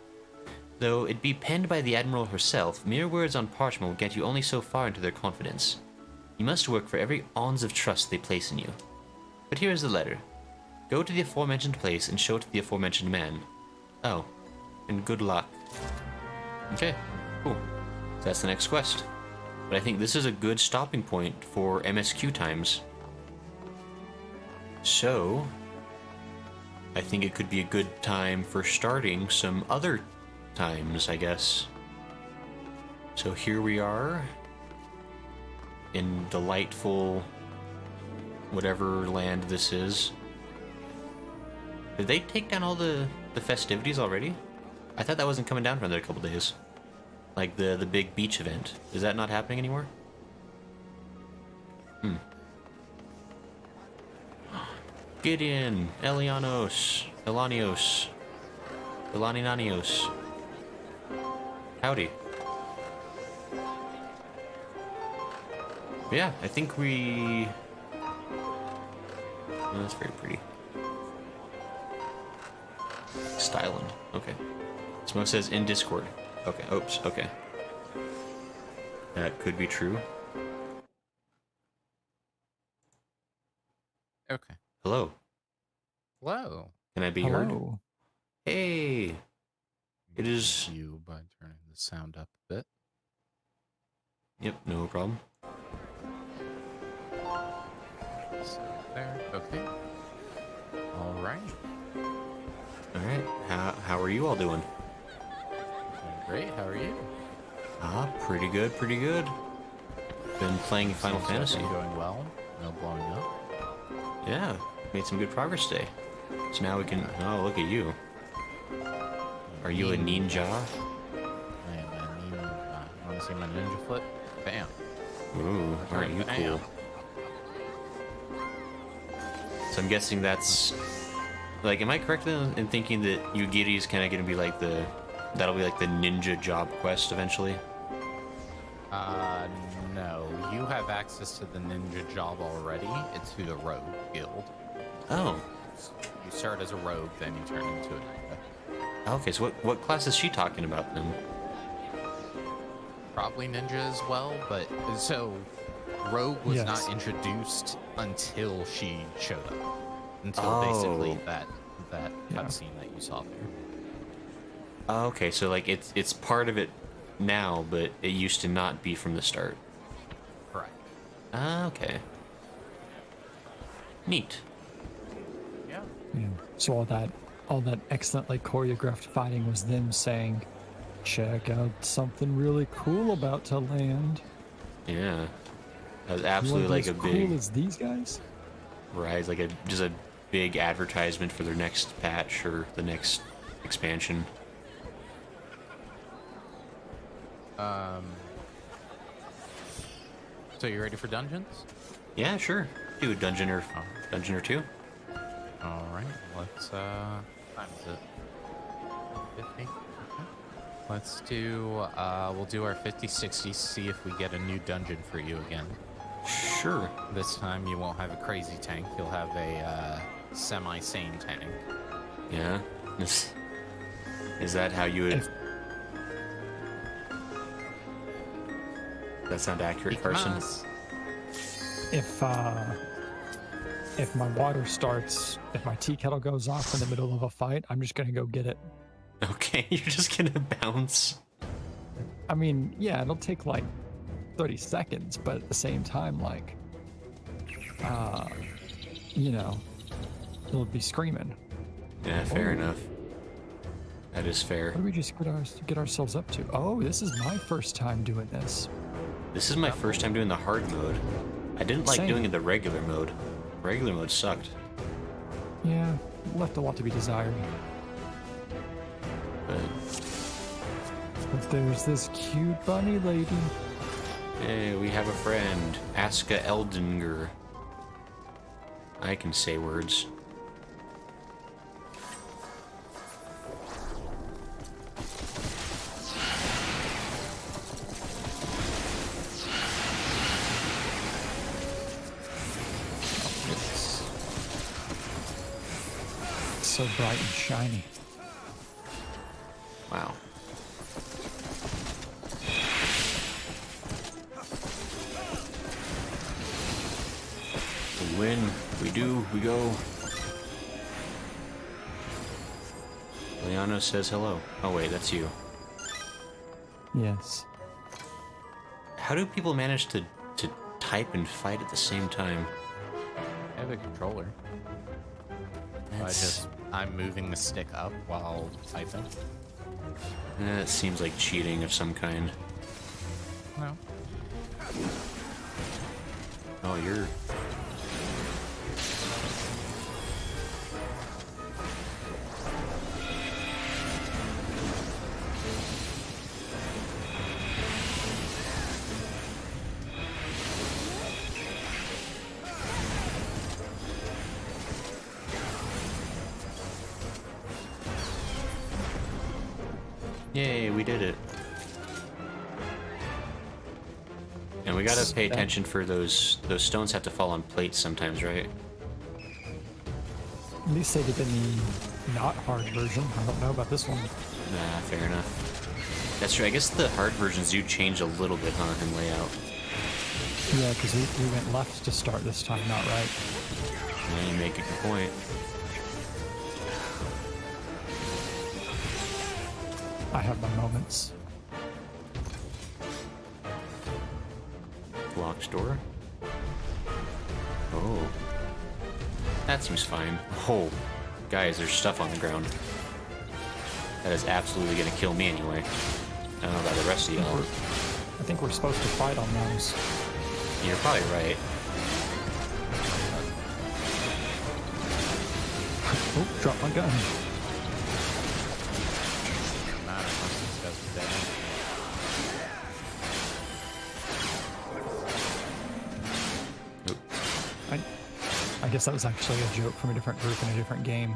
Though it be penned by the Admiral herself, mere words on parchment will get you only so far into their confidence. You must work for every ounce of trust they place in you. But here is the letter. Go to the aforementioned place and show it to the aforementioned man. Oh, and good luck. Okay, cool. So that's the next quest. But I think this is a good stopping point for MSQ times. So, I think it could be a good time for starting some other times, I guess. So here we are in delightful whatever land this is. Did they take down all the festivities already? I thought that wasn't coming down for another couple days. Like the big beach event. Is that not happening anymore? Gideon, Elanios, Elaninanios. Howdy. Yeah, I think we... Oh, that's very pretty. Styland. Okay. Smoke says in Discord. Okay, oops, okay. That could be true. Okay. Hello. Hello. Can I be heard? Hey! It is... You by turning the sound up a bit. Yep, no problem. So there, okay. Alright. Alright, how are you all doing? Doing great, how are you? Pretty good, pretty good. Been playing Final Seems like Fantasy. you're doing well, no blowing up. Yeah, made some good progress today. So now we can... Oh, look at you. Are you a ninja? I am a ninja. You want to see my ninja flip? Bam. Ooh, aren't you cool? So I'm guessing that's... Like, am I correct in thinking that Yugiri is kind of going to be like the... That'll be like the ninja job quest eventually? No. You have access to the ninja job already. It's through the rogue guild. Oh. You start as a rogue, then you turn into a ninja. Okay, so what class is she talking about then? Probably ninja as well, but... So, rogue was not introduced until she showed up. Until basically that cutscene that you saw there. Okay, so like it's part of it now, but it used to not be from the start. Correct. Okay. Neat. Yeah. So all that excellently choreographed fighting was them saying, "Check out something really cool about to land." Yeah. That was absolutely like a big... cool as these guys? Right, like just a big advertisement for their next patch or the next expansion. So you ready for dungeons? Yeah, sure. Do a dungeon or two. All right. Let's time is it? 50. Okay. Let's do. We'll do our 50-60. See if we get a new dungeon for you again. Sure. This time you won't have a crazy tank. You'll have a semi-sane tank. Yeah. Is that how you would? Does that sound accurate, Carson? If my water starts, if my tea kettle goes off in the middle of a fight, I'm just gonna go get it. Okay, you're just gonna bounce. I mean, yeah, it'll take like 30 seconds, but at the same time, like, you know, it'll be screaming. Yeah, fair enough. That is fair. What do we just get ourselves up to? Oh, this is my first time doing this. This is my first time doing the hard mode. I didn't like Same. doing it the regular mode. Regular mode sucked. Yeah, left a lot to be desired. But there's this cute bunny lady. Hey, we have a friend. Aska Eldinger. I can say words. So bright and shiny. Wow. We win. We do. We go. Leano says hello. Oh wait, that's you. Yes. How do people manage to type and fight at the same time? I have a controller. I'm moving the stick up while typing. That seems like cheating of some kind. No. Oh, you're... Yay, we did it. And we gotta pay attention for those stones have to fall on plates sometimes, right? At least they did in the not hard version. I don't know about this one. Nah, fair enough. That's true. I guess the hard versions do change a little bit, huh, in layout. Yeah, because we went left to start this time, not right. Yeah, you make a good point. I have my moments. Locked door. Oh. That seems fine. Oh. Guys, there's stuff on the ground. That is absolutely gonna kill me anyway. I don't know about the rest of y'all. I think we're supposed to fight on those. You're probably right. Oh, drop my gun. I guess that was actually a joke from a different group in a different game.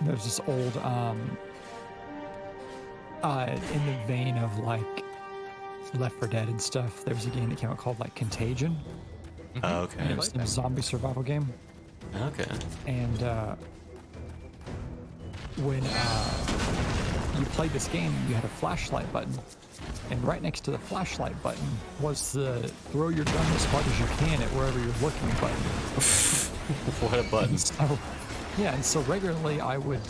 There's this old, in the vein of like Left 4 Dead and stuff, there was a game that came out called like Contagion. Oh, okay. And it was a zombie survival game. Okay. And when you played this game, you had a flashlight button. And right next to the flashlight button was the throw your gun as hard as you can at wherever you're looking button. What a button. So, yeah, and so regularly I would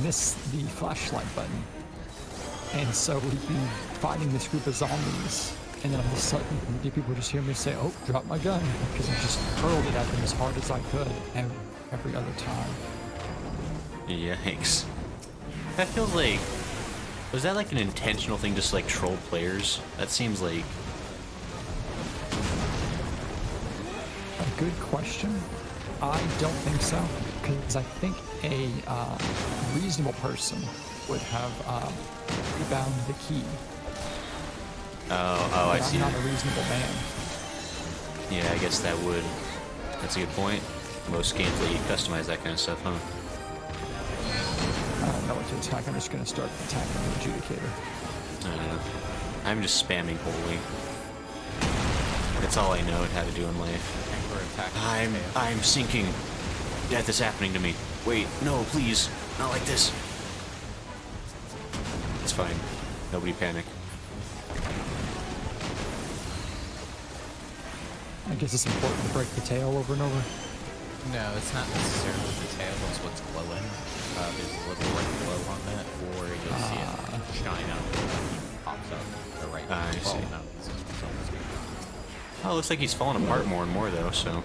miss the flashlight button. And so we'd be fighting this group of zombies. And then all of a sudden, people would just hear me say, oh, drop my gun. Because I just hurled it at them as hard as I could every other time. Yikes. That feels like... Was that like an intentional thing, just like troll players? That seems like... A good question. I don't think so. Because I think a reasonable person would have rebound the key. Oh, I see. I'm not a reasonable man. Yeah, I guess that would... That's a good point. Most games let you customize that kind of stuff, huh? I don't know what to attack. I'm just going to start attacking the adjudicator. I don't know. I'm just spamming holy. That's all I know how to do in life. I'm sinking. Death is happening to me. Wait, no, please. Not like this. It's fine. Nobody panic. I guess it's important to break the tail over and over. No, it's not necessarily the tail, it's what's glowing. There's a little red glow on that, or you'll see it shine up. pops up. The right. I see. No, it's almost good. Oh, it looks like he's falling apart more and more, though, so...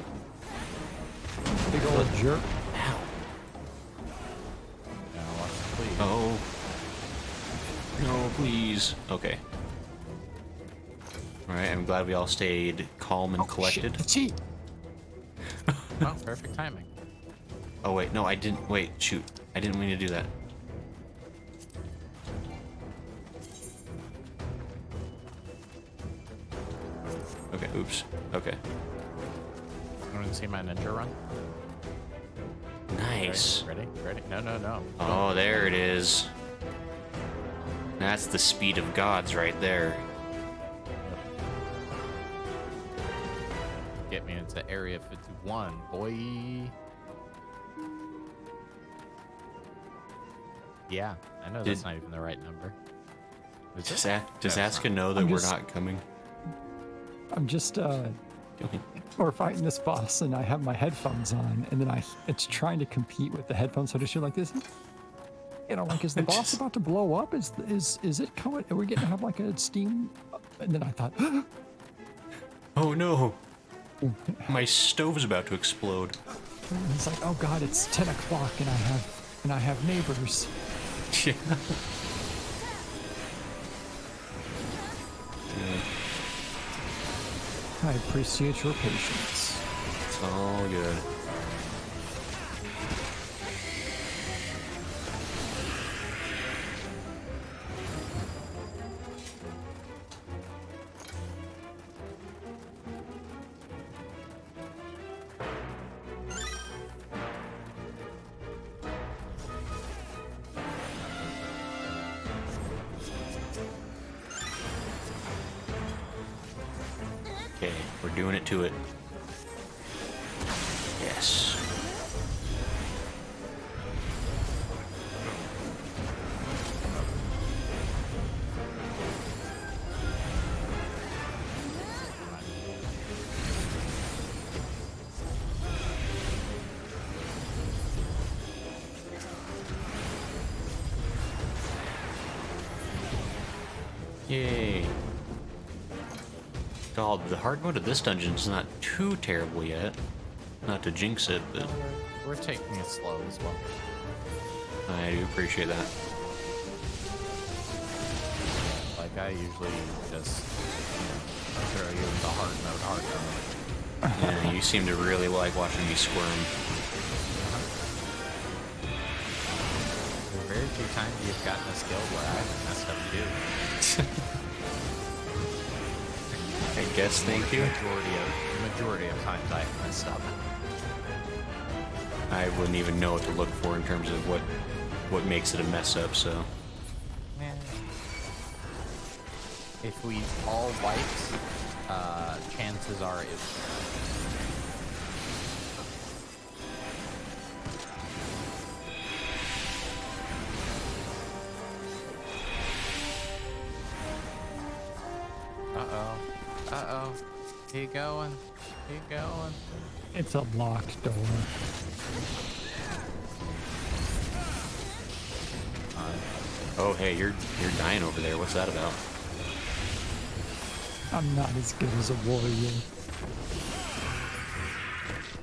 Big old jerk. Ow. Now watch the bleed. Oh. No, please. Okay. Alright, I'm glad we all stayed calm and collected. Shit. Oh, perfect timing. Oh, wait, no, I didn't... Wait, shoot. I didn't mean to do that. Okay, oops. Okay. You want to see my ninja run? Nice. Ready? Ready? No, no, no. Oh, there it is. That's the speed of gods right there. Get me into Area 51, boy. Yeah, I know that's not even the right number. Does Asuka know that we're not coming? I'm just we're fighting this boss, and I have my headphones on, and then it's trying to compete with the headphones. So I just feel like this. You know, like, is the boss about to blow up? Is it coming? Are we getting to have like a steam? And then I thought, oh no, my stove's about to explode. And it's like, oh god, it's 10 o'clock, and I have neighbors. Yeah. I appreciate your patience. It's all good. Okay, we're doing it to it. Yes. Yay. God, the hard mode of this dungeon is not too terrible yet. Not to jinx it, but We're taking it slow as well. I do appreciate that. Like, I usually just throw you into hard mode. Yeah, you seem to really like watching me squirm. There's very few times you've gotten a skill where I've messed up too. I guess, thank you. Majority of times I've messed up. I wouldn't even know what to look for in terms of what makes it a mess up, so. Man. If we all wiped, chances are it. Uh-oh. Keep going. Keep going. It's a locked door. Oh, hey, you're dying over there. What's that about? I'm not as good as a warrior.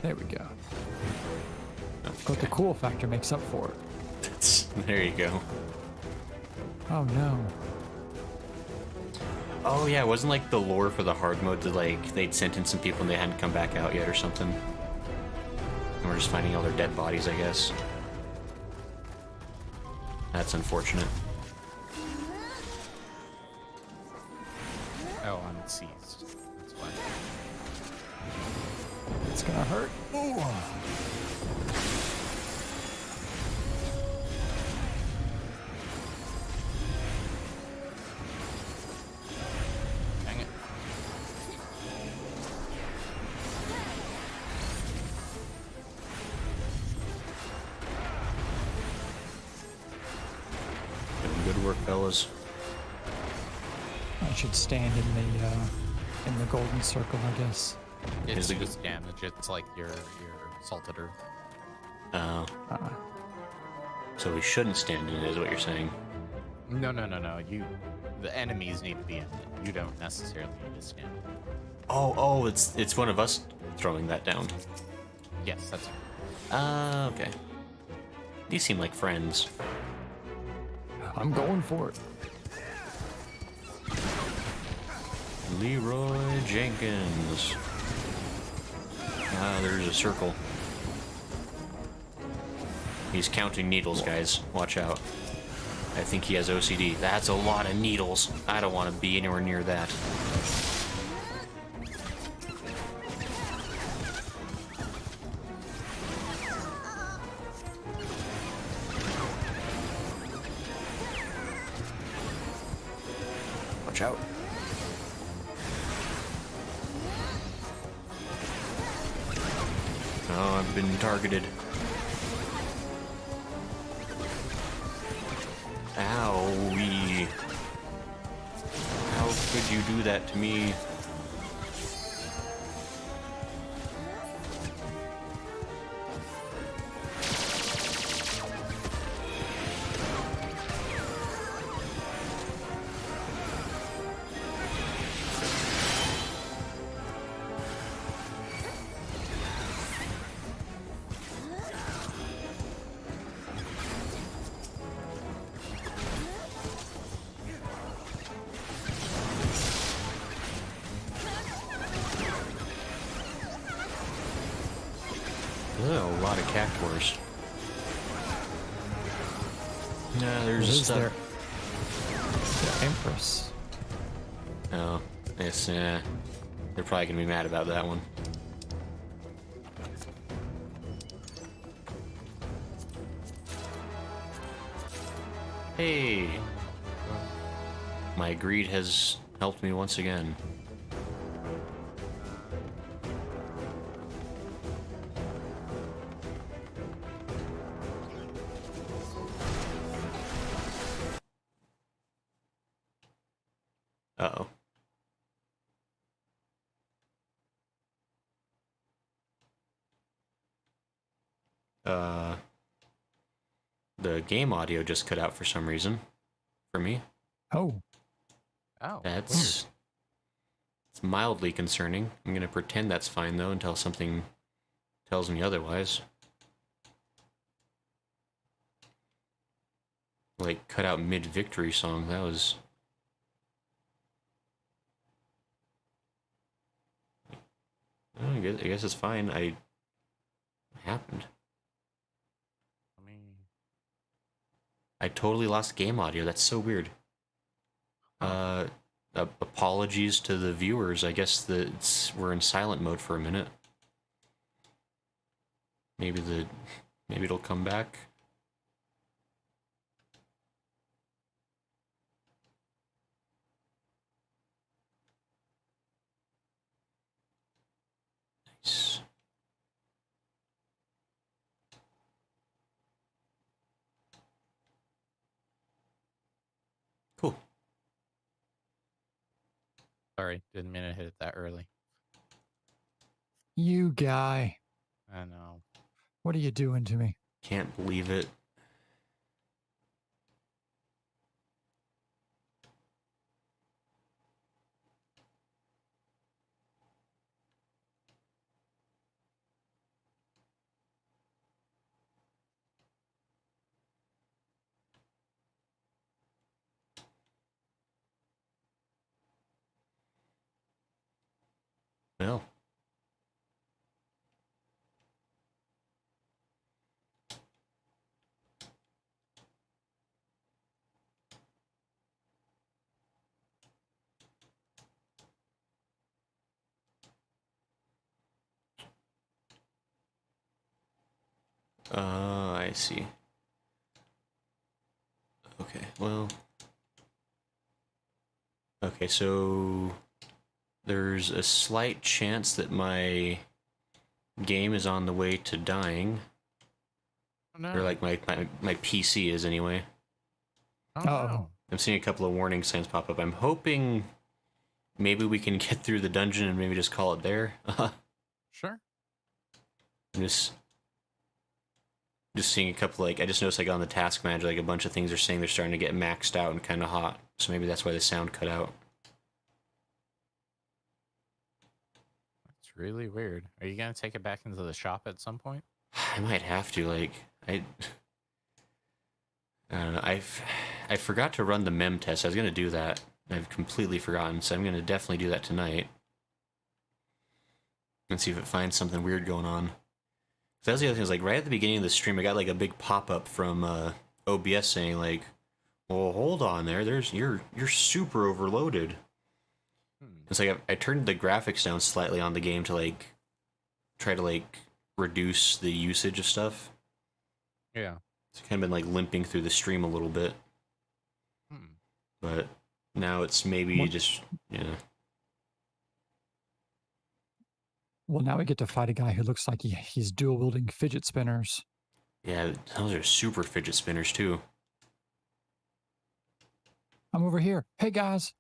There we go. But the cool factor makes up for it. There you go. Oh no. Oh yeah, it wasn't like the lore for the hard mode that like they'd sent in some people and they hadn't come back out yet or something. And we're just finding all their dead bodies, I guess. That's unfortunate. Oh, I'm seized. That's why. It's gonna hurt. Ooh. Dang it. Doing good work, fellas. I should stand in the golden circle, I guess. It's just damage. It's like your salted earth. Oh. So we shouldn't stand in it, is what you're saying. No. the enemies need to be in it. You don't necessarily need to stand it. Oh, it's one of us throwing that down. Yes, that's right. Okay. These seem like friends. I'm going for it. Leroy Jenkins. Ah, there's a circle. He's counting needles, guys. Watch out. I think he has OCD. That's a lot of needles. I don't want to be anywhere near that. Watch out. Oh, I've been targeted. Owie. How could you do that to me? Oh, a lot of cactuars. No, there's What is stuff. there? The Empress. Oh, it's they're probably gonna be mad about that one. Hey, my greed has helped me once again. Uh-oh. The game audio just cut out for some reason. For me. Oh. Oh, It's mildly concerning. I'm gonna pretend that's fine though until something tells me otherwise. Like cut out mid-victory song. That was. Oh, I guess it's fine. What happened? I totally lost game audio. That's so weird. Apologies to the viewers. I guess we're in silent mode for a minute. Maybe it'll come back. Nice. Cool. sorry, didn't mean to hit it that early. You guy. I know. What are you doing to me? Can't believe it. Well. I see. Okay, well. Okay, so there's a slight chance that my game is on the way to dying. Oh, no. Or like my PC is anyway. Oh, Uh-oh. no. I'm seeing a couple of warning signs pop up. I'm hoping maybe we can get through the dungeon and maybe just call it there. Sure. I'm just seeing a couple, like, I just noticed, like, on the task manager, like, a bunch of things are saying they're starting to get maxed out and kind of hot. so maybe that's why the sound cut out. It's really weird. Are you gonna take it back into the shop at some point? I might have to, like, I don't know, I forgot to run the mem test. I was gonna do that. I've completely forgotten, so I'm gonna definitely do that tonight. And see if it finds something weird going on. That was the other thing, is like right at the beginning of the stream, I got like a big pop-up from OBS saying like, "Well, hold on there. You're super overloaded." It's like I turned the graphics down slightly on the game to like try to like reduce the usage of stuff. Yeah. It's kind of been like limping through the stream a little bit. But now it's maybe just, yeah. Well, now we get to fight a guy who looks like he's dual-wielding fidget spinners. Yeah, those are super fidget spinners, too. I'm over here. Hey, guys.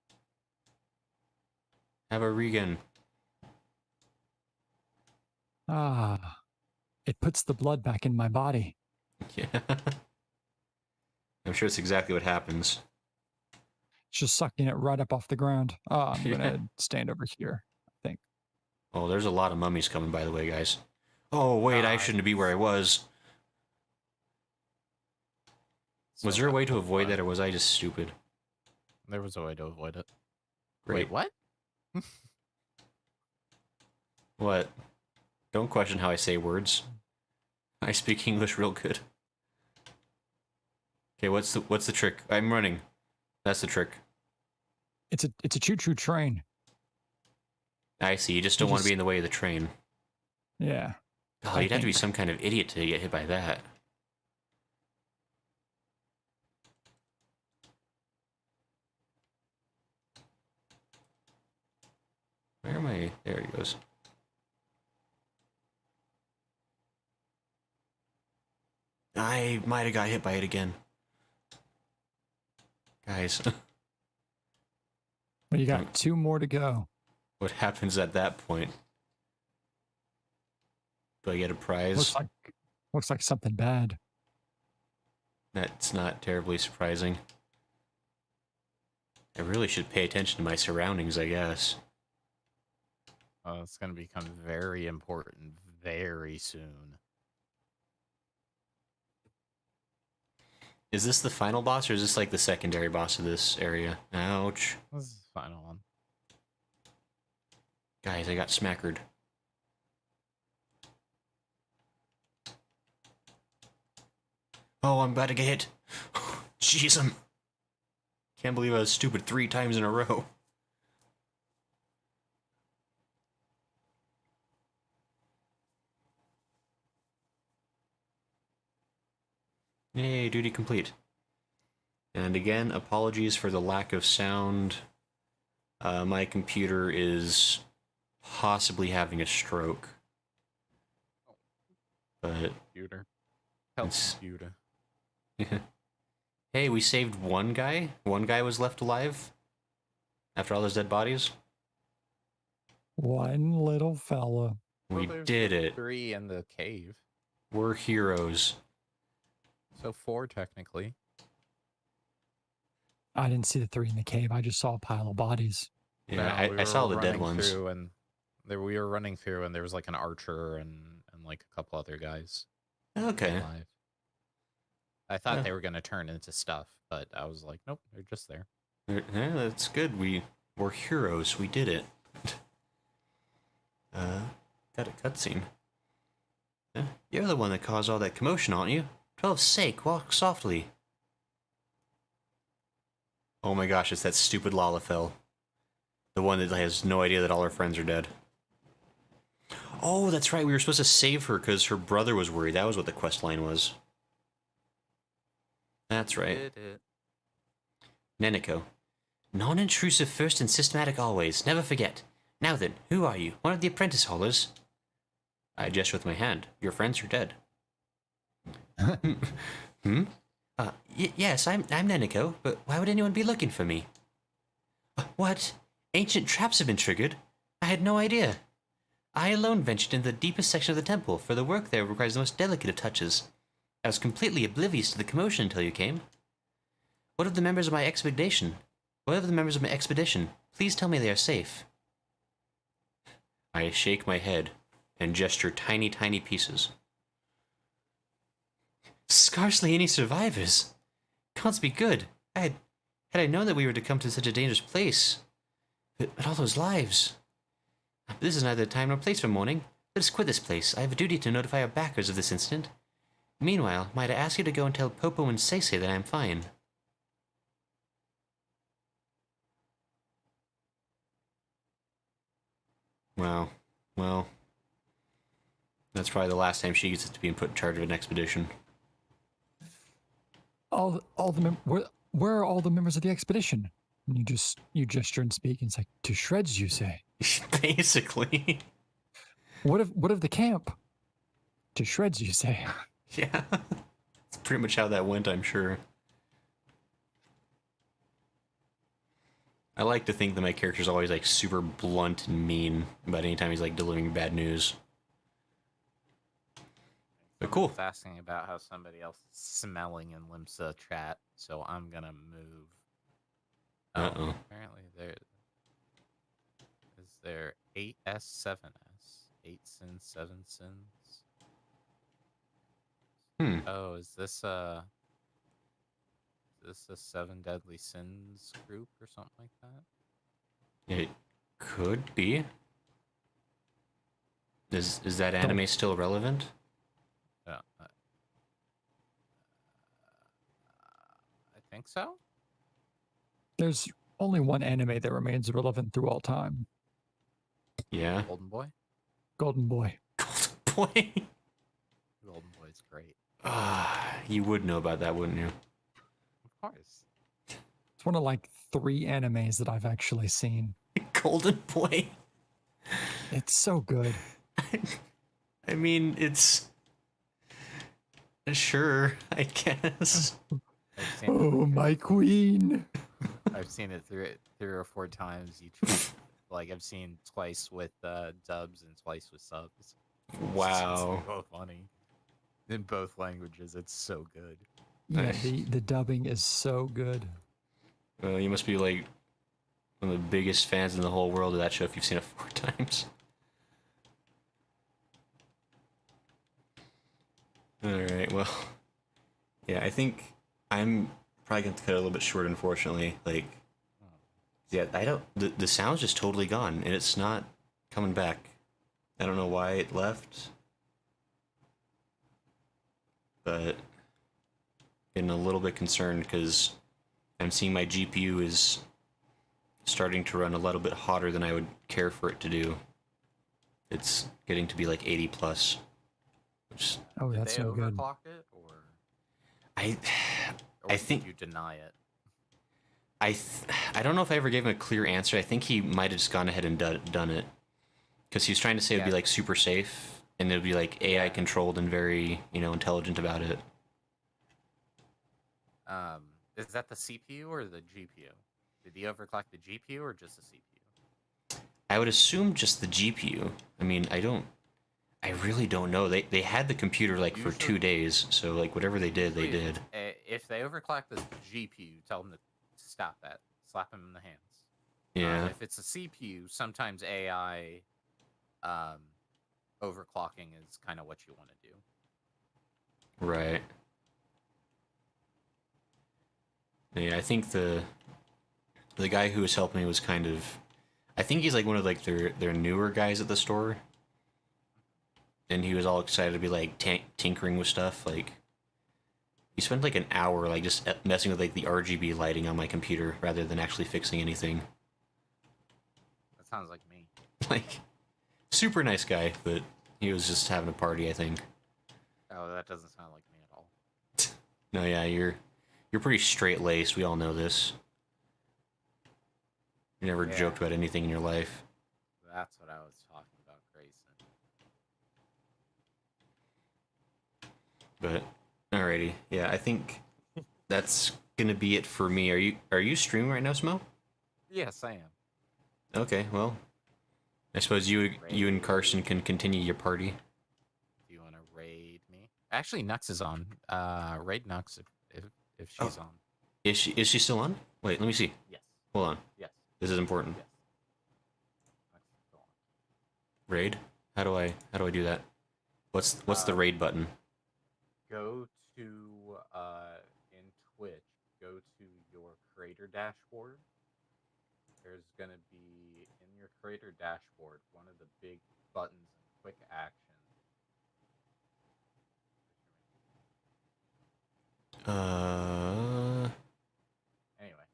Have a Regan. Ah, it puts the blood back in my body. Yeah. I'm sure it's exactly what happens. It's just sucking it right up off the ground. Oh, I'm going to stand over here, I think. Oh, there's a lot of mummies coming, by the way, guys. Oh, wait, I shouldn't be where I was. Was there a way to avoid that, or was I just stupid? There was a way to avoid it. Great. Wait, what? What? Don't question how I say words. I speak English real good. Okay, what's the trick? I'm running. That's the trick. It's a choo-choo train. I see. You just don't want to be in the way of the train. Yeah. Oh, you'd have to be some kind of idiot to get hit by that. Where am I? There he goes. I might have got hit by it again. Guys. Well, you got 2 more to go. What happens at that point? Do I get a prize? Looks like something bad. That's not terribly surprising. I really should pay attention to my surroundings, I guess. It's going to become very important very soon. Is this the final boss, or is this like the secondary boss of this area? Ouch. This is the final one. Guys, I got smackered. Oh, I'm about to get hit. Jeez, can't believe I was stupid 3 times in a row. Yay, duty complete. And again, apologies for the lack of sound. My computer is possibly having a stroke. But Computer. Help computer. Hey, we saved one guy. One guy was left alive after all those dead bodies. One little fella. We did it. 3 in the cave. We're heroes. So 4 technically. I didn't see the 3 in the cave. I just saw a pile of bodies. Yeah, I saw the dead ones. And we were running through, and there was like an archer and like a couple other guys. Okay. Alive. I thought they were going to turn into stuff, but I was like, nope, they're just there. Yeah, that's good. We're heroes. We did it. Got a cutscene. You're the one that caused all that commotion, aren't you? 12's sake, walk softly. Oh my gosh, it's that stupid Lalafell. The one that has no idea that all her friends are dead. Oh, that's right, we were supposed to save her because her brother was worried. That was what the quest line was. That's right. Neniko. Non-intrusive first and systematic always. Never forget. Now then, who are you? One of the apprentice haulers? I gesture with my hand. Your friends are dead. Yes, I'm Neniko, but why would anyone be looking for me? What? Ancient traps have been triggered? I had no idea. I alone ventured into the deepest section of the temple, for the work there requires the most delicate of touches. I was completely oblivious to the commotion until you came. What of the members of my expedition? What of the members of my expedition? Please tell me they are safe. I shake my head and gesture tiny, tiny pieces. Scarcely any survivors. Can't be good. Had I known that we were to come to such a dangerous place. But all those lives. This is neither time nor place for mourning. Let us quit this place. I have a duty to notify our backers of this incident. Meanwhile, might I ask you to go and tell Popo and Seisei that I am fine? Wow. Well, that's probably the last time she gets to be put in charge of an expedition. Where are all the members of the expedition? And you gesture and speak, and it's like, to shreds, you say. Basically. What of the camp? To shreds, you say. Yeah. That's pretty much how that went, I'm sure. I like to think that my character's always like super blunt and mean about any time he's like delivering bad news. But cool. It's asking about how somebody else is smelling in Limsa chat, so I'm gonna move. Uh-oh. Apparently there 8S7S. 8 sins, 7 sins. Oh, is this a 7 Deadly Sins group or something like that? It could be. Is that anime still relevant? Yeah. I think so. There's only one anime that remains relevant through all time. Yeah. Golden Boy? Golden Boy. Golden Boy? Golden Boy's great. You would know about that, wouldn't you? Of course. It's one of like 3 animes that I've actually seen. Golden Boy. It's so good. I mean, it's... Sure, I guess. Oh, my queen. I've seen it 3 or 4 times each. Like, I've seen twice with dubs and twice with subs. Wow. It's so funny. In both languages, it's so good. Yeah, the dubbing is so good. Well, you must be like one of the biggest fans in the whole world of that show if you've seen it 4 times. Alright, well... Yeah, I think I'm probably going to cut it a little bit short, unfortunately. Like, yeah, the sound's just totally gone, and it's not coming back. I don't know why it left. But getting a little bit concerned because I'm seeing my GPU is starting to run a little bit hotter than I would care for it to do. It's getting to be like 80 plus. Which, that's so good. Overclock it, or I think you deny it. I don't know if I ever gave him a clear answer. I think he might have just gone ahead and done it because he was trying to say it'd be like super safe and it'd be like AI controlled and very intelligent about it. Is that the CPU or the GPU? Did he overclock the GPU or just the CPU? I would assume just the GPU. I mean, I really don't know. They had the computer like for 2 days, so like whatever they did, they did. If they overclock the GPU, tell them to stop that. Slap them in the hands. Yeah. If it's a CPU, sometimes AI overclocking is kind of what you want to do. Right. Yeah, I think the guy who was helping me was kind of... I think he's like one of like their newer guys at the store. And he was all excited to be like tinkering with stuff. Like, he spent like an hour like just messing with like the RGB lighting on my computer rather than actually fixing anything. That sounds like me. Like, super nice guy, but he was just having a party, I think. Oh, that doesn't sound like me at all. No, yeah, you're pretty straight-laced. We all know this. You never joked about anything in your life. That's what I was talking about, Grayson. But alrighty, yeah, I think that's gonna be it for me. Are you streaming right now, Smo? Yes, I am. Okay, well, I suppose you and Carson can continue your party. Do you want to raid me? Actually, Nux is on. Raid Nux if she's on. Is she still on? Wait, let me see. Yes. Hold on. Yes. This is important. Yes. Let's go on. Raid? How do I do that? What's the raid button? Go to in Twitch. Go to your creator dashboard. There's gonna be in your creator dashboard one of the big buttons and quick actions. Anyway,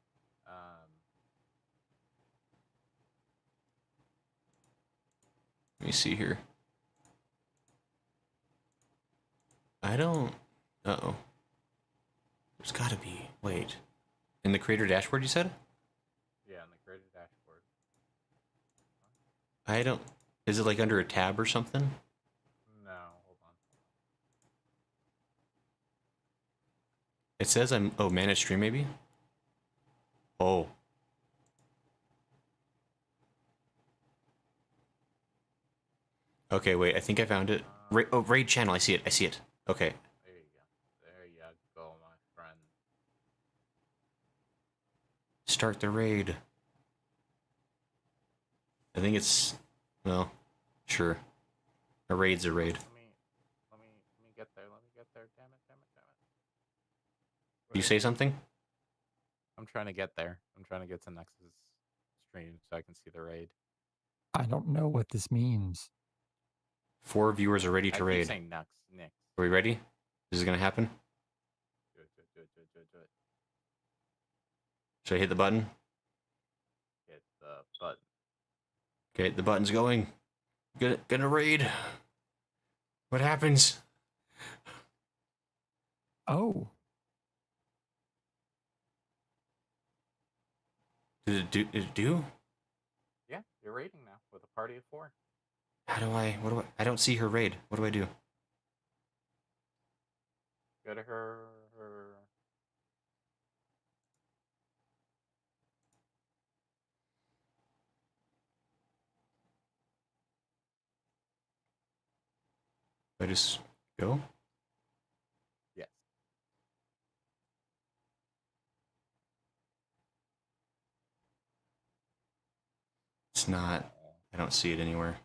let me see here. I don't. Uh-oh. There's gotta be. Wait. In the creator dashboard, you said? yeah, in the creator dashboard. I don't. Is it like under a tab or something? No, hold on. It says I'm. Oh, manage stream maybe? Oh. Okay, wait. I think I found it. Raid channel. I see it. I see it. Okay. There you go. There you go, my friend. Start the raid. I think it's. Well, sure. A raid's a raid. Let me get there. Let me get there. Damn it. You say something? I'm trying to get there. I'm trying to get to Nexus stream so I can see the raid. I don't know what this means. 4 viewers are ready to I keep raid. saying Nux. Are we ready? This is gonna happen? Do it. Should I hit the button? Hit the button. Okay, the button's going. Gonna raid. What happens? Oh. Did it do? Yeah, you're raiding now with a party of 4. How do I, I don't see her raid. What do I do? Go to her. I just go? Yes. It's not, I don't see it anywhere.